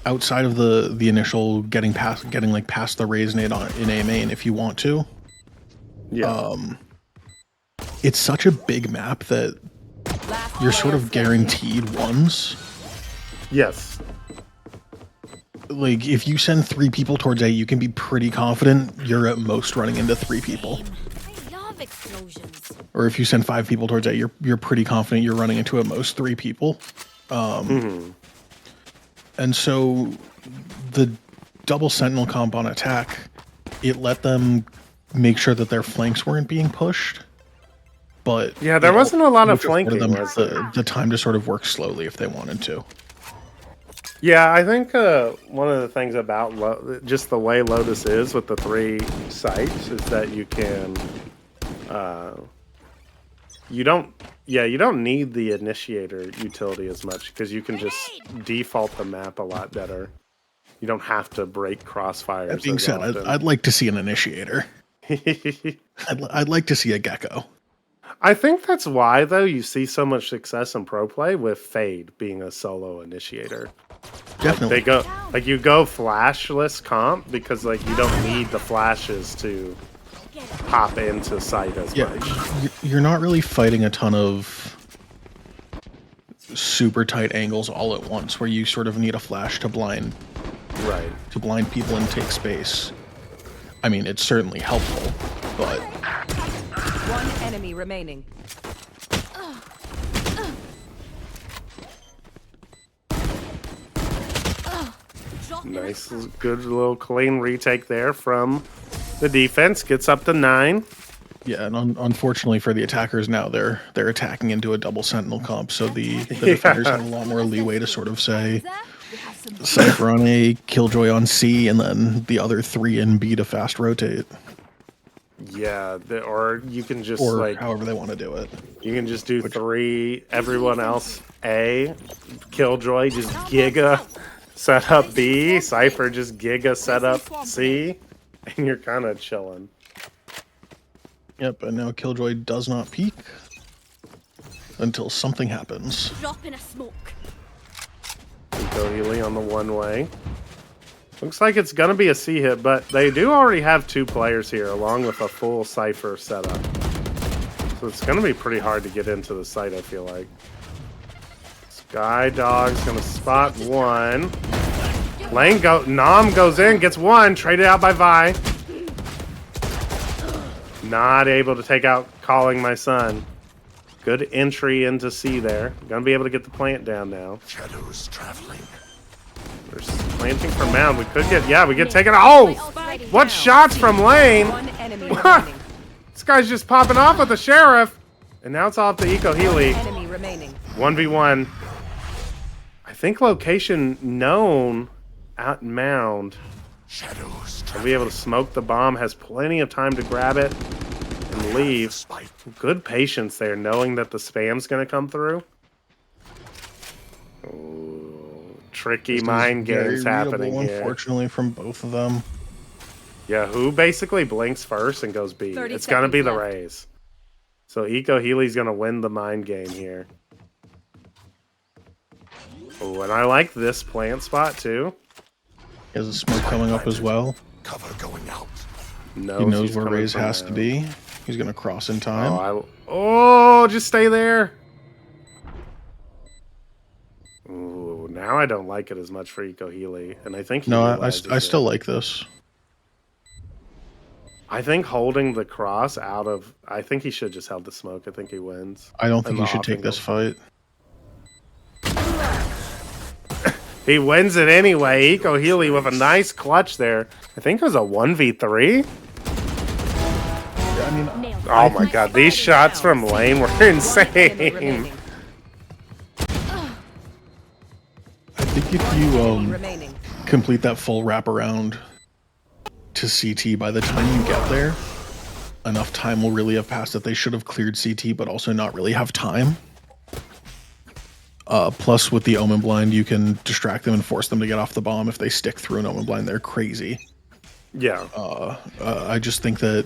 outside of the initial getting past the raise nade in A main if you want to. Yeah. It's such a big map that you're sort of guaranteed ones. Yes. Like if you send 3 people towards A, you can be pretty confident you're at most running into 3 people. Or if you send 5 people towards A, you're pretty confident you're running into at most 3 people. And so the double sentinel comp on attack, it let them make sure that their flanks weren't being pushed. But yeah, there wasn't a lot of flanking. Them the time to sort of work slowly if they wanted to. Yeah, I think one of the things about just the way Lotus is with the 3 sites is that you can, you don't need the initiator utility as much because you can just default the map a lot better. You don't have to break crossfires. That being said, I'd like to see an initiator. I'd like to see a gecko. I think that's why, though, you see so much success in pro play with Fade being a solo initiator. Definitely. You go flashless comp because like you don't need the flashes to pop into sight as much. You're not really fighting a ton of super tight angles all at once where you sort of need a flash to blind people and take space. I mean, it's certainly helpful, but 1 enemy remaining. Nice, good little clean retake there from the defense. Gets up to 9. Yeah, and unfortunately for the attackers now, they're attacking into a double sentinel comp, so the defenders have a lot more leeway to sort of say Cypher on A, Killjoy on C, and then the other 3 in B to fast rotate. Yeah, or you can just or however they want to do it. You can just do 3, everyone else A, Killjoy just Giga set up B, Cypher just Giga set up C, and you're kind of chilling. Yep, and now Killjoy does not peek until something happens. Drop in a smoke. Go Healy on the 1-way. Looks like it's going to be a C hit, but they do already have 2 players here, along with a full Cypher setup. So it's going to be pretty hard to get into the site, I feel like. Sky Dog's going to spot 1. Nom goes in, gets 1, traded out by Vi. Not able to take out Calling My Son. Good entry into C there. Gonna be able to get the plant down now. Shadows traveling. There's planting from Mound. We could get, we get taken. Oh! What shots from Lane? This guy's just popping off with the Sheriff. And now it's off to Eco Healy. 1v1. I think location known at Mound. Shadows. Will be able to smoke the bomb. Has plenty of time to grab it and leave. Good patience there, knowing that the spam's going to come through. Ooh, tricky mind games happening here. Unfortunately, from both of them. Yeah, who basically blinks first and goes B? It's going to be the Rays. So Eco Healy's going to win the mind game here. Oh, and I like this plant spot too. He has a smoke coming up as well. Cover going out. He knows where Raze has to be. He's going to cross in time. Oh, just stay there. Ooh, now I don't like it as much for Eco Healy. And I think I still like this. I think holding the cross out of... I think he should just held the smoke. I think he wins. I don't think he should take this fight. He wins it anyway. Eco Healy with a nice clutch there. I think it was a 1v3. Yeah, I mean, Oh my god, these shots from lane were insane. I think if you complete that full wraparound to CT, by the time you get there, enough time will really have passed that they should have cleared CT, but also not really have time. Plus, with the Omen Blind, you can distract them and force them to get off the bomb. If they stick through an Omen Blind, they're crazy. Yeah. I just think that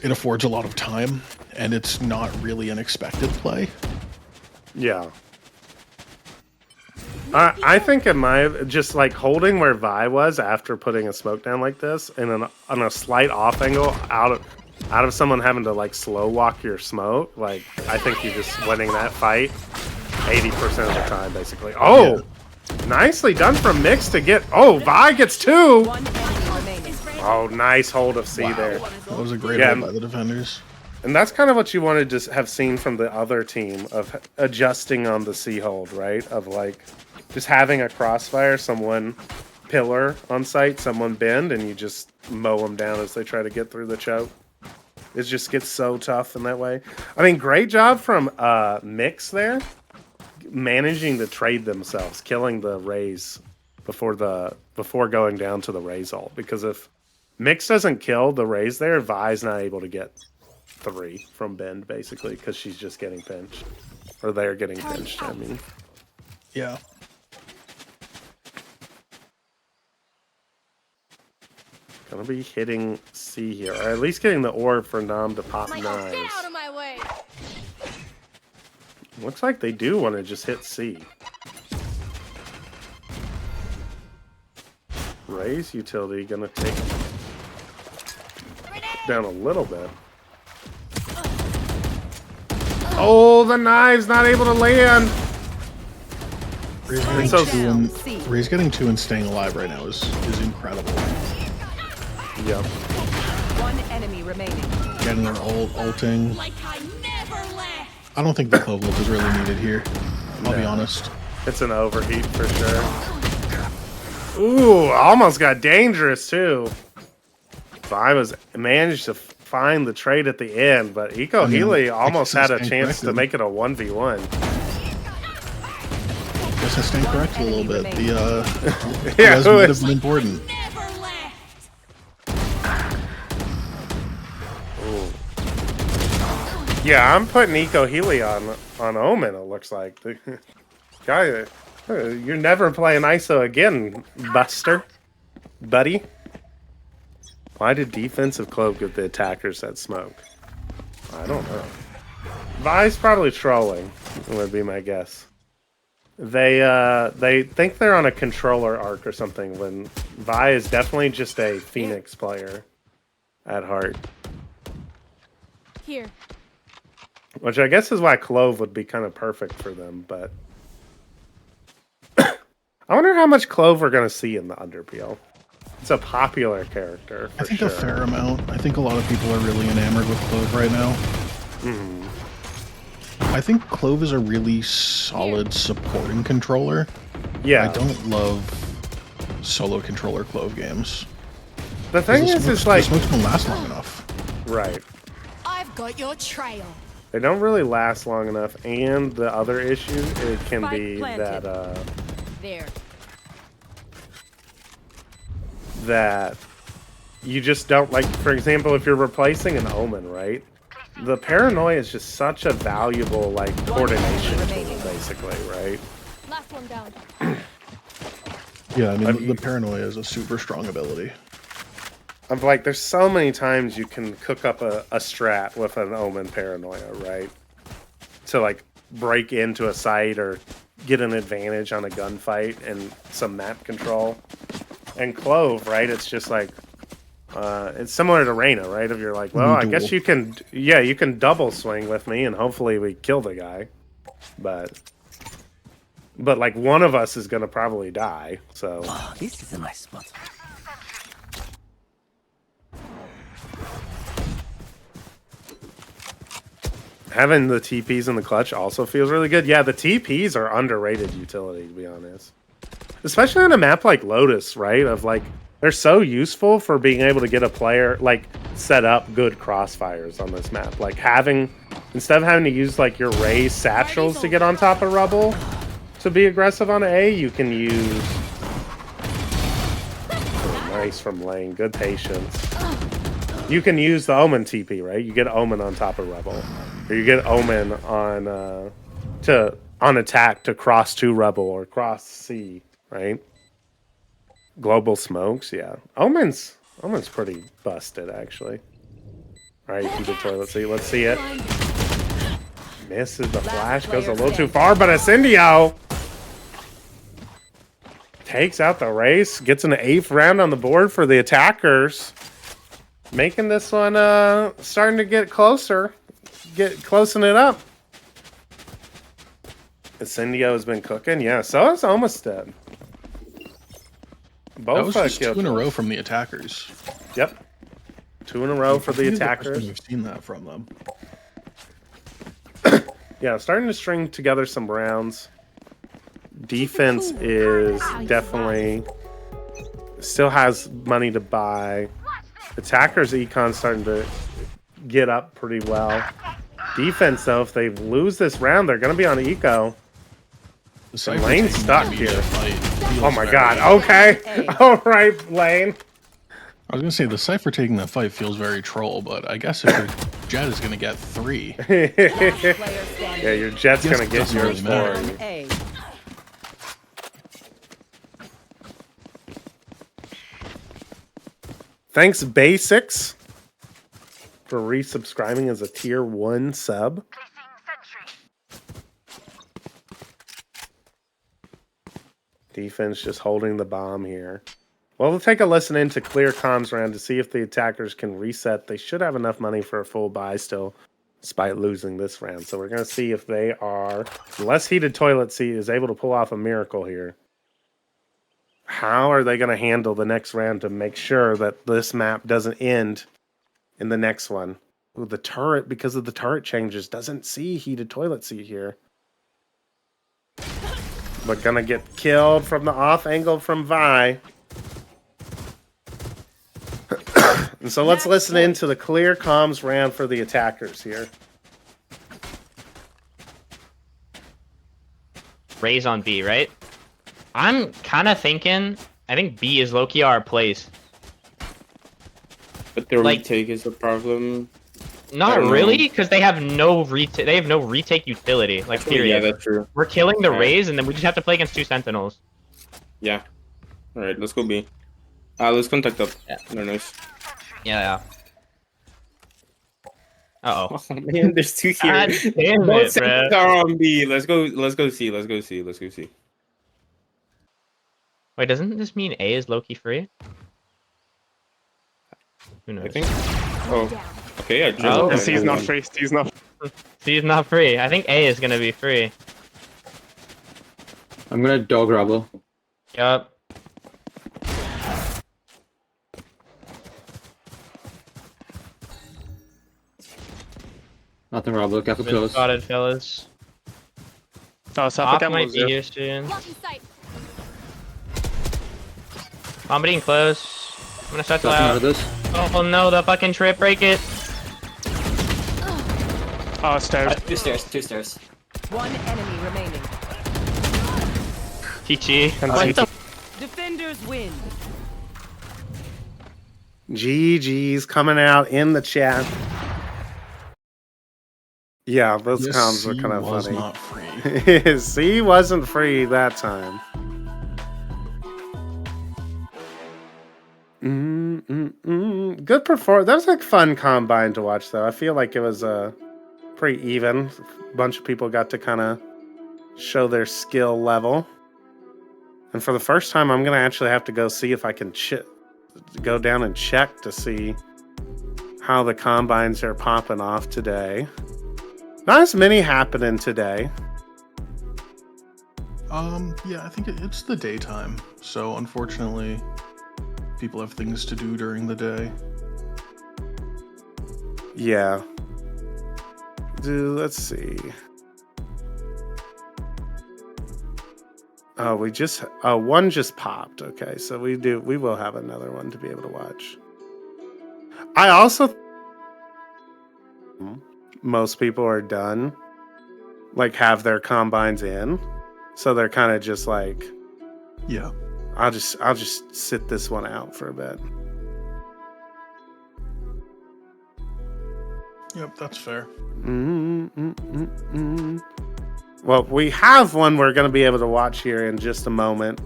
it affords a lot of time, and it's not really an expected play. Yeah. I think in my just like holding where Vi was after putting a smoke down like this, and on a slight off angle out of someone having to like slow walk your smoke, like I think you're just winning that fight 80% of the time, basically. Oh, nicely done from Mix to get. Oh, Vi gets 2. Oh, nice hold of C there. That was a great hold by the defenders. And that's kind of what you wanted to have seen from the other team of adjusting on the C hold, right? Of like just having a crossfire, someone pillar on site, someone bend, and you just mow them down as they try to get through the choke. It just gets so tough in that way. I mean, great job from Mix there, managing to trade themselves, killing the Raze before going down to the Raze ult. Because if Mix doesn't kill the Raze there, Vi's not able to get 3 from Bend, basically, because she's just getting pinched. Or they're getting pinched, I mean. Yeah. Gonna be hitting C here, or at least getting the orb for Nam to pop knives. Get out of my way. Looks like they do want to just hit C. Raze utility gonna take down a little bit. Oh, the knives not able to land. Ray's getting 2 and staying alive right now is incredible. Yep. One enemy remaining. Getting their ulting. I don't think the clove ult is really needed here. I'll be honest. It's an overheat for sure. Ooh, almost got dangerous too. Vi was managed to find the trade at the end, but Eco Healy almost had a chance to make it a 1v1. Guess I stand corrected a little bit. The yeah, would have been important. Yeah, I'm putting Eco Healy on Omen, it looks like. The guy, you're never playing ISO again, Buster. Buddy. Why did defensive Clove give the attackers that smoke? I don't know. Vi's probably trolling, would be my guess. They think they're on a controller arc or something, when Vi is definitely just a Phoenix player at heart. Here. Which I guess is why Clove would be kind of perfect for them, but I wonder how much Clove we're going to see in the Underpeel. It's a popular character, for I think sure. a fair amount. I think a lot of people are really enamored with Clove right now. I think Clove is a really solid supporting controller. Yeah. I don't love solo controller Clove games. The thing is, it's like... The smokes don't last long enough. Right. I've got your trail. They don't really last long enough, and the other issue, it can be that, There. that you just don't, like, for example, if you're replacing an Omen, right? The Paranoia is just such a valuable, like, coordination tool, basically, right? Last one down. Yeah, I mean, the Paranoia is a super strong ability. I'm like, there's so many times you can cook up a strat with an Omen Paranoia, right? To, like, break into a site or get an advantage on a gunfight and some map control. And Clove, right? It's just like, it's similar to Reyna, right? If you're like, well, I guess you can, yeah, you can double swing with me and hopefully we kill the guy. But like, one of us is going to probably die, so. Oh, this is a nice spot. Having the TPs in the clutch also feels really good. Yeah, the TPs are underrated utility, to be honest. especially on a map like Lotus, right? Of like, they're so useful for being able to get a player, like, set up good crossfires on this map. Like, instead of having to use, like, your Raze satchels to get on top of rubble to be aggressive on A, you can use... Oh, nice from lane. Good patience. You can use the Omen TP, right? You get Omen on top of rubble. Or you get Omen on, on attack to cross to rubble or cross C, right? Global smokes, yeah. Omen's pretty busted, actually. All right, keep the toilet seat. Let's see it. Misses the flash, goes a little too far, but Ascendio takes out the race, gets an 8th round on the board for the attackers, making this one starting to get closer, closing it up. Ascendio has been cooking, yeah. So it's almost dead. Both that was just 2 in a row from the attackers. Yep. 2 in a row for the attackers. We've seen that from them. Yeah, starting to string together some rounds. Defense is definitely still has money to buy. Attackers econ starting to get up pretty well. Defense though, if they lose this round, they're going to be on eco. Lane's stuck here. Oh my god. Okay. All right, Lane. I was gonna say the Cypher taking that fight feels very troll, but I guess if your Jet is gonna get 3. Yeah, your Jet's gonna get yours for you. Thanks, Basics, for resubscribing as a tier 1 sub. Defense just holding the bomb here. Well, we'll take a listen into clear comms round to see if the attackers can reset. They should have enough money for a full buy still, despite losing this round. So we're going to see if they are, unless Heated Toilet Seat is able to pull off a miracle here. How are they going to handle the next round to make sure that this map doesn't end in the next one? Ooh, the turret, because of the turret changes, doesn't see Heated Toilet Seat here. But gonna get killed from the off angle from Vi. And so let's listen into the clear comms round for the attackers here. Raze on B, right? I'm kind of thinking, I think B is low-key our place. But the retake is a problem. Not really, because they have no retake. They have no retake utility. Like Actually, period. yeah, that's true. We're killing the Alright. Raze, and then we just have to play against 2 Sentinels. Yeah. All right, let's go B. Let's contact up. Yeah, they're nice. Yeah. Uh-oh. Oh man, there's 2 here. God damn Both it, Sentinels bro. are on B. Let's go C. Let's go C. Wait, doesn't this mean A is low-key free? Who knows? I think. Oh. Okay, I just. Oh, C's not free. C's not free. I think A is gonna be free. I'm gonna dog rubble. Yup. Nothing rubble, careful Been close. spotted, fellas. Oh, Off might be here soon. Bomb close. I'm gonna start to Nothing out out. of this. Oh no, the fucking trip, break it. Oh, stairs. 2 stairs. One enemy remaining. Chi. What the? Defenders win. GG's coming out in the chat. Yeah, those This comms were C kind of was funny. not free. C wasn't free that time. Good performance. That was like fun combine to watch, though. I feel like it was pretty even. A bunch of people got to kind of show their skill level. And for the first time, I'm gonna actually have to go see if I can go down and check to see how the combines are popping off today. Not as many happening today. Yeah, I think it's the daytime, so unfortunately, people have things to do during the day. Yeah. Let's see. Oh, we just one just popped. Okay, so we will have another one to be able to watch. I also most people are done, like have their combines in, so they're kind of just like, yeah. I'll just sit this one out for a bit. Yep, that's fair. Well, we have one we're going to be able to watch here in just a moment.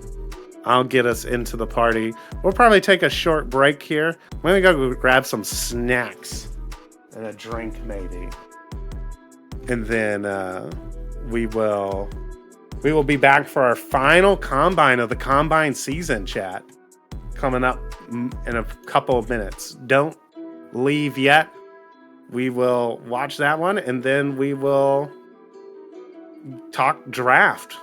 I'll get us into the party. We'll probably take a short break here. We're going to go grab some snacks and a drink maybe. And then we will be back for our final combine of the combine season, chat. Coming up in a couple of minutes. Don't leave yet. We will watch that one and then we will talk draft.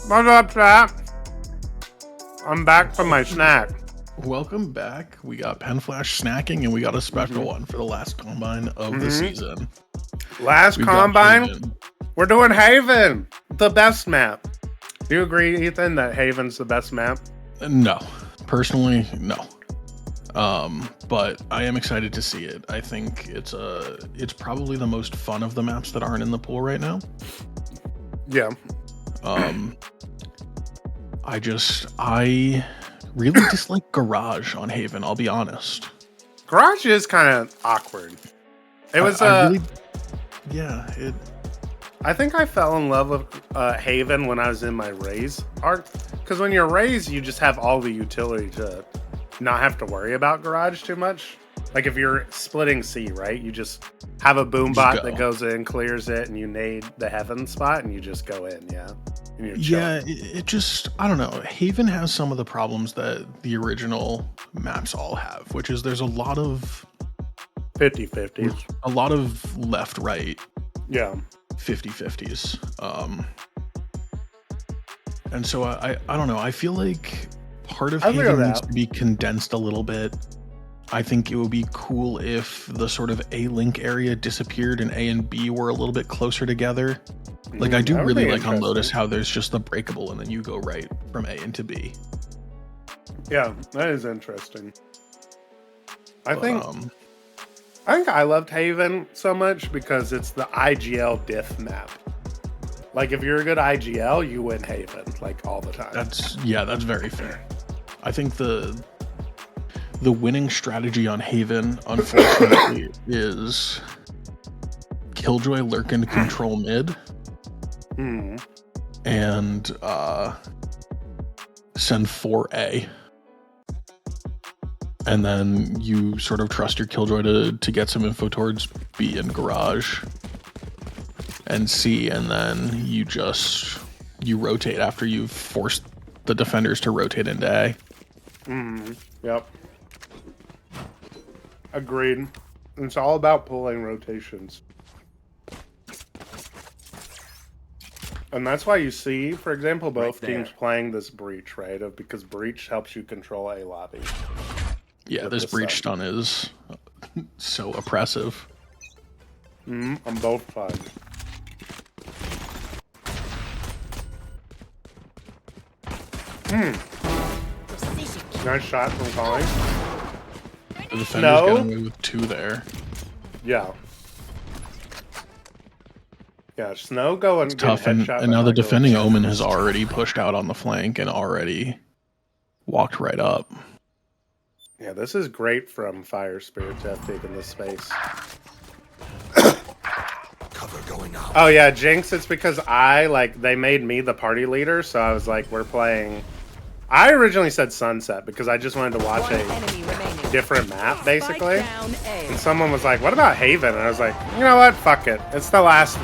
What's up, chat? I'm back from my snack. Welcome back. We got Pen Flash snacking, and we got a special one for the last combine of the season. Last We've got combine, Haven. we're doing Haven, the best map. Do you agree, Ethan, that Haven's the best map? No, personally, no. But I am excited to see it. I think it's probably the most fun of the maps that aren't in the pool right now. Yeah. I really dislike Garage on Haven, I'll be honest. Garage is kind of awkward. It was I think I fell in love with Haven when I was in my Raze arc. Because when you're Raze, you just have all the utility to not have to worry about Garage too much. Like if you're splitting C, right? You just have a boom bot that goes in, clears it, and you nade the Heaven spot, and you just go in, yeah? And you're chilling. It just, I don't know. Haven has some of the problems that the original maps all have, which is there's a lot of 50-50s. A lot of left-right. Yeah. 50-50s. And so I don't know. I feel like part of Haven needs to be condensed a little bit. I think it would be cool if the sort of A-Link area disappeared and A and B were a little bit closer together. Like, I do really like on Lotus how there's just the breakable and then you go right from A into B. Yeah, that is interesting. I think I loved Haven so much because it's the IGL diff map. Like, if you're a good IGL, you win Haven, like, all the time. That's very fair. I think the winning strategy on Haven, unfortunately, is Killjoy, Lurk, and control mid. And send 4A. And then you sort of trust your Killjoy to get some info towards B and Garage and C, and then you rotate after you've forced the defenders to rotate into A. Yep. Agreed. It's all about pulling rotations. And that's why you see, for example, both teams playing this Breach, right? Because Breach helps you control A lobby. Yeah, this Breach stun is so oppressive. On both sides. Nice shot from Colin. The defender's getting away with 2 there. Yeah. Yeah, Snow going it's tough, and now the defending Omen has already pushed out on the flank and already walked right up. Yeah, this is great from Fire Spirit to have taken this space. Cover going out. Oh yeah, Jinx, it's because they made me the party leader, so I was like, we're playing... I originally said Sunset because I just wanted to watch a different map, basically. And someone was like, what about Haven? And I was like, you know what? Fuck it. It's the last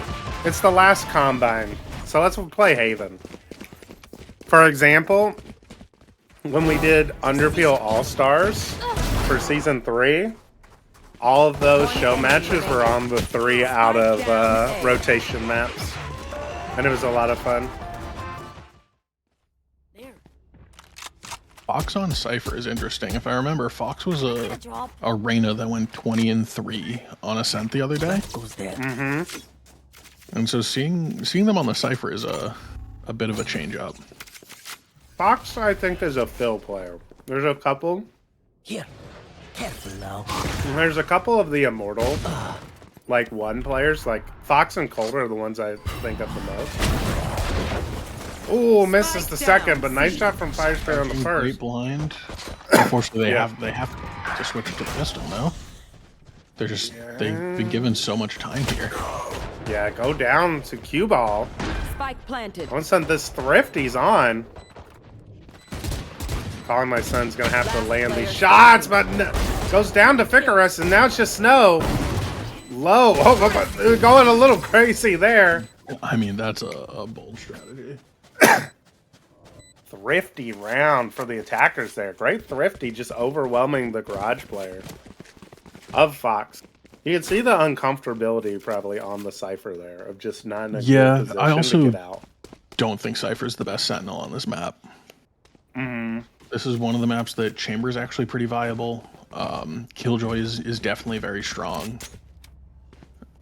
combine. So let's play Haven. For example, when we did Underpeel All-Stars for Season 3, all of those show matches were on the 3 out of rotation maps. And it was a lot of fun. Fox on Cypher is interesting. If I remember, Fox was a Reyna that went 20-3 on Ascent the other day. And so seeing them on the Cypher is a bit of a change up. Fox, I think, is a fill player. There's a couple. Here, careful now. There's a couple of the Immortal, like 1 players. Like Fox and Cold are the ones I think of the most. Ooh, misses the second, but nice shot from Fire Spirit on the first. Great blind. Unfortunately, they have to switch to pistol now. They've been given so much time here. Yeah, go down to cue ball. Spike planted. Once this Thrifty's on, Calling My Son's gonna have to land these shots, but goes down to Ficarus, and now it's just Snow. Low. Oh, going a little crazy there. I mean, that's a bold strategy. Thrifty round for the attackers there. Great Thrifty, just overwhelming the Garage player of Fox. You can see the uncomfortability probably on the Cypher there of just not in a good position to get out. don't think Cypher's the best Sentinel on this map. Mm. This is one of the maps that Chamber's actually pretty viable. Killjoy is definitely very strong.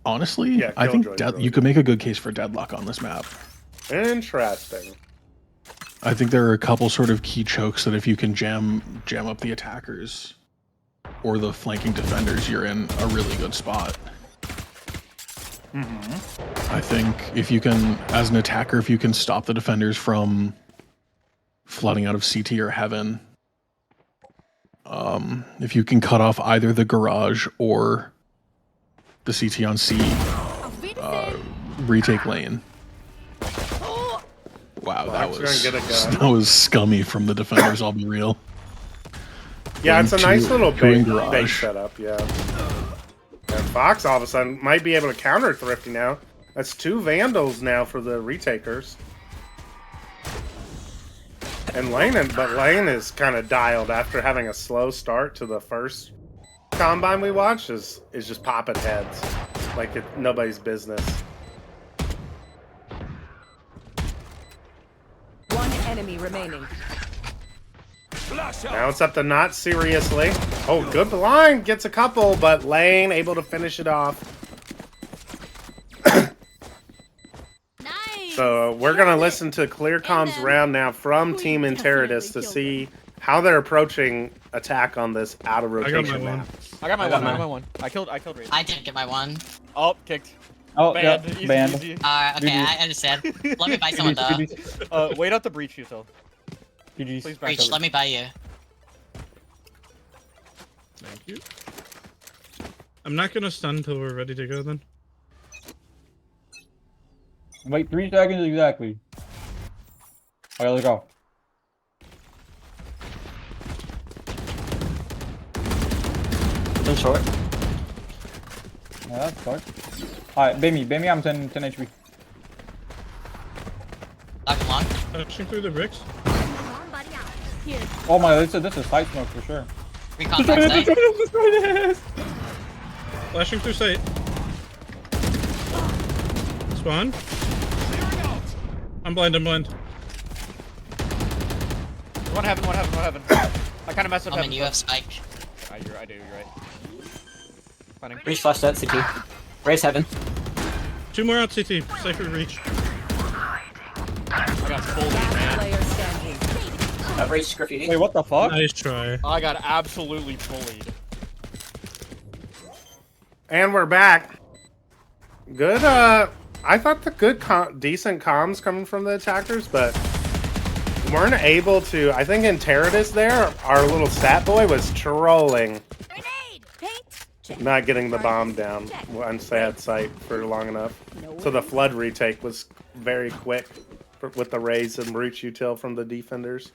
Honestly, Yeah, I think Killjoy's really you could make a good case for Deadlock on this map. Interesting. I think there are a couple sort of key chokes that if you can jam up the attackers or the flanking defenders, you're in a really good spot. I think if you can, as an attacker, if you can stop the defenders from flooding out of CT or Heaven, if you can cut off either the garage or the CT on C, retake lane. Wow, that was scummy from the defenders, I'll be real. Yeah, it's a nice little bait garage. setup, yeah. And Fox all of a sudden might be able to counter Thrifty now. That's 2 Vandals now for the retakers. And Lane is kind of dialed after having a slow start to the first Combine we watched is just popping heads like nobody's business. One enemy remaining. Now it's up to Not Seriously. Oh, good blind. Gets a couple, but Lane able to finish it off. Nice. So we're going to listen to Clear Comms round now from Team Interitus to see how they're approaching attack on this out of rotation map. I got my one. I killed Razor. I didn't get my one. Oh, kicked. Oh, banned. yeah, Easy, banned. easy. Okay, I understand. Let me buy someone though. Wait out the breach, you till. GG's. Please back Breach, over. let me buy you. Thank you. I'm not gonna stun until we're ready to go then. Wait 3 seconds exactly. Okay, let's go. Still short. Yeah, that's fucked. Alright, Bammy, I'm 10 HP. Lock long. Pushing through the bricks. Oh my god, this is side smoke for sure. Recon backside. Flashing through sight. Spawn. I'm blind. One heaven. I kind of messed up Oh man, heaven. you have spike. I do, you're right. Finding. Breach flash that CT. Raise Heaven. 2 more out CT. Cypher reach. I got bullied, man. Player standing. Breach graffiti. Wait, what the fuck? Nice try. I got absolutely bullied. And we're back. Good, I thought the decent comms coming from the attackers, but weren't able to. I think Interitus there, our little stat boy, was trolling. Grenade. Paint. Not getting the bomb down on sad sight for long enough. So the flood retake was very quick with the raise and root util from the defenders.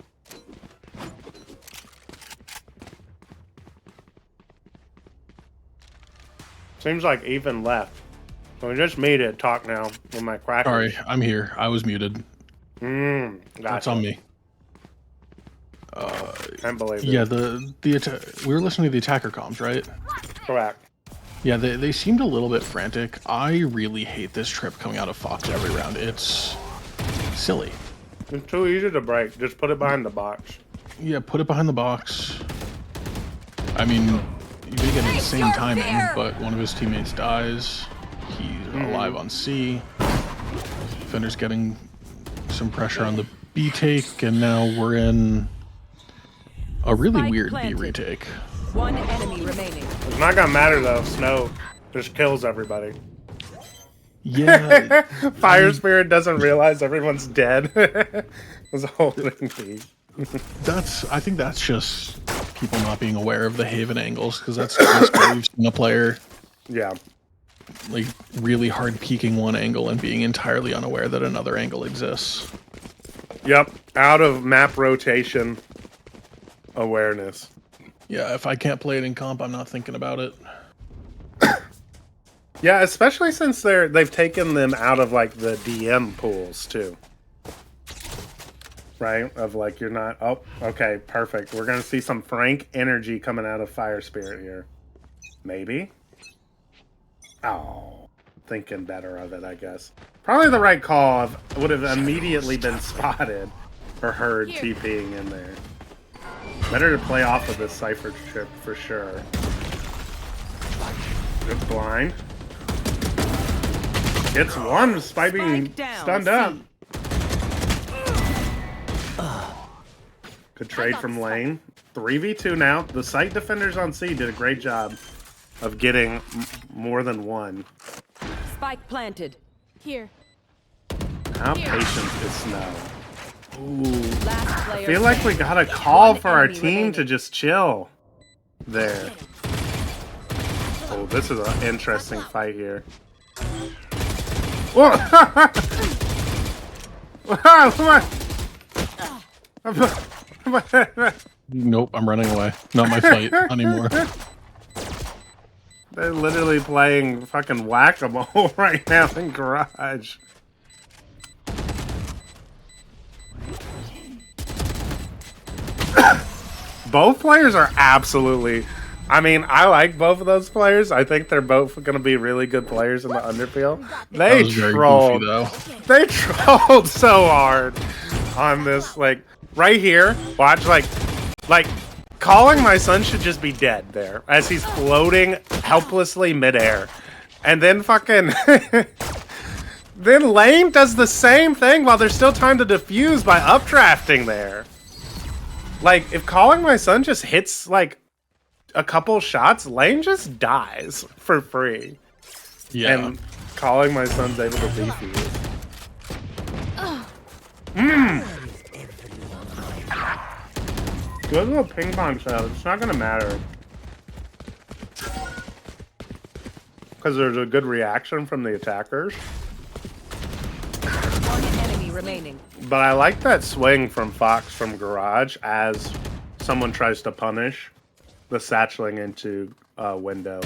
Seems like even left. So we just made it talk now with my crackers. Sorry, I'm here. I was muted. Gotcha. That's on me. Can't believe it. Yeah, we were listening to the attacker comms, right? Correct. Yeah, they seemed a little bit frantic. I really hate this trip coming out of Fox every round. It's silly. It's too easy to break. Just put it behind the box. Yeah, put it behind the box. I mean, you may get insane timing, but one of his teammates dies. He's alive on C. Defender's getting some pressure on the B take, and now we're in a really Spike weird planted. B retake. One enemy remaining. It's not gonna matter though. Snow just kills everybody. Yeah. Fire Spirit doesn't realize everyone's dead. Was holding me. I think that's just people not being aware of the Haven angles, because that's basically we've seen a player Yeah. like really hard peeking one angle and being entirely unaware that another angle exists. Yep. Out of map rotation awareness. Yeah, if I can't play it in comp, I'm not thinking about it. Yeah, especially since they've taken them out of like the DM pools too. Right? Of like you're not okay, perfect. We're gonna see some frank energy coming out of Fire Spirit here. Maybe. Oh. thinking better of it, I guess. Probably the right call would have immediately been spotted or heard TPing in there. Better to play off of this Cypher trip for sure. Good blind. Gets one despite being stunned up. Good trade from lane. 3v2 now. The site defenders on C did a great job of getting more than one. Spike planted. Here. How patient is Snow? Ooh. Last I player feel like we standing. got a call One for our enemy team remaining. to just chill there. Oh, this is an interesting fight here. Whoa! Nope, I'm running away. Not my fight anymore. They're literally playing fucking whack-a-mole right now in Garage. Both players are absolutely... I mean, I like both of those players. I think they're both going to be really good players in the Underpeel. They trolled. They trolled so hard on this. Like, right here, watch, like, calling my son should just be dead there as he's floating helplessly midair. And then fucking... then Lane does the same thing while there's still time to defuse by updrafting there. Like, if calling my son just hits, like, a couple shots, Lane just dies for free. Yeah. And calling my son's able to defuse. Mmm! Good little ping pong shot. It's not gonna matter. Because there's a good reaction from the attackers. One enemy remaining. But I like that swing from Fox from Garage as someone tries to punish the satcheling into window.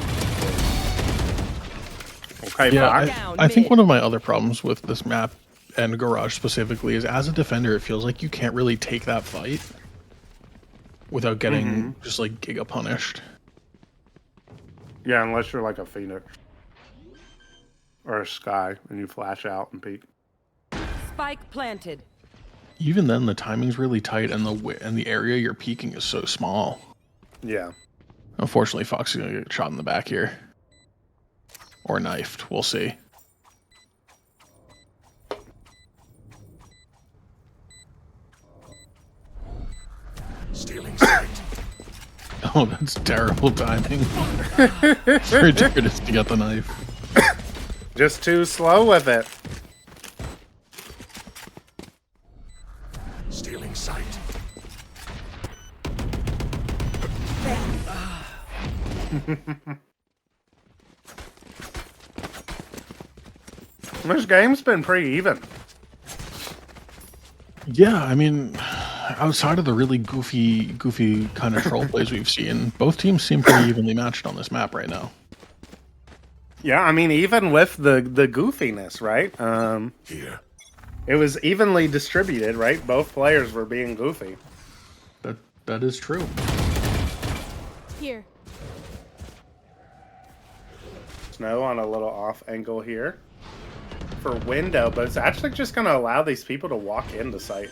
Okay, Yeah, Fox. I think one of my other problems with this map and Garage specifically is as a defender, it feels like you can't really take that fight without getting just like giga punished. Yeah, unless you're like a Phoenix or a Sky and you flash out and peek. Spike planted. Even then, the timing's really tight, and the area you're peeking is so small. Yeah. Unfortunately, Fox is gonna get shot in the back here, or knifed. We'll see. Stealing sight. Oh, that's terrible timing. For Darius to get the knife. Just too slow with it. Stealing sight. This game's been pretty even. Yeah, I mean, outside of the really goofy kind of troll plays we've seen, both teams seem pretty evenly matched on this map right now. Yeah, I mean, even with the goofiness, right? Here. It was evenly distributed, right? Both players were being goofy. That is true. Here. Snow on a little off angle here for window, but it's actually just going to allow these people to walk into sight.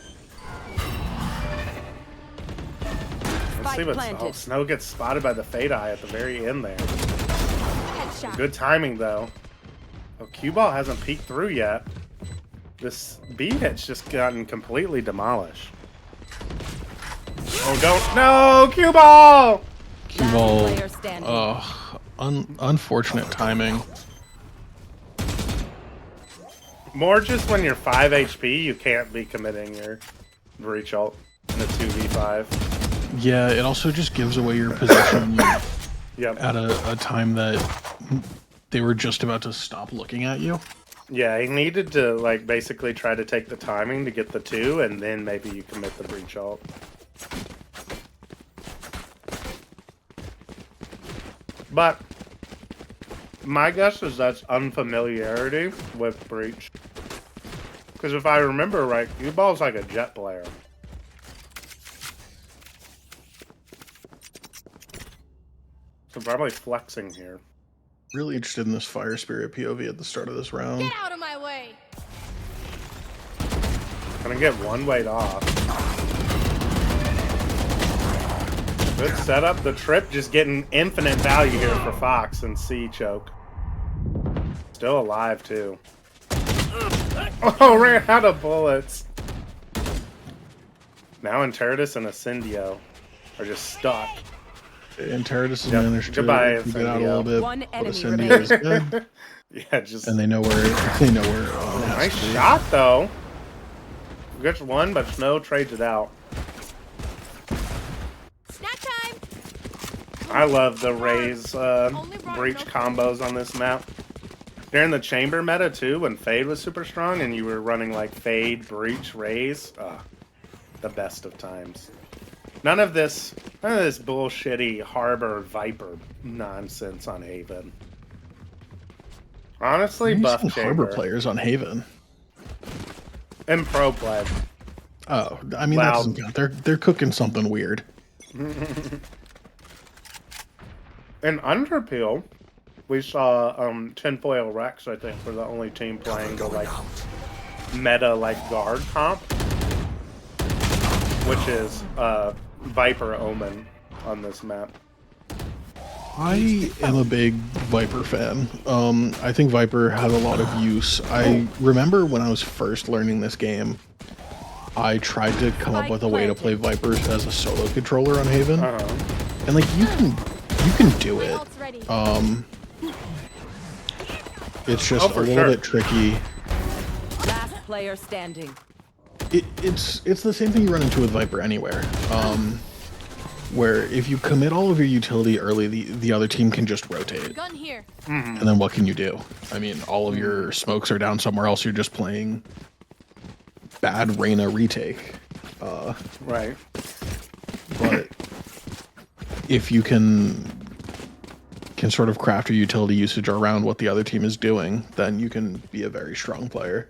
Let's see what Snow gets spotted by the Fade Eye at the very end there. Headshot. Good timing though. Oh, Cue Ball hasn't peeked through yet. This B hit's just gotten completely demolished. Oh, don't. No! Cue Ball! Cue Ball. Unfortunate timing. More just when you're 5 HP, you can't be committing your breach ult in a 2v5. Yeah, it also just gives away your position Yep. at a time that they were just about to stop looking at you. Yeah, he needed to, like, basically try to take the timing to get the 2, and then maybe you commit the breach ult. But my guess is that's unfamiliarity with breach. Because if I remember right, Cue Ball's like a jet player. So probably flexing here. Really interested in this Fire Spirit POV at the start of this round. Get out of my way. Gonna get one weight off. Good setup. The trip just getting infinite value here for Fox and C choke. Still alive too. Oh, ran out of bullets. Now Entertus and Ascendio are just stuck. And Entertus has managed to Goodbye, get out a little bit. One But enemy Ascendio is remaining. dead. Yeah, just And they know where nice shot though. Gets one, but Snow trades it out. Snack time. I love the Raze breach combos on this map. During the chamber meta too, when Fade was super strong and you were running like Fade, Breach, Raze, the best of times. None of this bullshitty Harbor Viper nonsense on Haven. Honestly, buff some chamber. Harbor players on Haven. And pro play. Oh, I mean that doesn't count. They're cooking something weird. In Underpeel, we saw Tinfoil Rex, I think, were the only team playing the like meta like guard comp, which is Viper Omen on this map. I am a big Viper fan. I think Viper has a lot of use. I remember when I was first learning this game, I tried to come up with a way to play Viper as a solo controller on Haven, and like you can do it. It's just a little bit tricky. Last player standing. It's the same thing you run into with Viper anywhere. Where if you commit all of your utility early, the other team can just rotate. Gun here. And then what can you do? I mean, all of your smokes are down somewhere else. You're just playing bad Reyna retake. Right. But if you can sort of craft your utility usage around what the other team is doing, then you can be a very strong player.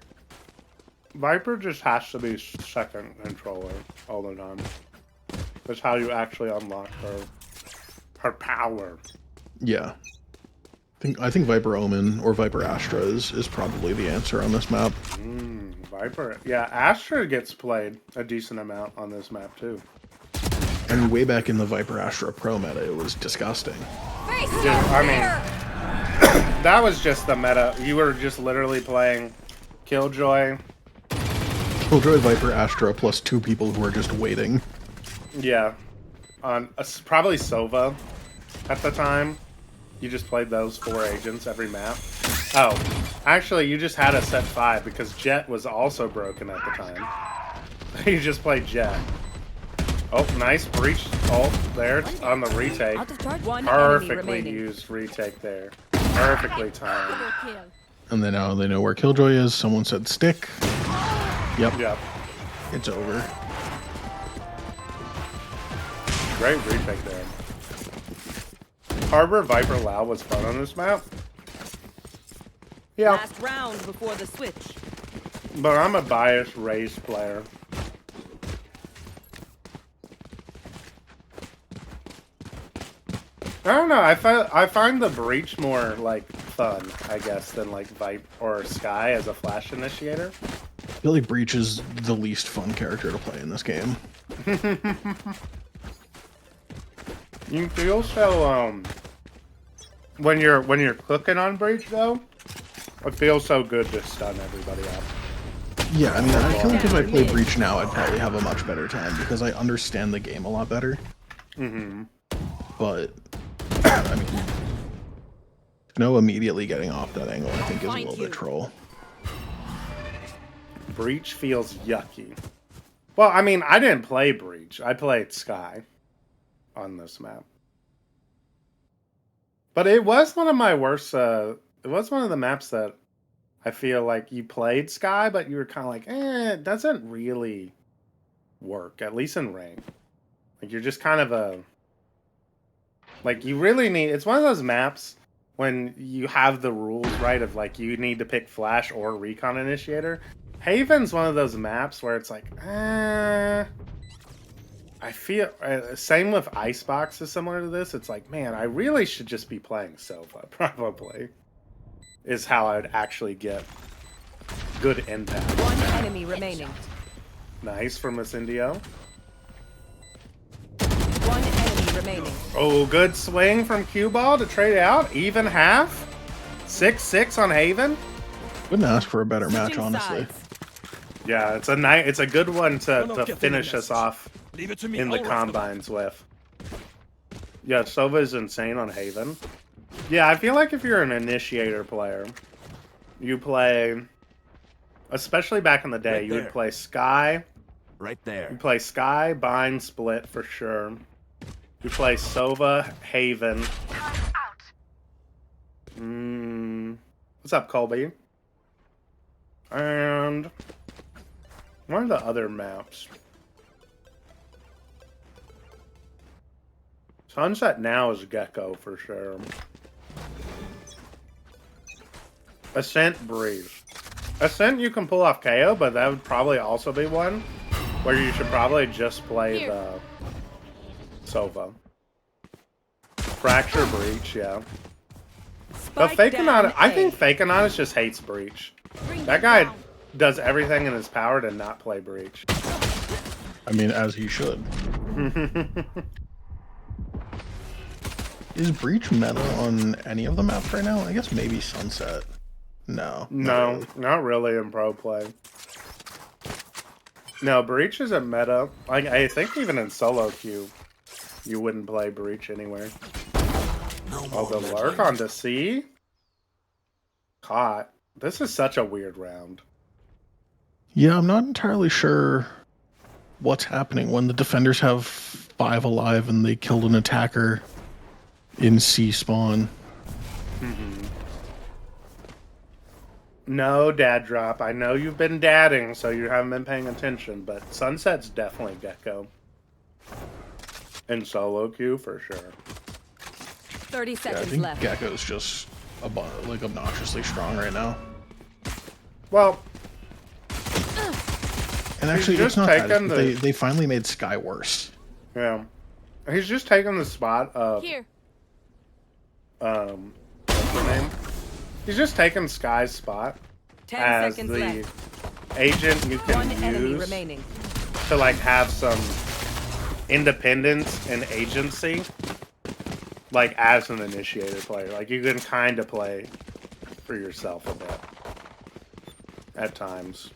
Viper just has to be second controller all the time. That's how you actually unlock her power. Yeah. I think Viper Omen or Viper Astra is probably the answer on this map. Viper. Yeah, Astra gets played a decent amount on this map too. I mean, way back in the Viper Astra Pro meta, it was disgusting. Dude, I mean, that was just the meta. You were just literally playing Killjoy. Killjoy, Viper, Astra, plus 2 people who are just waiting. Yeah. On probably Sova at the time. You just played those 4 agents every map. Oh, actually, you just had a set 5 because Jet was also broken at the time. You just played Jet. Oh, nice breach ult there on the retake. Perfectly used retake there. Perfectly timed. And then now they know where Killjoy is. Someone said stick. Yep. It's over. Great retake there. Harbor Viper Lao was fun on this map. Yeah. Last round before the switch. But I'm a biased Raze player. I don't know. I find the breach more like fun, I guess, than like Vipe or Sky as a flash initiator. I feel like Breach is the least fun character to play in this game. You feel so when you're cooking on Breach though, it feels so good to stun everybody up. Yeah, I mean, I feel like if I play Breach now, I'd probably have a much better time because I understand the game a lot better. But I mean, no immediately getting off that angle, I think, is a little bit troll. Breach feels yucky. Well, I mean, I didn't play Breach. I played Sky on this map. But it was one of my worst, it was one of the maps that I feel like you played Sky, but you were kind of like, it doesn't really work, at least in rank. Like, you're just kind of a... Like, you really need... It's one of those maps when you have the rules, right, of, like, you need to pick Flash or Recon Initiator. Haven's one of those maps where it's like, I I feel same with Icebox is similar to this. It's like, man, I really should just be playing Sova. Probably is how I'd actually get good impact. One enemy remaining. Nice from Miss Indio. One enemy remaining. Oh, good swing from Cue Ball to trade out. Even half. 6-6 on Haven. Wouldn't ask for a better match, honestly. Yeah, it's a good one to finish us off in the combines with. Yeah, Sova is insane on Haven. Yeah, I feel like if you're an initiator player, you play, especially back in the day, you would play Sky. Right there. You play Sky, Bind, Split for sure. You play Sova, Haven. What's up, Colby? And what are the other maps? Sunset now is Gecko for sure. Ascent, Breeze. Ascent you can pull off KO, but that would probably also be one where you should probably just play the Sova. Fracture, Breach, yeah. But Fakeanon, I think Fakeanon just hates Breach. That guy does everything in his power to not play Breach. I mean, as he should. Is Breach meta on any of the maps right now? I guess maybe Sunset. No. No, not really in pro play. No, Breach isn't meta. Like, I think even in solo queue, you wouldn't play Breach anywhere. Oh, the lurk onto C? Caught. This is such a weird round. Yeah, I'm not entirely sure what's happening when the defenders have 5 alive and they killed an attacker in C spawn. No, dad drop. I know you've been dadding, so you haven't been paying attention, but Sunset's definitely Gecko. In solo queue, for sure. 30 seconds I think left. Gecko's just like obnoxiously strong right now. Well, and actually, he's it's just not that. taken They finally made Sky worse. Yeah. He's just taking the spot of... Here. What's her name? He's just taking Sky's spot 10 as seconds the left. agent you can One enemy use remaining. to like have some independence and agency, like as an initiator player. Like you can kind of play for yourself a bit at times.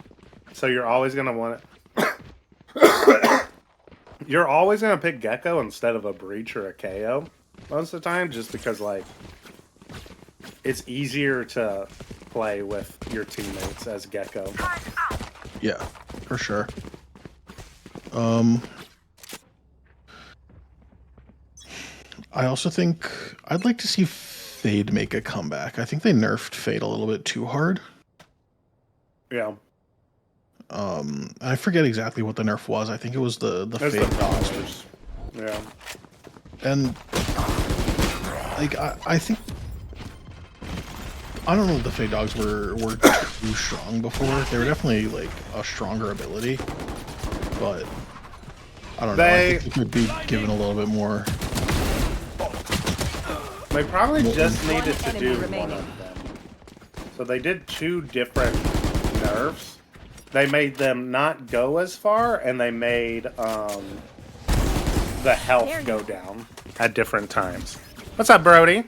So you're always gonna want it. You're always gonna pick Gecko instead of a Breach or a KO most of the time, just because like it's easier to play with your teammates as Gecko. Yeah, for sure. I also think I'd like to see Fade make a comeback. I think they nerfed Fade a little bit too hard. Yeah. I forget exactly what the nerf was. I think it was the Fade dogs. Yeah. And like I think I don't know if the Fade dogs were too strong before. They were definitely like a stronger ability, but I don't know. I think they could be given a little bit more. They probably just needed to do one of them. So they did 2 different nerfs. They made them not go as far, and they made the health go down at different times. What's up, Brody?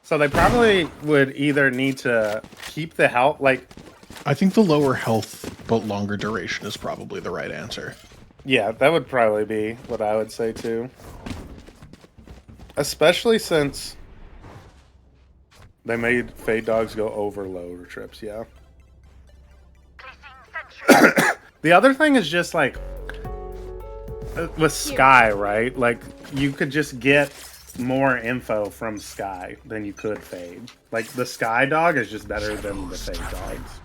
So they probably would either need to keep the health, like... I think the lower health but longer duration is probably the right answer. Yeah, that would probably be what I would say too. Especially since they made Fade Dogs go over lower trips, yeah. The other thing is just like with Sky, right? Like you could just get more info from Sky than you could Fade. Like the Sky dog is just better than the Fade dogs.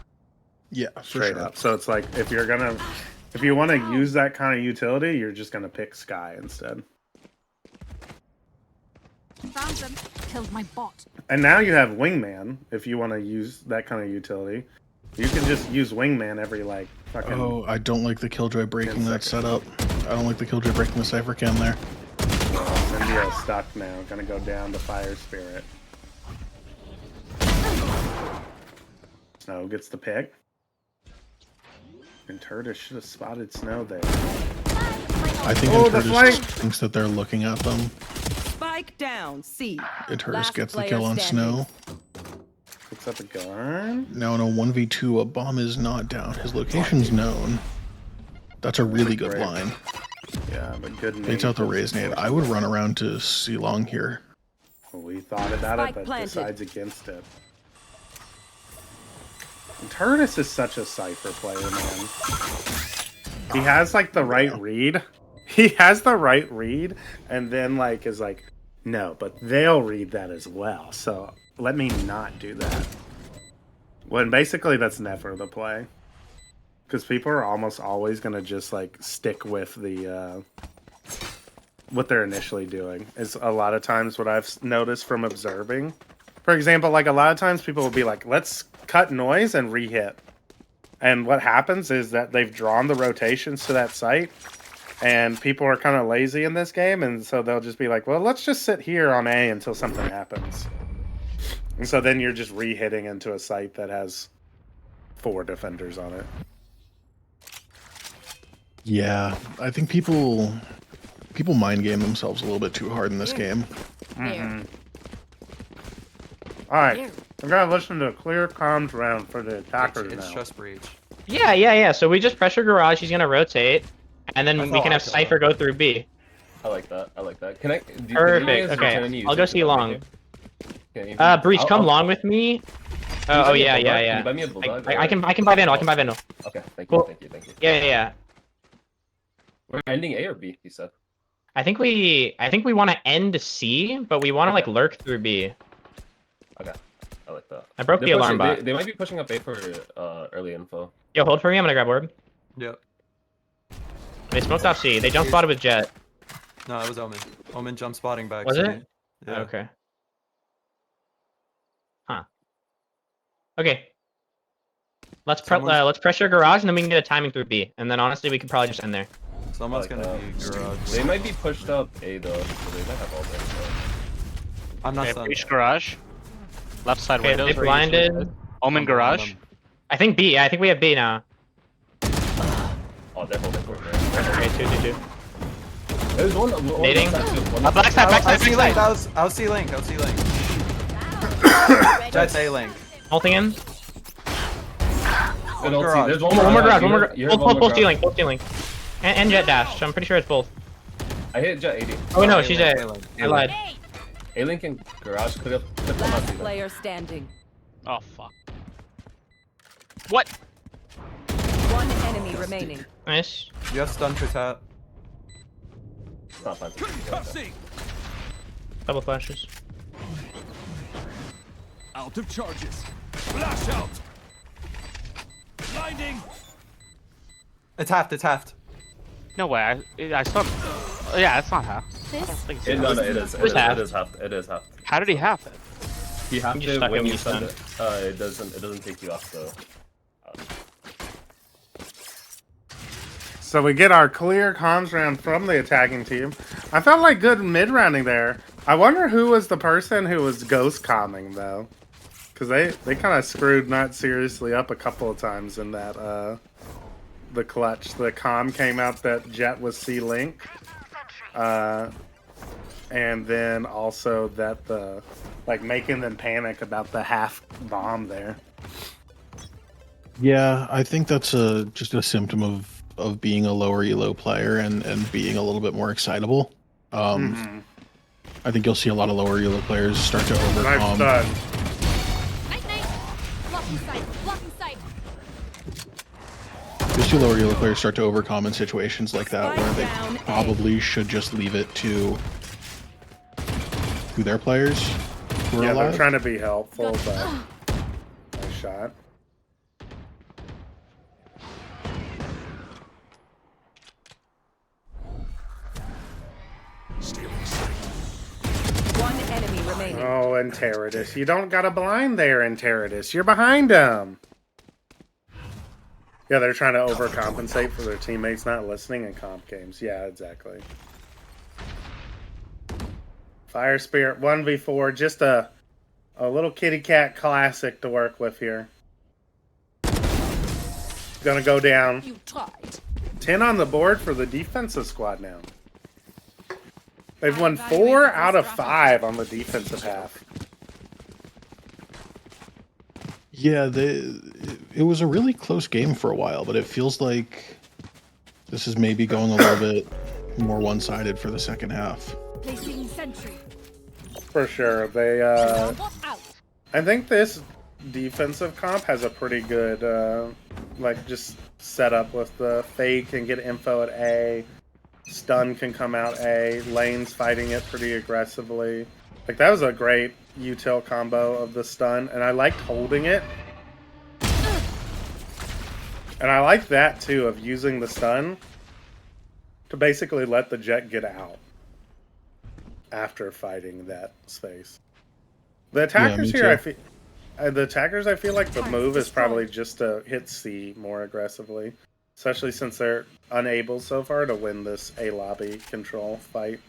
Yeah, straight up. So it's like if you want to use that kind of utility, you're just gonna pick Sky instead. Found them. Killed my bot. And now you have Wingman if you want to use that kind of utility. You can just use Wingman every like Fucking Oh, I don't like the Killjoy breaking that setup. I don't like the Killjoy breaking the Cypher cam there. India stuck now. Gonna go down to Fire Spirit. Snow gets the pick. And Turtis should have spotted Snow there. I think Turtis thinks that they're looking at them. Spike down, C. Turtis gets the kill on Snow. Picks up a gun. Now in a 1v2, a bomb is not down. His location's known. That's a really good line. Yeah, but good. Baits out the raise nade. I would run around to C long here. Well, we thought about it, but decides against it. And Turtis is such a Cypher player, man. He has like the right read. He has the right read, and then like is like, no, but they'll read that as well. So let me not do that. When basically that's never the play. Because people are almost always gonna just like stick with the what they're initially doing. Is a lot of times what I've noticed from observing. For example, like a lot of times people will be like, let's cut noise and re-hit. And what happens is that they've drawn the rotations to that site, and people are kind of lazy in this game, and so they'll just be like, well, let's just sit here on A until something happens. And so then you're just re-hitting into a site that has 4 defenders on it. Yeah, I think people mind game themselves a little bit too hard in this game. Mm-hmm. Alright, I'm gonna listen to a clear comms round for the attackers It's now. just breach. Yeah. So we just pressure garage. He's gonna rotate, and then we can have Cypher go through B. I like that. Can I? Perfect. Okay, I'll go see long. Breach, come long with me. Oh yeah. Can you buy me a bulldog? I can buy Vandal. Okay, thank Cool. you. Yeah. We're ending A or B, he said. I think we want to end C, but we want to like lurk through B. Okay, I like that. I broke the alarm bot. They might be pushing up A for early info. Yo, hold for me. I'm gonna grab orb. Yep. They smoked off C. They jump spotted with Jet. No, it was Omen. Omen jump spotting back. Was C. it? Yeah. Okay. Huh. Okay. Let's pressure garage, and then we can get a timing through B. And then honestly, we could probably just end there. Someone's gonna be garage. They might be pushed up A though, so they might have all this. I'm not stunned. Breach garage. Left side Okay, windows. they blinded. Omen garage. I think B. Yeah, I think we have B now. Oh, they're holding for it. Okay, 2. There's one. Nading. Backside. I'll see Link. Jet's A Link. Ulting in. There's One more garage. Full stealing. And Jet dash. I'm pretty sure it's both. I hit Jet 80. Oh no, she's A. I lied. A Link and garage could have. Last player standing. Oh fuck. What? One enemy remaining. Nice. You have stun for tap. Double flashes. Out of charges. Flash out. Blinding. It's halved. No way. I saw. Yeah, it's not half. This? No, it is. It is half. How did he have it? You have You to just stuck when him, you you stun stunned. it. It doesn't take you off though. So we get our clear comms round from the attacking team. I felt like good mid-rounding there. I wonder who was the person who was ghost comming though. Because they kind of screwed not seriously up a couple of times in that the clutch. The comm came out that Jet was C-Link. And then also that the like making them panic about the half bomb there. Yeah, I think that's just a symptom of being a lower elo player and being a little bit more excitable. I think you'll see a lot of lower elo players start to overcome. Night. Blocking sight. You'll see lower elo players start to overcome in situations like that where they probably should just leave it to their players who are Yeah, alive. they're trying to be helpful, but nice shot. One enemy remaining. Oh, and Teradus. You don't got a blind there, in Teradus. You're behind him. Yeah, they're trying to overcompensate for their teammates not listening in comp games. Yeah, exactly. Fire Spirit 1v4, just a little kitty cat classic to work with here. Gonna go down. You tried. 10 on the board for the defensive squad now. They've won 4 out of 5 on the defensive half. Yeah, it was a really close game for a while, but it feels like this is maybe going a little bit more one-sided for the second half. Placing sentry. For sure. They I think this defensive comp has a pretty good like just setup with the Fade can get info at A, stun can come out A, lane's fighting it pretty aggressively. Like that was a great util combo of the stun, and I liked holding it. And I like that too, of using the stun to basically let the Jet get out after fighting that space. The attackers here, I feel like the move is probably just to hit C more aggressively, especially since they're unable so far to win this A lobby control fight.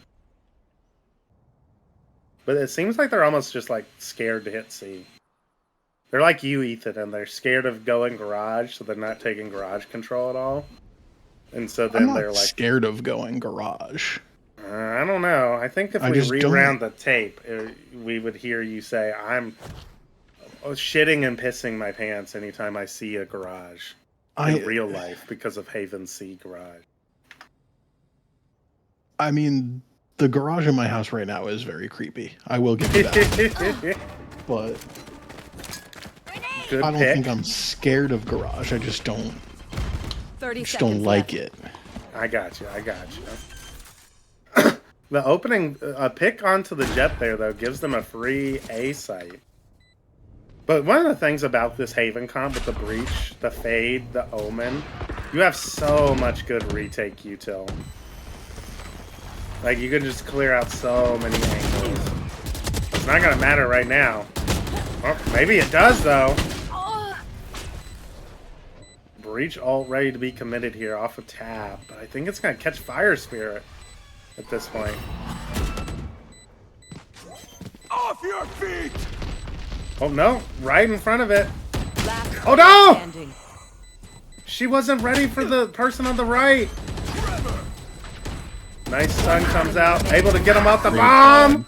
But it seems like they're almost just like scared to hit C. They're like you, Ethan, and they're scared of going garage, so they're not taking garage control at all. And so then they're like scared of going garage. I don't know. I think if we rewound the tape, we would hear you say, "I'm shitting and pissing my pants anytime I see a garage in real life because of Haven C garage." I mean, the garage in my house right now is very creepy. I will give you that. But I don't think I'm scared of garage. I just don't. Like it. I got you. The opening pick onto the Jet there though gives them a free A site. But one of the things about this Haven comp with the Breach, the Fade, the Omen, you have so much good retake util. Like you can just clear out so many angles. It's not gonna matter right now. Well, maybe it does though. Breach ult ready to be committed here off of tap, but I think it's gonna catch Fire Spirit at this point. Off your feet! Oh no, right in front of it. Oh no! She wasn't ready for the person on the right. Nice stun comes out, able to get him off the bomb.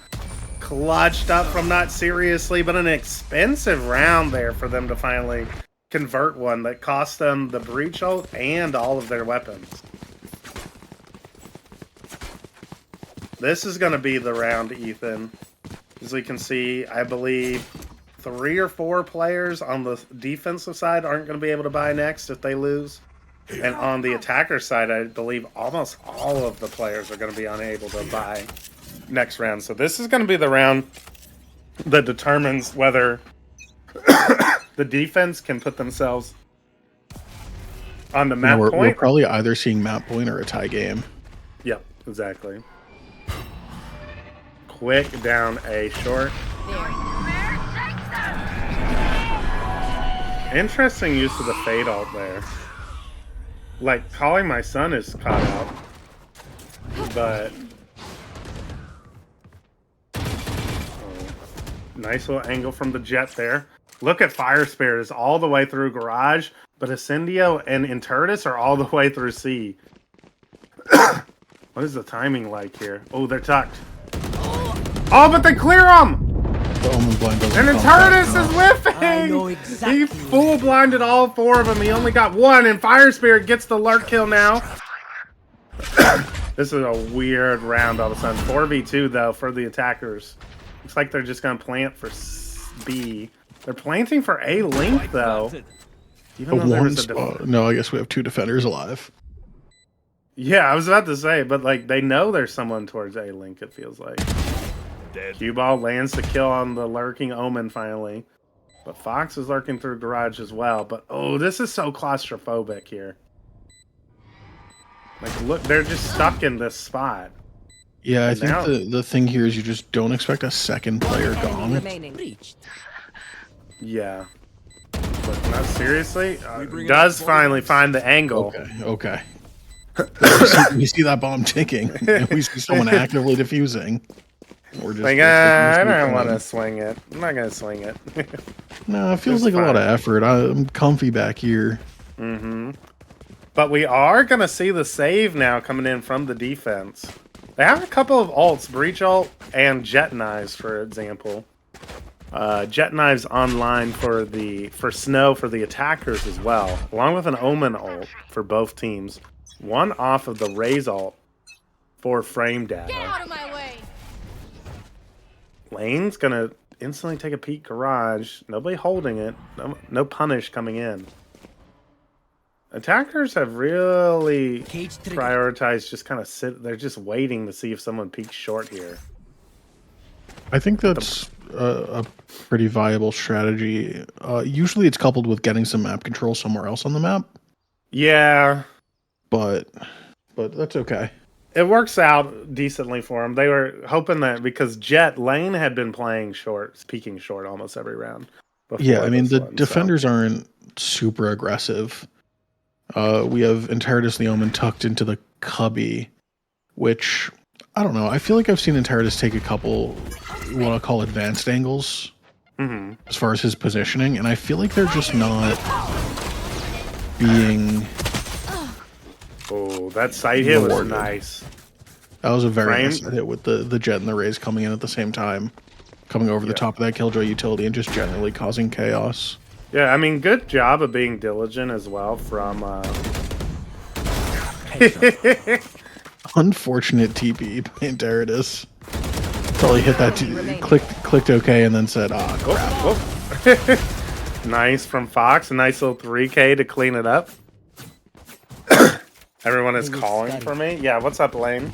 Clutched up from not seriously, but an expensive round there for them to finally convert one that cost them the breach ult and all of their weapons. This is going to be the round, Ethan. As we can see, I believe 3 or 4 players on the defensive side aren't going to be able to buy next if they lose. And on the attacker side, I believe almost all of the players are going to be unable to buy next round. So this is going to be the round that determines whether the defense can put themselves on the map point. We're probably either seeing map point or a tie game. Yep, exactly. Quick down A short. Interesting use of the Fade ult there. Like, calling my son is caught out. But nice little angle from the Jet there. Look at Fire Spirit is all the way through garage, but Ascendio and Intertus are all the way through C. What is the timing like here? Oh, they're tucked. Oh, but they clear them! And Intertus is whiffing! He full blinded all 4 of them. He only got 1, and Fire Spirit gets the lurk kill now. This is a weird round all of a sudden. 4v2 though for the attackers. Looks like they're just gonna plant for B. They're planting for A link though. Even though there was a no, I guess we have 2 defenders alive. Yeah, I was about to say, but like they know there's someone towards A link. It feels like. Cue ball lands the kill on the lurking Omen finally, but Fox is lurking through garage as well. But oh, this is so claustrophobic here. Like, look, they're just stuck in this spot. Yeah, I think the thing here is you just don't expect a second player gone. Yeah. but not seriously. Does finally find the angle. Okay. We see that bomb ticking. And we see someone actively defusing. We're just Like, I don't want to swing it. I'm not gonna swing it. No, it feels like a lot of effort. I'm comfy back here. Mm-hmm. But we are gonna see the save now coming in from the defense. They have a couple of ults, Breach ult and Jet Knives, for example. Jet Knives online for Snow for the attackers as well, along with an Omen ult for both teams. One off of the Raze ult for frame data. Get out of my way. Lane's gonna instantly take a peek garage. Nobody holding it. No punish coming in. Attackers have really prioritized just kind of they're just waiting to see if someone peeks short here. I think that's a pretty viable strategy. Usually it's coupled with getting some map control somewhere else on the map. Yeah. But that's okay. It works out decently for them. They were hoping that because Lane had been playing short, peeking short almost every round. Yeah, I mean, the defenders aren't super aggressive. We have Enteritus the Omen tucked into the cubby, which, I don't know. I feel like I've seen Enteritus take a couple, what I'll call advanced angles, as far as his positioning, and I feel like they're just not being... Oh, that side hit was nice. That was a very nice hit with the Jet and the Raze coming in at the same time, coming over the top of that Killjoy utility and just generally causing chaos. Yeah, I mean, good job of being diligent as well from... Unfortunate TP by Enteritus. Probably hit that, clicked OK and then said, crap. Nice from Fox, a nice little 3K to clean it up. Everyone is calling for me. Yeah, what's up, Lane?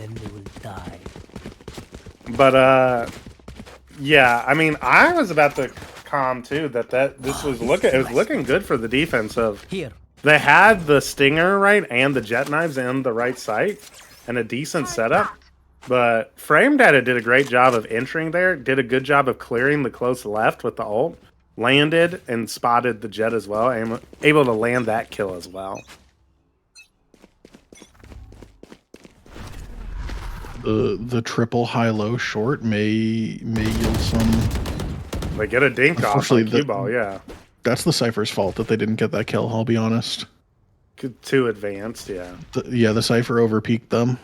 But yeah, I mean, I was about to calm too that this was looking good for the defense of they had the Stinger right and the Jet Knives in the right site and a decent setup. But Frame Data did a great job of entering there, did a good job of clearing the close left with the ult, landed and spotted the Jet as well, and able to land that kill as well. The triple high-low short may yield some... They get a dink off on cue ball, yeah. That's the Cypher's fault that they didn't get that kill, I'll be honest. Too advanced, yeah. The Cypher over-peaked them.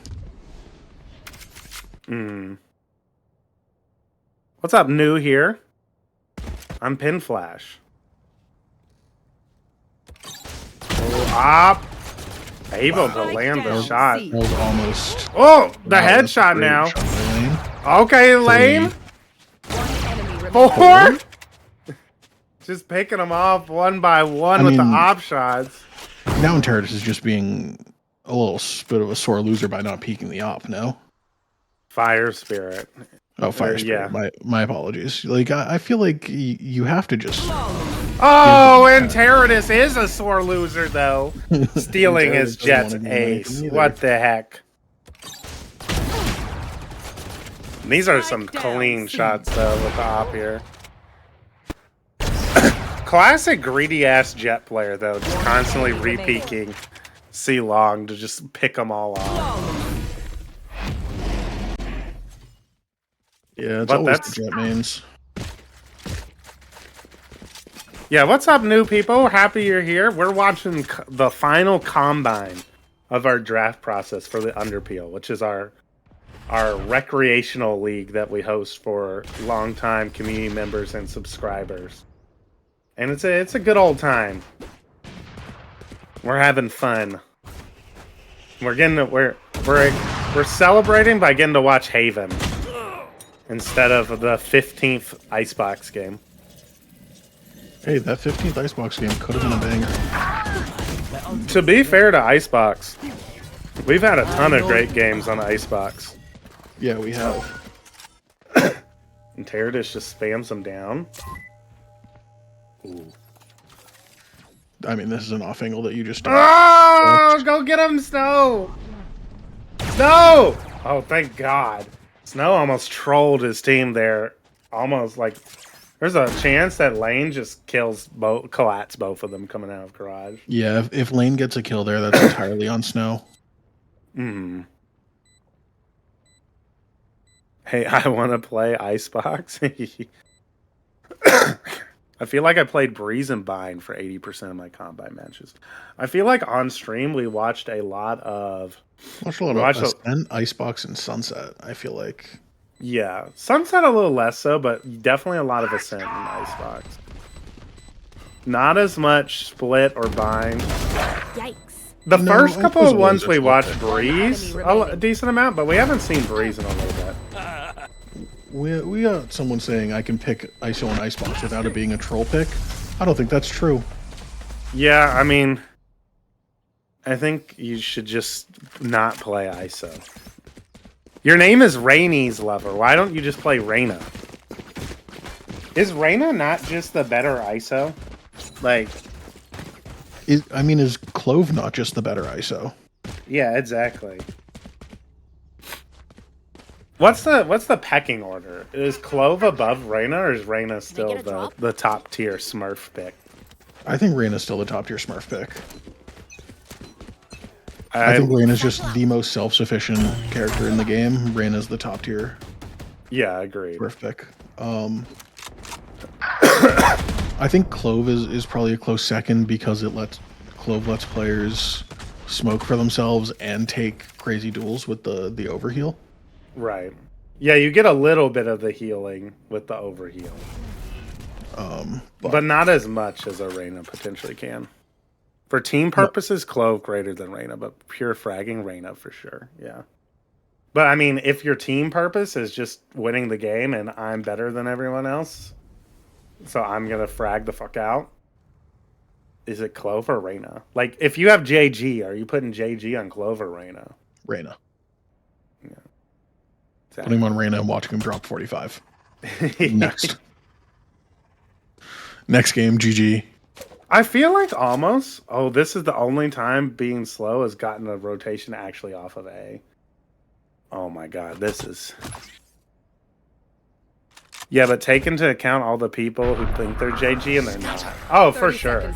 What's up, new here? I'm Pin Flash. Able to land the shot. That was almost... Oh, the headshot now. Okay, Lane. 4? Just picking them off one by one with the op shots. Now Enteritus is just being a little bit of a sore loser by not peeking the op, no? Fire Spirit. Oh, Fire Spirit. Yeah. My apologies. Like, I feel like you have to just... Oh, Enteritus is a sore loser, though. Stealing his Jet's ace. What the heck? These are some clean shots, though, with the op here. Classic greedy-ass Jet player, though. Just constantly re-peeking C-Long to just pick them all off. Yeah, it's always the Jet mains. Yeah, what's up, new people? Happy you're here. We're watching the final combine of our draft process for the Underpeel, which is our recreational league that we host for longtime community members and subscribers. And it's a good old time. We're having fun. We're celebrating by getting to watch Haven instead of the 15th Icebox game. Hey, that 15th Icebox game could have been a banger. To be fair to Icebox, we've had a ton of great games on Icebox. Yeah, we have. And Enteritus just spams them down. Ooh. I mean, this is an off angle that you just... Oh, go get him, Snow! Snow! Oh, thank God. Snow almost trolled his team there. Almost like There's a chance that Lane just kills both, collats both of them coming out of garage. Yeah, if Lane gets a kill there, that's entirely on Snow. Hmm. Hey, I want to play Icebox. I feel like I played Breeze and Bind for 80% of my combat matches. I feel like on stream we watched a lot of... Watched a lot of Ascent, Icebox, and Sunset, I feel like. Yeah, Sunset a little less so, but definitely a lot of Ascent and Icebox. Not as much Split or Bind. Yikes. The first couple of ones we watched Breeze a decent amount, but we haven't seen Breeze in a little bit. We got someone saying I can pick ISO and Icebox without it being a troll pick. I don't think that's true. Yeah, I mean, I think you should just not play ISO. Your name is Rainy's Lover. Why don't you just play Reyna? Is Reyna not just the better ISO? Like, is Clove not just the better ISO? Yeah, exactly. What's the pecking order? Is Clove above Reyna, or is Reyna still the top tier Smurf pick? I think Reyna's still the top tier Smurf pick. I think Reyna's just the most self-sufficient character in the game. Reyna's the top tier. Yeah, agreed. Smurf pick. I think Clove is probably a close second because Clove lets players smoke for themselves and take crazy duels with the overheal. Right. Yeah, you get a little bit of the healing with the overheal. But not as much as a Reyna potentially can. For team purposes, Clove greater than Reyna, but pure fragging, Reyna for sure. Yeah. But I mean, if your team purpose is just winning the game and I'm better than everyone else, so I'm going to frag the fuck out, is it Clove or Reyna? Like, if you have JG, are you putting JG on Clove or Reyna? Reyna. Yeah. Exactly. Putting him on Reyna and watching him drop 45. Next. Next game, GG. I feel like almost, this is the only time being slow has gotten a rotation actually off of A. Oh my god, this is... Yeah, but take into account all the people who think they're JG and they're not. Oh, for sure.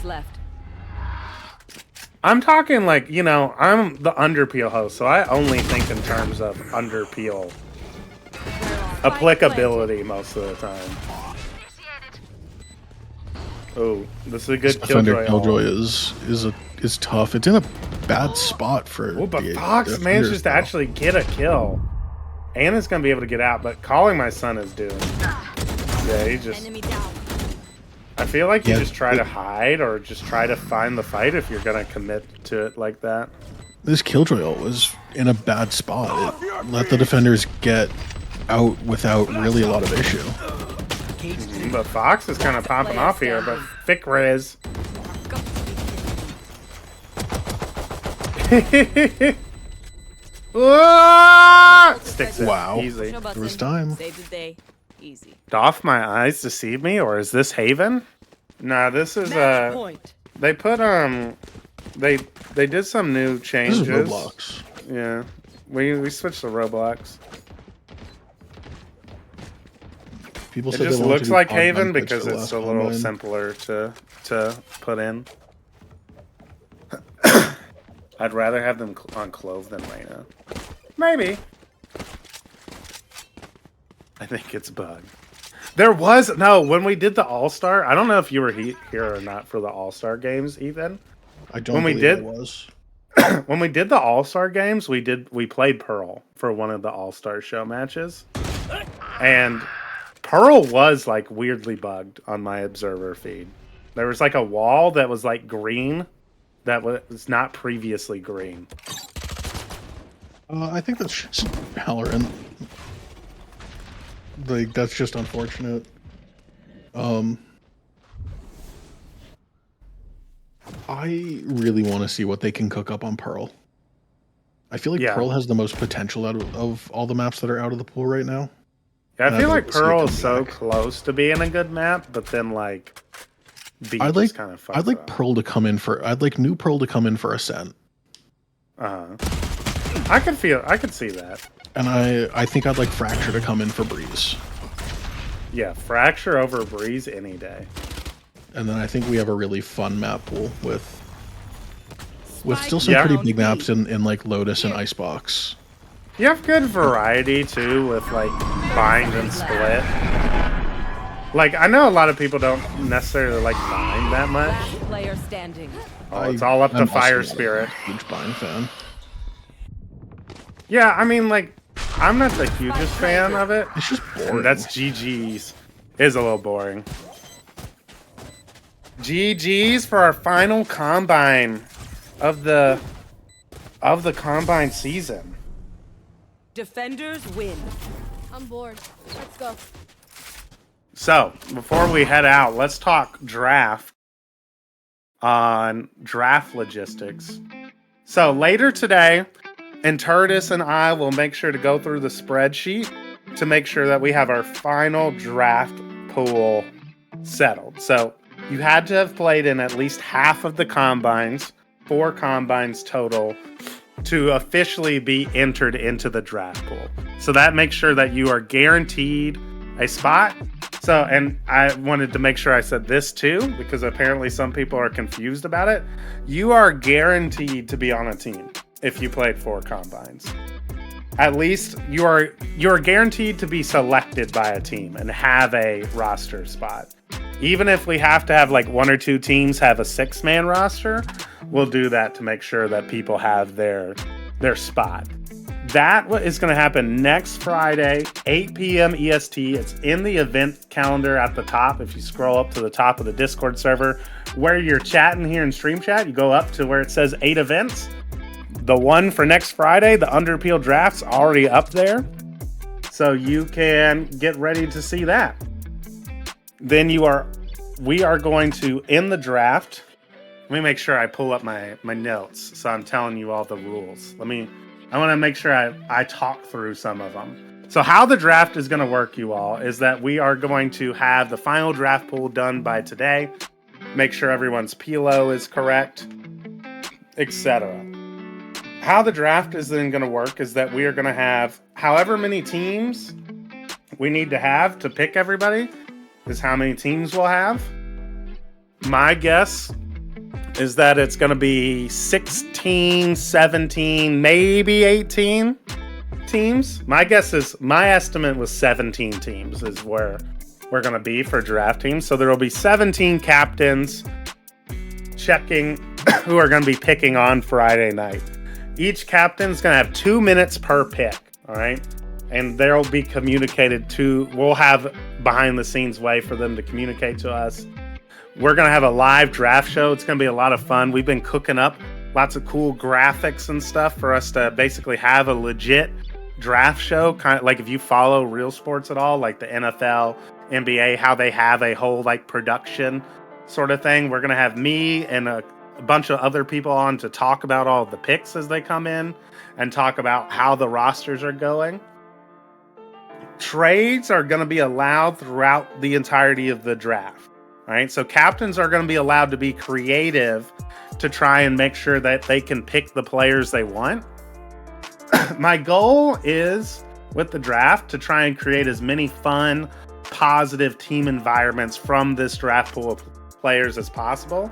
I'm talking like, I'm the Underpeel host, so I only think in terms of Underpeel applicability most of the time. Oh, this is a good Defender Killjoy is tough. It's in a bad spot for. Oh, but Fox manages to actually get a kill. Anna's gonna be able to get out, but calling my son is doomed. Yeah, he just... I feel like you just try to hide or just try to find the fight if you're gonna commit to it like that. This Killjoy ult was in a bad spot. It let the defenders get out without really a lot of issue. But Fox is kind of popping off here, but thick res. Sticks it. Wow. Easy. There was time. Easy. Doff my eyes deceive me, or is this Haven? Nah, this is they put they did some new changes. This is Roblox. Yeah. We switched to Roblox. People it said just they wanted looks to do like Combine Haven Blitz because for the it's last a little Combine. simpler to put in. I'd rather have them on Clove than Reyna. Maybe. I think it's bug. There was when we did the All-Star. I don't know if you were here or not for the All-Star games, Ethan. I don't believe I was. When we did the All-Star games, we played Pearl for one of the All-Star show matches. And Pearl was like weirdly bugged on my observer feed. There was like a wall that was like green that was not previously green. I think that's just Valorant. Like, that's just unfortunate. I really want to see what they can cook up on Pearl. I feel like Pearl has the most potential out of all the maps that are out of the pool right now. Yeah, I feel like we'll see it Pearl come is so back. close to being a good map, but then like B I'd just like kind of I'd like Pearl to come in for new Pearl to come in for Ascent. I could see that. And I think I'd like Fracture to come in for Breeze. Yeah, Fracture over Breeze any day. And then I think we have a really fun map pool with still some Yeah. pretty big maps in like Lotus and Icebox. You have good variety too with like bind and split. Like I know a lot of people don't necessarily like bind that much. Last player standing. Oh, it's all up to I'm Fire also Spirit. a huge bind fan. Yeah, I mean like I'm not the hugest fan of it. It's just boring. That's GG's. It is a little boring. GG's for our final combine of the combine season. Defenders win. I'm bored. Let's go. So, before we head out, let's talk draft on draft logistics. So, later today, Enturtis and I will make sure to go through the spreadsheet to make sure that we have our final draft pool settled. So, you had to have played in at least half of the combines, 4 combines total, to officially be entered into the draft pool. So that makes sure that you are guaranteed a spot. So, and I wanted to make sure I said this too, because apparently some people are confused about it. You are guaranteed to be on a team if you played 4 combines. At least you are guaranteed to be selected by a team and have a roster spot. Even if we have to have like 1 or 2 teams have a 6-man roster, we'll do that to make sure that people have their spot. That is going to happen next Friday, 8 p.m. EST. It's in the event calendar at the top. If you scroll up to the top of the Discord server where you're chatting here in Stream Chat, you go up to where it says 8 events. The one for next Friday, the Underpeel draft's already up there. So you can get ready to see that. Then we are going to end the draft. Let me make sure I pull up my notes so I'm telling you all the rules. I want to make sure I talk through some of them. So how the draft is going to work, you all, is that we are going to have the final draft pool done by today. Make sure everyone's PLO is correct, etc. How the draft is then going to work is that we are going to have however many teams we need to have to pick everybody is how many teams we'll have. My guess is that it's going to be 16, 17, maybe 18 teams. My estimate was 17 teams is where we're going to be for draft teams. So there will be 17 captains checking who are going to be picking on Friday night. Each captain's going to have 2 minutes per pick, all right? And they'll be communicated to, we'll have behind the scenes way for them to communicate to us. We're going to have a live draft show. It's going to be a lot of fun. We've been cooking up lots of cool graphics and stuff for us to basically have a legit draft show. Kind of like if you follow real sports at all, like the NFL, NBA, how they have a whole like production sort of thing. We're going to have me and a bunch of other people on to talk about all of the picks as they come in and talk about how the rosters are going. Trades are going to be allowed throughout the entirety of the draft. All right, so captains are going to be allowed to be creative to try and make sure that they can pick the players they want. My goal is with the draft to try and create as many fun, positive team environments from this draft pool of players as possible.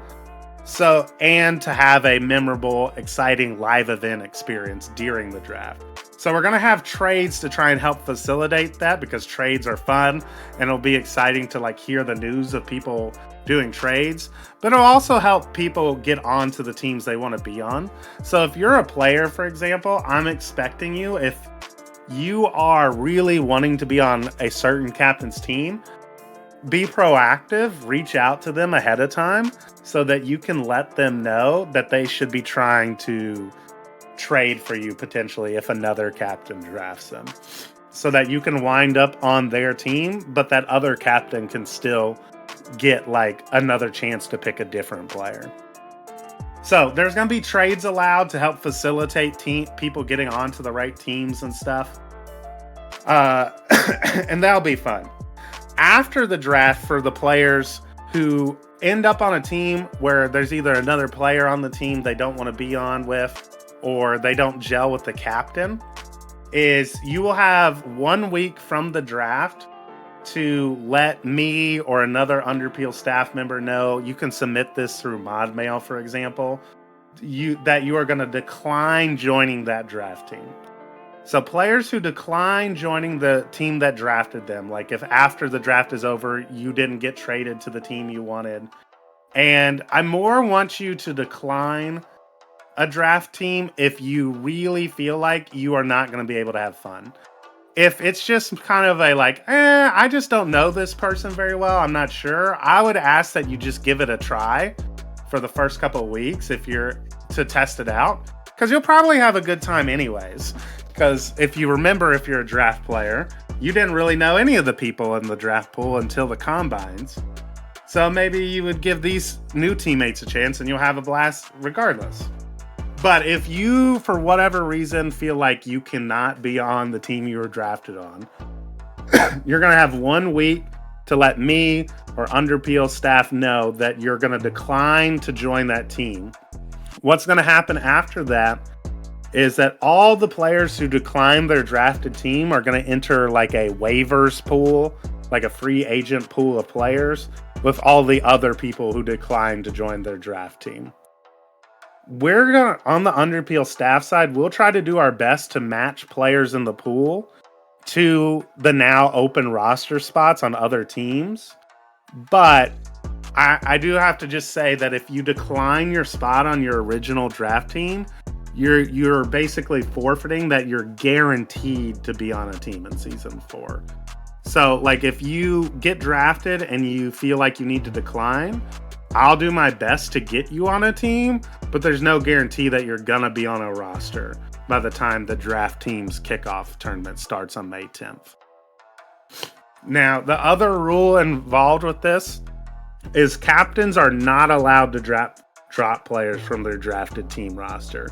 So, and to have a memorable, exciting live event experience during the draft. So we're going to have trades to try and help facilitate that because trades are fun and it'll be exciting to like hear the news of people doing trades, but it'll also help people get on to the teams they want to be on. So if you're a player, for example, I'm expecting you, if you are really wanting to be on a certain captain's team, be proactive, reach out to them ahead of time so that you can let them know that they should be trying to trade for you potentially if another captain drafts them, so that you can wind up on their team, but that other captain can still get like another chance to pick a different player. So there's going to be trades allowed to help facilitate people getting onto the right teams and stuff. And that'll be fun. After the draft, for the players who end up on a team where there's either another player on the team they don't want to be on with, or they don't gel with the captain, is you will have 1 week from the draft to let me or another Underpeel staff member know, you can submit this through mod mail, for example, that you are going to decline joining that draft team. So players who decline joining the team that drafted them, like if after the draft is over, you didn't get traded to the team you wanted. And I more want you to decline a draft team if you really feel like you are not going to be able to have fun. If it's just kind of a like, I just don't know this person very well, I'm not sure, I would ask that you just give it a try for the first couple of weeks if you're to test it out, because you'll probably have a good time anyways. Because if you remember, if you're a draft player, you didn't really know any of the people in the draft pool until the combines. So maybe you would give these new teammates a chance and you'll have a blast regardless. But if you, for whatever reason, feel like you cannot be on the team you were drafted on, you're going to have 1 week to let me or Underpeel staff know that you're going to decline to join that team. What's going to happen after that is that all the players who decline their drafted team are going to enter like a waivers pool, like a free agent pool of players with all the other people who declined to join their draft team. We're going to, on the Underpeel staff side, we'll try to do our best to match players in the pool to the now open roster spots on other teams. But I do have to just say that if you decline your spot on your original draft team, you're basically forfeiting that you're guaranteed to be on a team in season 4. So like if you get drafted and you feel like you need to decline, I'll do my best to get you on a team, but there's no guarantee that you're gonna be on a roster by the time the draft team's kickoff tournament starts on May 10th. Now, the other rule involved with this is captains are not allowed to drop players from their drafted team roster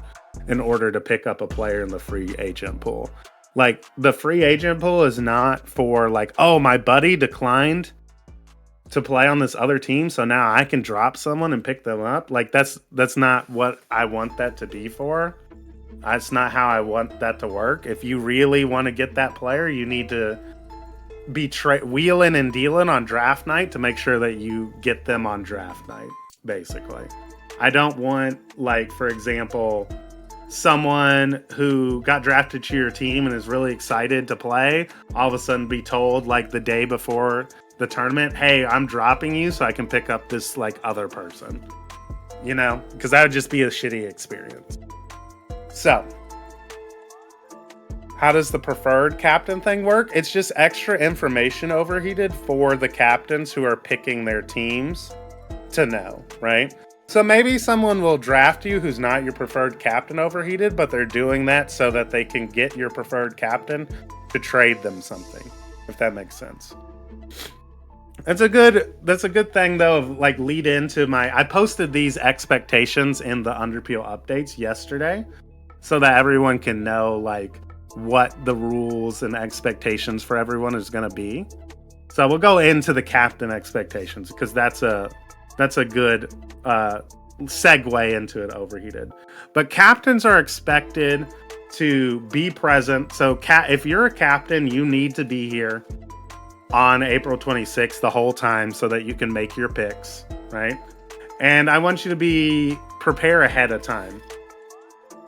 in order to pick up a player in the free agent pool. Like, the free agent pool is not for like, oh, my buddy declined to play on this other team, so now I can drop someone and pick them up. Like, that's not what I want that to be for. That's not how I want that to work. If you really want to get that player, you need to be wheeling and dealing on draft night to make sure that you get them on draft night, basically. I don't want, like, for example, someone who got drafted to your team and is really excited to play, all of a sudden be told, like, the day before the tournament, hey, I'm dropping you so I can pick up this, like, other person. You know? Because that would just be a shitty experience. So, how does the preferred captain thing work? It's just extra information overheated for the captains who are picking their teams to know, right? So maybe someone will draft you who's not your preferred captain overheated, but they're doing that so that they can get your preferred captain to trade them something, if that makes sense. That's a good thing though, of like lead into I posted these expectations in the Underpeel updates yesterday so that everyone can know like what the rules and expectations for everyone is going to be. So we'll go into the captain expectations because that's a good segue into it overheated. But captains are expected to be present. So if you're a captain, you need to be here on April 26th the whole time so that you can make your picks, right? And I want you to prepare ahead of time.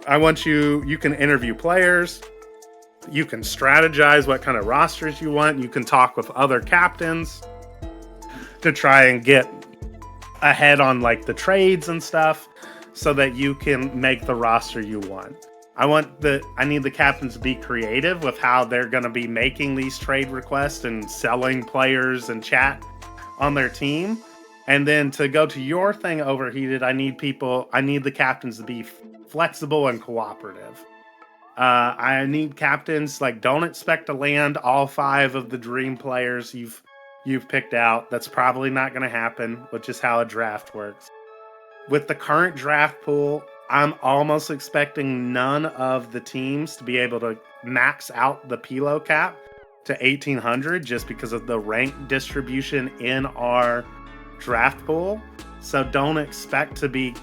I want you can interview players. You can strategize what kind of rosters you want. You can talk with other captains to try and get ahead on like the trades and stuff so that you can make the roster you want. I need the captains to be creative with how they're going to be making these trade requests and selling players and chat on their team. And then to go to your thing overheated, I need the captains to be flexible and cooperative. I need captains, like, don't expect to land all 5 of the dream players you've picked out. That's probably not going to happen, which is how a draft works. With the current draft pool, I'm almost expecting none of the teams to be able to max out the Pilo cap to 1,800 just because of the rank distribution in our draft pool. So don't expect to be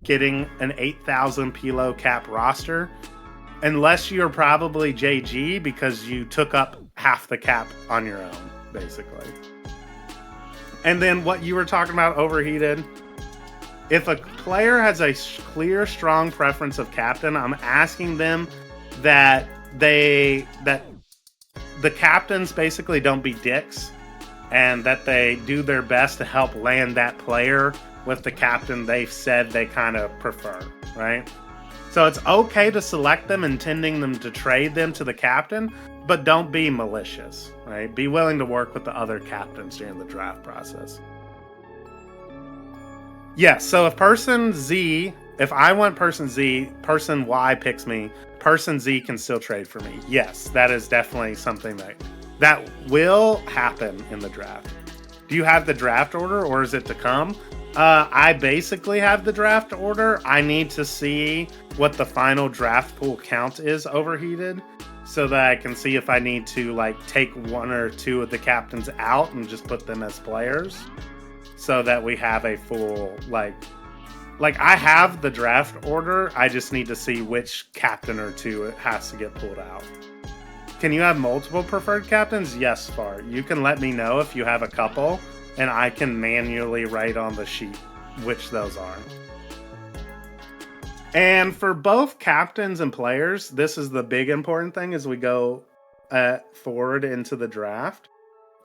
getting an 8,000 Pilo cap roster unless you're probably JG because you took up half the cap on your own. basically. And then what you were talking about, overheated. If a player has a clear, strong preference of captain, I'm asking them that the captains basically don't be dicks, and that they do their best to help land that player with the captain they've said they kind of prefer, right? So it's okay to select them, intending them to trade them to the captain, but don't be malicious, right? Be willing to work with the other captains during the draft process. Yes, so if person Z, if I want person Z, person Y picks me, person Z can still trade for me. Yes, that is definitely something that will happen in the draft. Do you have the draft order, or is it to come? I basically have the draft order. I need to see what the final draft pool count is, overheated, so that I can see if I need to like take one or two of the captains out and just put them as players, so that we have a full like I have the draft order. I just need to see which captain or two it has to get pulled out. Can you have multiple preferred captains? Yes, Far. You can let me know if you have a couple, and I can manually write on the sheet which those are. And for both captains and players, this is the big important thing as we go forward into the draft.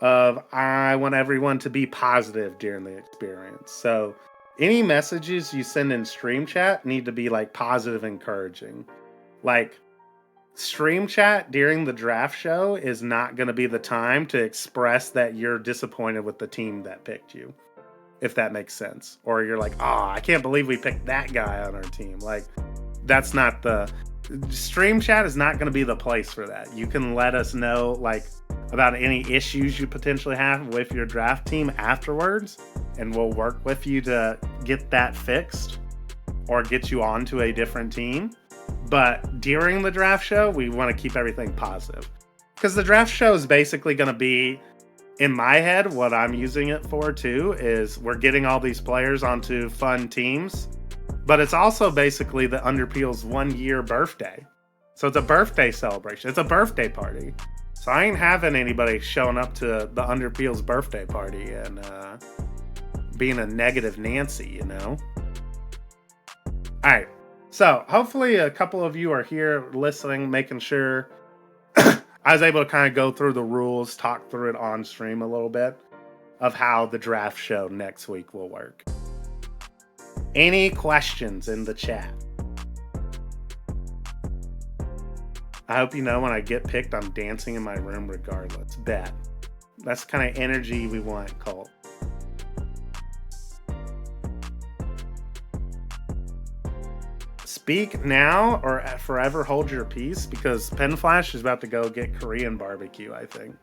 I want everyone to be positive during the experience. So any messages you send in stream chat need to be like positive, encouraging. Like, stream chat during the draft show is not going to be the time to express that you're disappointed with the team that picked you, if that makes sense. Or you're like, oh, I can't believe we picked that guy on our team. Like, that's not the... Stream chat is not going to be the place for that. You can let us know, like, about any issues you potentially have with your draft team afterwards, and we'll work with you to get that fixed or get you onto a different team. But during the draft show, we want to keep everything positive. Because the draft show is basically going to be, in my head, what I'm using it for too, is we're getting all these players onto fun teams. But it's also basically the Underpeel's 1 year birthday. So it's a birthday celebration. It's a birthday party. So I ain't having anybody showing up to the Underpeel's birthday party and being a negative Nancy, you know? All right. So hopefully a couple of you are here listening, making sure I was able to kind of go through the rules, talk through it on stream a little bit of how the draft show next week will work. Any questions in the chat? I hope you know when I get picked, I'm dancing in my room regardless. Bet. That's the kind of energy we want, Colt. Speak now or forever hold your peace, because Pen Flash is about to go get Korean barbecue, I think.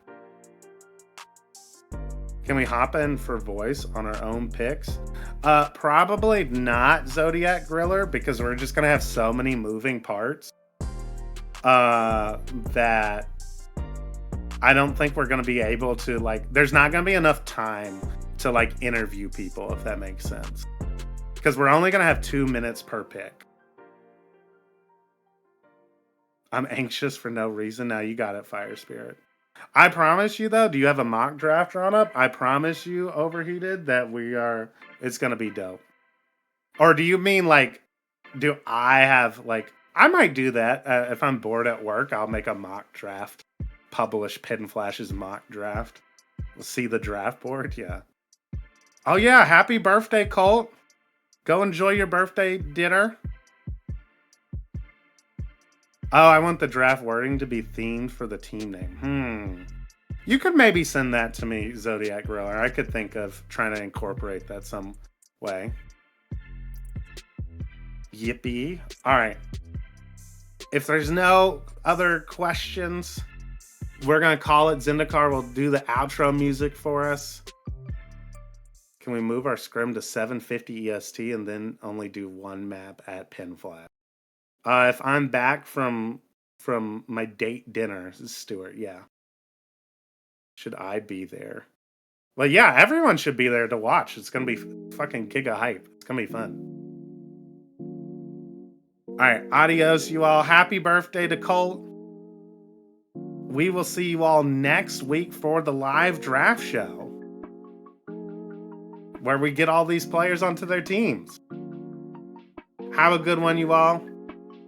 Can we hop in for voice on our own picks? Probably not, Zodiac Griller, because we're just going to have so many moving parts that I don't think we're going to be able to, like, there's not going to be enough time to, like, interview people, if that makes sense. Because we're only going to have 2 minutes per pick. I'm anxious for no reason. Now you got it, Fire Spirit. I promise you, though, do you have a mock draft drawn up? I promise you, Overheated, that it's going to be dope. Or do you mean, like, do I have, like, I might do that. If I'm bored at work, I'll make a mock draft. Publish Pen Flash's mock draft. We'll see the draft board, yeah. Oh, yeah, happy birthday, Colt. Go enjoy your birthday dinner. Oh, I want the draft wording to be themed for the team name. You could maybe send that to me, Zodiac Griller. I could think of trying to incorporate that some way. Yippee. All right. If there's no other questions, we're going to call it. Zendikar will do the outro music for us. Can we move our scrim to 750 EST and then only do one map at Pen Flash? If I'm back from my date dinner, Stuart, yeah. Should I be there? Well, yeah, everyone should be there to watch. It's going to be fucking giga hype. It's going to be fun. All right, adios, you all. Happy birthday to Colt. we will see you all next week for the live draft show, where we get all these players onto their teams. Have a good one, you all.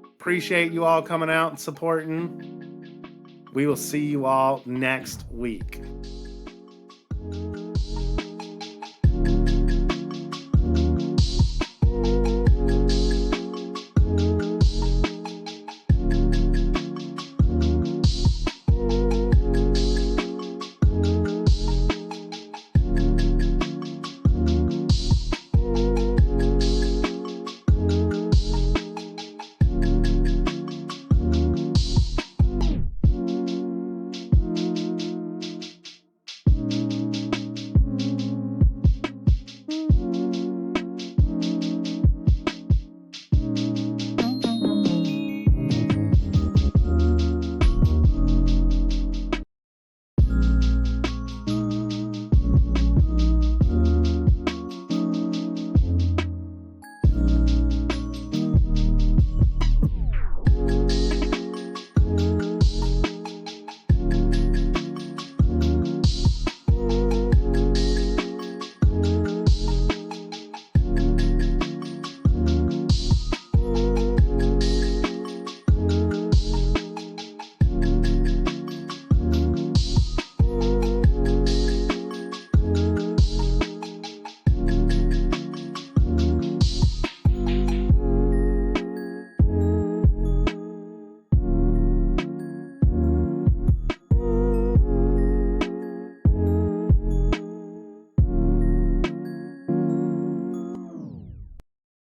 Appreciate you all coming out and supporting. We will see you all next week.